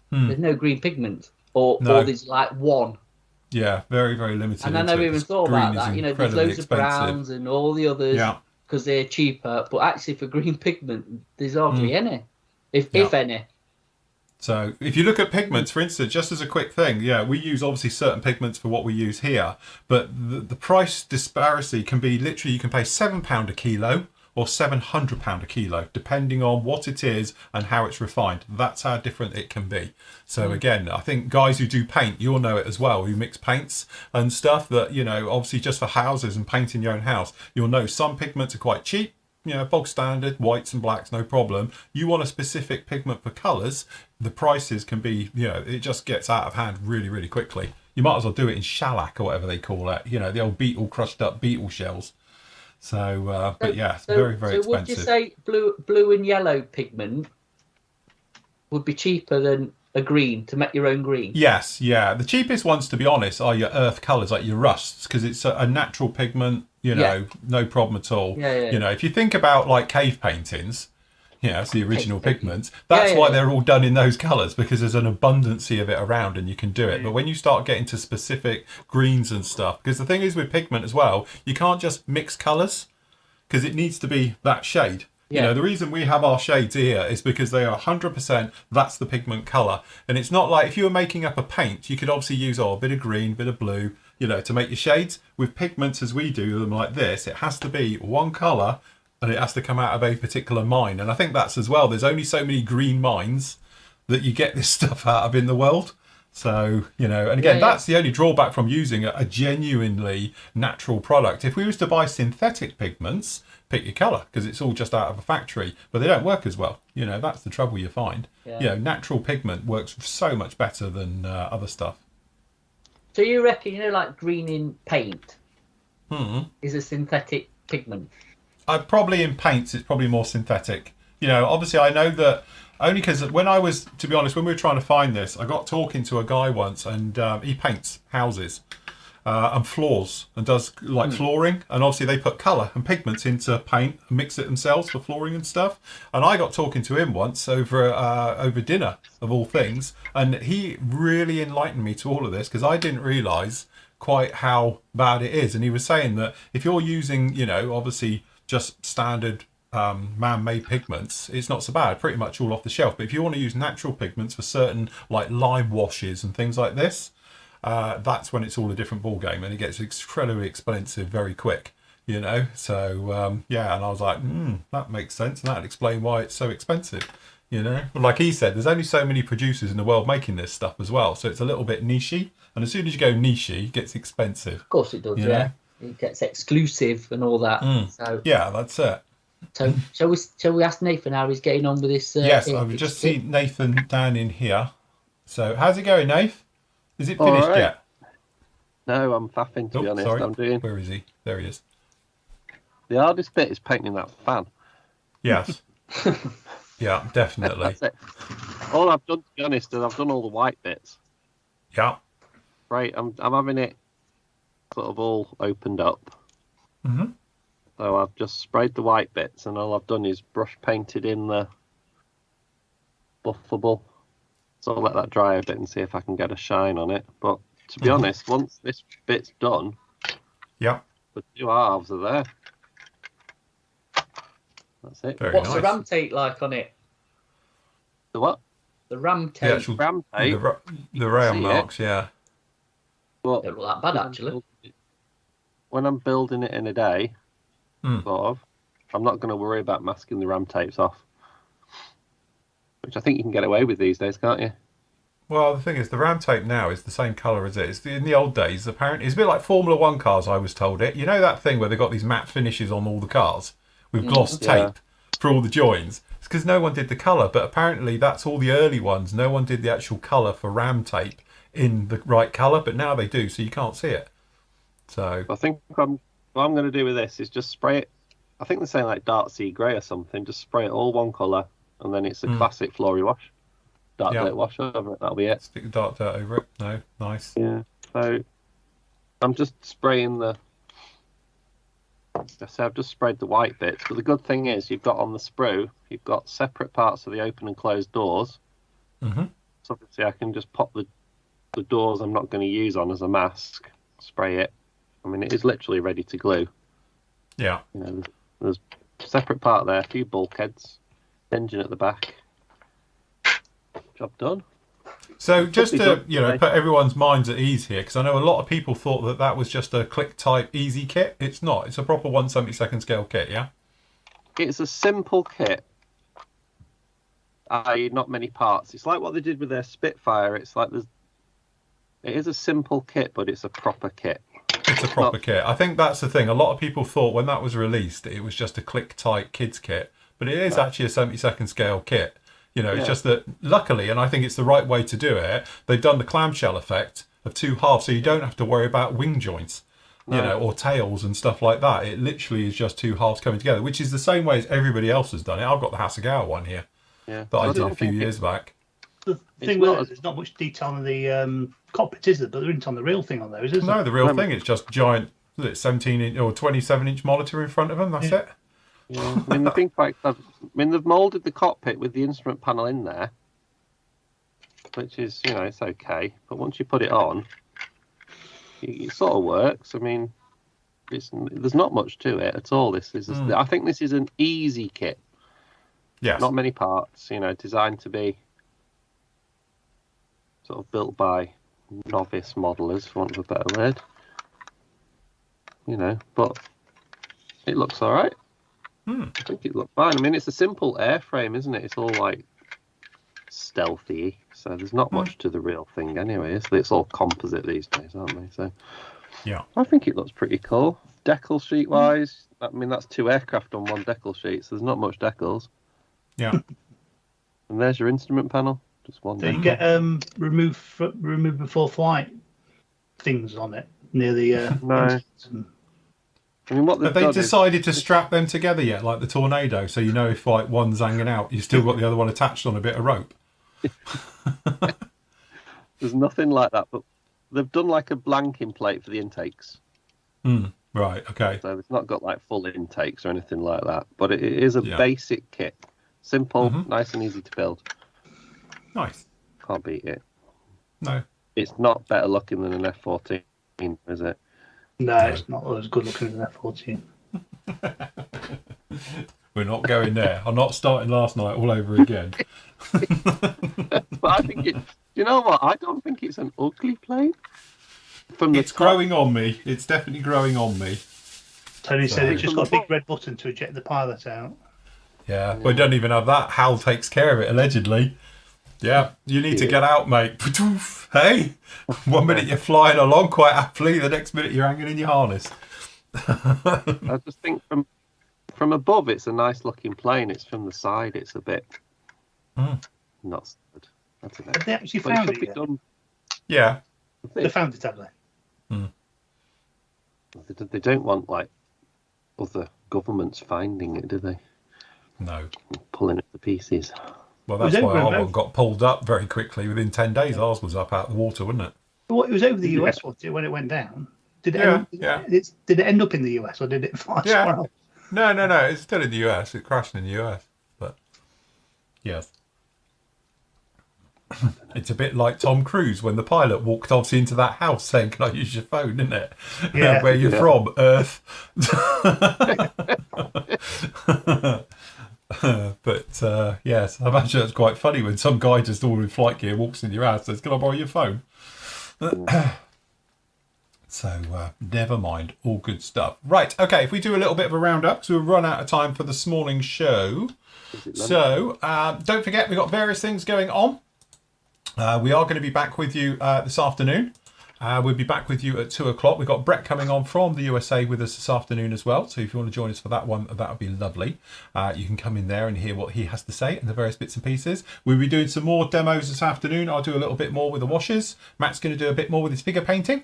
There's no green pigment, or there's like one. Yeah, very, very limited. And I never even thought about that. There's loads of browns and all the others because they're cheaper. But actually, for green pigment, there's hardly any, if any. So if you look at pigments, for instance, just as a quick thing, we use obviously certain pigments for what we use here, but the price disparity can be literally, you can pay £7 a kilo or £700 a kilo, depending on what it is and how it's refined. That's how different it can be. So again, I think guys who do paint, you'll know it as well, who mix paints and stuff that, obviously just for houses and painting your own house, you'll know some pigments are quite cheap, bog standard, whites and blacks, no problem. You want a specific pigment for colours, the prices can be, it just gets out of hand really, really quickly. You might as well do it in shellac or whatever they call it, the old crushed up beetle shells. So, it's very, very expensive. So would you say blue and yellow pigment would be cheaper than a green to make your own green? Yes, yeah. The cheapest ones, to be honest, are your earth colours, like your rusts, because it's a natural pigment, no problem at all. Yeah. If you think about like cave paintings, it's the original pigments. That's why they're all done in those colours, because there's an abundance of it around and you can do it. But when you start getting to specific greens and stuff, because the thing is with pigment as well, you can't just mix colours because it needs to be that shade. The reason we have our shades here is because they are 100%, that's the pigment colour. And it's not like if you were making up a paint, you could obviously use a bit of green, bit of blue, to make your shades. With pigments as we do them like this, it has to be one colour and it has to come out of a particular mine. And I think that's as well, there's only so many green mines that you get this stuff out of in the world. So, and again, that's the only drawback from using a genuinely natural product. If we was to buy synthetic pigments, pick your colour, because it's all just out of a factory, but they don't work as well. That's the trouble you find. Natural pigment works so much better than other stuff. So you reckon, like green in paint is a synthetic pigment? Probably in paints, it's probably more synthetic. Obviously I know that only because when I was, to be honest, when we were trying to find this, I got talking to a guy once, and he paints houses and floors and does like flooring, and obviously they put colour and pigments into paint and mix it themselves for flooring and stuff. And I got talking to him once over dinner of all things, and he really enlightened me to all of this because I didn't realise quite how bad it is. And he was saying that if you're using, obviously just standard man-made pigments, it's not so bad, pretty much all off the shelf. But if you want to use natural pigments for certain like lime washes and things like this, that's when it's all a different ball game and it gets incredibly expensive very quick. So and I was like, that makes sense, and that'd explain why it's so expensive. You know, like he said, there's only so many producers in the world making this stuff as well, so it's a little bit nichey. And as soon as you go nichey, it gets expensive. Of course it does, you yeah. know? It gets exclusive and all that. So yeah, that's it. So shall we ask Nathan how he's getting on with this? Yes, I've just seen Nathan down in here. So how's it going, Nath? Is it finished yet? No, I'm faffing, to be honest. Sorry. Where is he? There he is. The hardest bit is painting that fan. Yes. Yeah, definitely. That's it. All I've done, to be honest, is I've done all the white bits. Yeah. Right, I'm having it sort of all opened up. Mm-hmm. So I've just sprayed the white bits, and all I've done is brush painted in the buffable. So I'll let that dry a bit and see if I can get a shine on it. But to be honest, once this bit's done, yeah, the two halves are there. That's it. What's the ram tape like on it? The what? The ram tape. The actual ram tape. The ram marks, yeah. Well, they're not that bad, actually. When I'm building it in a day, sort of, I'm not going to worry about masking the ram tapes off. Which I think you can get away with these days, can't you? Well, the thing is, the ram tape now is the same colour as it is. In the old days, apparently, it's a bit like Formula 1 cars, I was told it. You know that thing where they've got these matte finishes on all the cars with gloss tape for all the joins? It's because no one did the colour, but apparently that's all the early ones. No one did the actual colour for ram tape in the right colour, but now they do, so you can't see it. So I think what I'm going to do with this is just spray it. I think they're saying like dark sea grey or something. Just spray it all one colour, and then it's a classic Flory wash. Dark dirt wash over it, that'll be it. Stick the dark dirt over it. No, nice. Yeah, so I'm just spraying I've just sprayed the white bits, but the good thing is you've got on the sprue, you've got separate parts for the open and closed doors. Mm-hmm. So obviously I can just pop the doors I'm not going to use on as a mask, spray it. I mean, it is literally ready to glue. Yeah. You know, there's a separate part there, a few bulkheads, engine at the back. Job done. So just to put everyone's minds at ease here, because I know a lot of people thought that was just a click type easy kit. It's not. It's a proper 1/72 scale kit. Yeah. It's a simple kit. Not many parts. It's like what they did with their Spitfire. It's like it is a simple kit, but it's a proper kit. It's a proper kit. I think that's the thing. A lot of people thought when that was released, it was just a click type kids kit, but it is actually a 72nd scale kit. You know, it's just that luckily, and I think it's the right way to do it, they've done the clamshell effect of two halves, so you don't have to worry about wing joints, you know, or tails and stuff like that. It literally is just two halves coming together, which is the same way as everybody else has done it. I've got the Hasegawa one here that I did a few years back. The thing with it, there's not much detail on the cockpit, is there? But there isn't on the real thing on those, is there? No, the real thing, it's just giant 17-inch or 27-inch monitor in front of them. That's it. Yeah, I mean, the thing they've moulded the cockpit with the instrument panel in there, which is, it's okay. But once you put it on, it sort of works. I mean, there's not much to it at all. I think this is an easy kit. Yes. Not many parts, designed to be sort of built by novice modelers, for want of a better word. But it looks all right. I think it looks fine. I mean, it's a simple airframe, isn't it? It's all like stealthy, so there's not much to the real thing anyway. It's all composite these days, aren't they? So yeah, I think it looks pretty cool. Decal sheet wise, I mean, that's two aircraft on one decal sheet, so there's not much decals. Yeah. And there's your instrument panel, just one. So you get remove before flight things on it near the no. I mean, what have they decided to strap them together yet, like the Tornado, so if like one's hanging out, you've still got the other one attached on a bit of rope? There's nothing like that, but they've done like a blanking plate for the intakes. Right, okay. So it's not got like full intakes or anything like that, but it is a basic kit. Simple, nice and easy to build. Nice. Can't beat it. No. It's not better looking than an F-14, is it? No, it's not as good looking as an F-14. We're not going there. I'm not starting last night all over again. But I think you know what? I don't think it's an ugly plane. It's growing on me. It's definitely growing on me. Tony said it's just got a big red button to eject the pilot out. Yeah, we don't even have that. Hal takes care of it, allegedly. Yeah, you need to get out, mate. Hey, 1 minute you're flying along quite happily, the next minute you're hanging in your harness. I just think from above, it's a nice looking plane. It's from the side, it's a bit not so good. I don't know. Have they actually But found should it be yet? done. Yeah. They found it, have they? They don't want like other governments finding it, do they? No. Pulling it to pieces. Well, Was that's it why our over- one got pulled up very quickly. Within 10 days, ours was up out of the water, wasn't it? Well, it was over the US, wasn't it, when it went down? Did it, Yeah, did it end up in the US or did it fly somewhere else? No. It's still in the US. It crashed in the US. But, yes. It's a bit like Tom Cruise when the pilot walked obviously into that house saying, "Can I use your phone?" Isn't it? Yeah. Where you're from, Earth. But yes, I imagine it's quite funny when some guy just all in flight gear walks in your house and says, "Can I borrow your phone?" So never mind, all good stuff. Right, okay, if we do a little bit of a roundup, because we'll run out of time for this morning's show. So don't forget, we've got various things going on. We are going to be back with you this afternoon. We'll be back with you at 2 o'clock. We've got Brett coming on from the USA with us this afternoon as well. So if you want to join us for that one, that would be lovely. You can come in there and hear what he has to say and the various bits and pieces. We'll be doing some more demos this afternoon. I'll do a little bit more with the washers. Matt's going to do a bit more with his figure painting.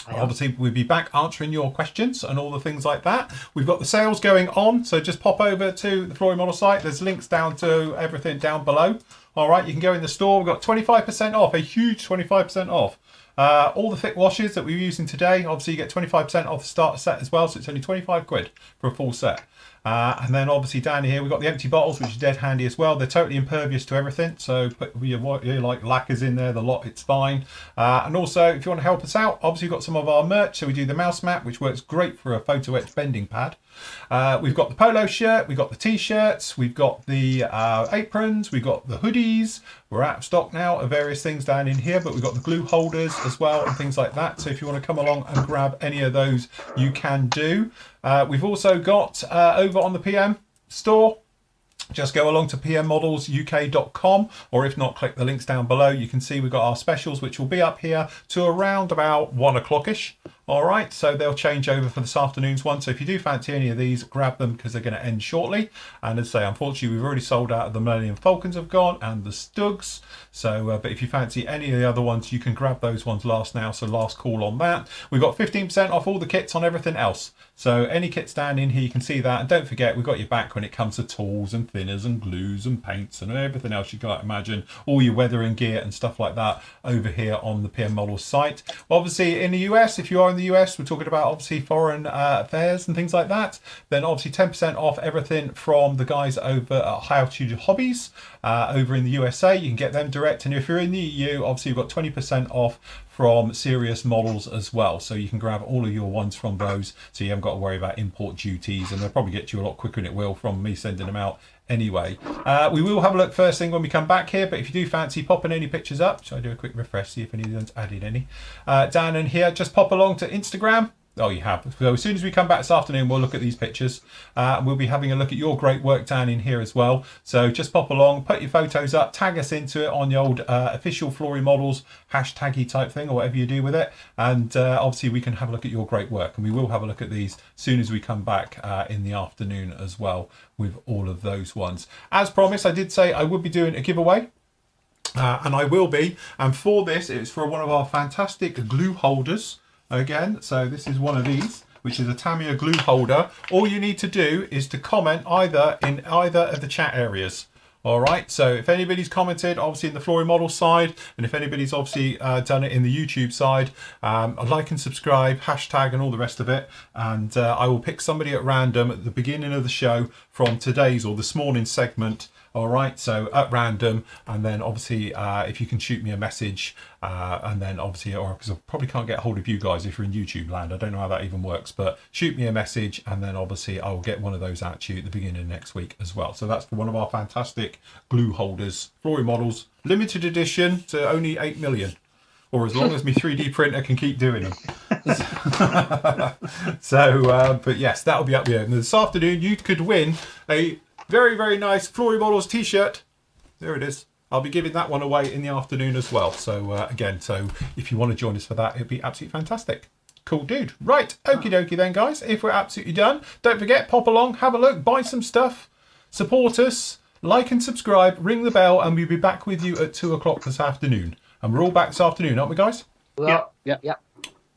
Obviously, we'll be back answering your questions and all the things like that. We've got the sales going on, so just pop over to the Flory Model site. There's links down to everything down below. All right, you can go in the store. We've got 25% off, a huge 25% off. All the thick washes that we're using today, obviously you get 25% off the starter set as well, so it's only 25 quid for a full set. And then obviously down here we've got the empty bottles, which is dead handy as well. They're totally impervious to everything, so put your like lacquers in there, the lot, it's fine. And also if you want to help us out, obviously we've got some of our merch. So we do the mouse mat, which works great for a photo etch bending pad. We've got the polo shirt, we've got the t-shirts, we've got the aprons, we've got the hoodies. We're out of stock now of various things down in here, but we've got the glue holders as well and things like that. So if you want to come along and grab any of those, you can do. We've also got over on the PM store, just go along to pmmodelsuk.com, or if not, click the links down below. You can see we've got our specials, which will be up here to around about 1 o'clock-ish. All right, so they'll change over for this afternoon's one. So if you do fancy any of these, grab them because they're going to end shortly. And as I say, unfortunately, we've already sold out of the Millennium Falcons have gone and the Stugs. So, but if you fancy any of the other ones, you can grab those ones last now. So last call on that. We've got 15% off all the kits on everything else. So any kits down in here, you can see that. And don't forget, we've got your back when it comes to tools and thinners and glues and paints and everything else you can't imagine. All your weathering gear and stuff like that over here on the PM Models site. Obviously, in the US, if you are in the US, we're talking about obviously foreign affairs and things like that. Then obviously 10% off everything from the guys over at High Altitude Hobbies over in the USA. You can get them direct. And if you're in the EU, obviously you've got 20% off from Serious Models as well, so you can grab all of your ones from those, so you haven't got to worry about import duties, and they'll probably get you a lot quicker than it will from me sending them out anyway. We will have a look first thing when we come back here, but if you do fancy popping any pictures up, shall I do a quick refresh, see if anyone's added any down in here, just pop along to Instagram. Oh, you have. So as soon as we come back this afternoon, we'll look at these pictures. We'll be having a look at your great work down in here as well. So just pop along, put your photos up, tag us into it on the old official Flory Models hashtaggy type thing, or whatever you do with it. And obviously we can have a look at your great work. And we will have a look at these as soon as we come back in the afternoon as well with all of those ones. As promised, I did say I would be doing a giveaway. And I will be. And for this, it's for one of our fantastic glue holders. Again, so this is one of these, which is a Tamiya glue holder. All you need to do is to comment in either of the chat areas. All right, so if anybody's commented, obviously in the Flory Model side, and if anybody's obviously done it in the YouTube side, like and subscribe, hashtag and all the rest of it. And I will pick somebody at random at the beginning of the show from today's or this morning's segment. All right, so at random, and then obviously if you can shoot me a message, and then obviously, or because I probably can't get hold of you guys if you're in YouTube land, I don't know how that even works, but shoot me a message, and then obviously I will get one of those out to you at the beginning of next week as well. So that's for one of our fantastic glue holders, Flory Models, limited edition to only 8 million. Or as long as my 3D printer can keep doing them. So, but yes, that'll be up here. And this afternoon, you could win a Very, very nice Flory Models t-shirt. There it is. I'll be giving that one away in the afternoon as well. So again, so if you want to join us for that, it'd be absolutely fantastic. Cool dude. Right, okie dokie then, guys. If we're absolutely done, don't forget, pop along, have a look, buy some stuff, support us, like and subscribe, ring the bell, and we'll be back with you at 2 o'clock this afternoon. And we're all back this afternoon, aren't we, guys? Well, Yeah.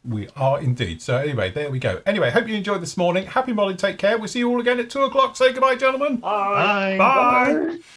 We are indeed. So anyway, there we go. Anyway, hope you enjoyed this morning. Happy modding, take care. We'll see you all again at 2 o'clock. Say goodbye, gentlemen. Bye. Bye.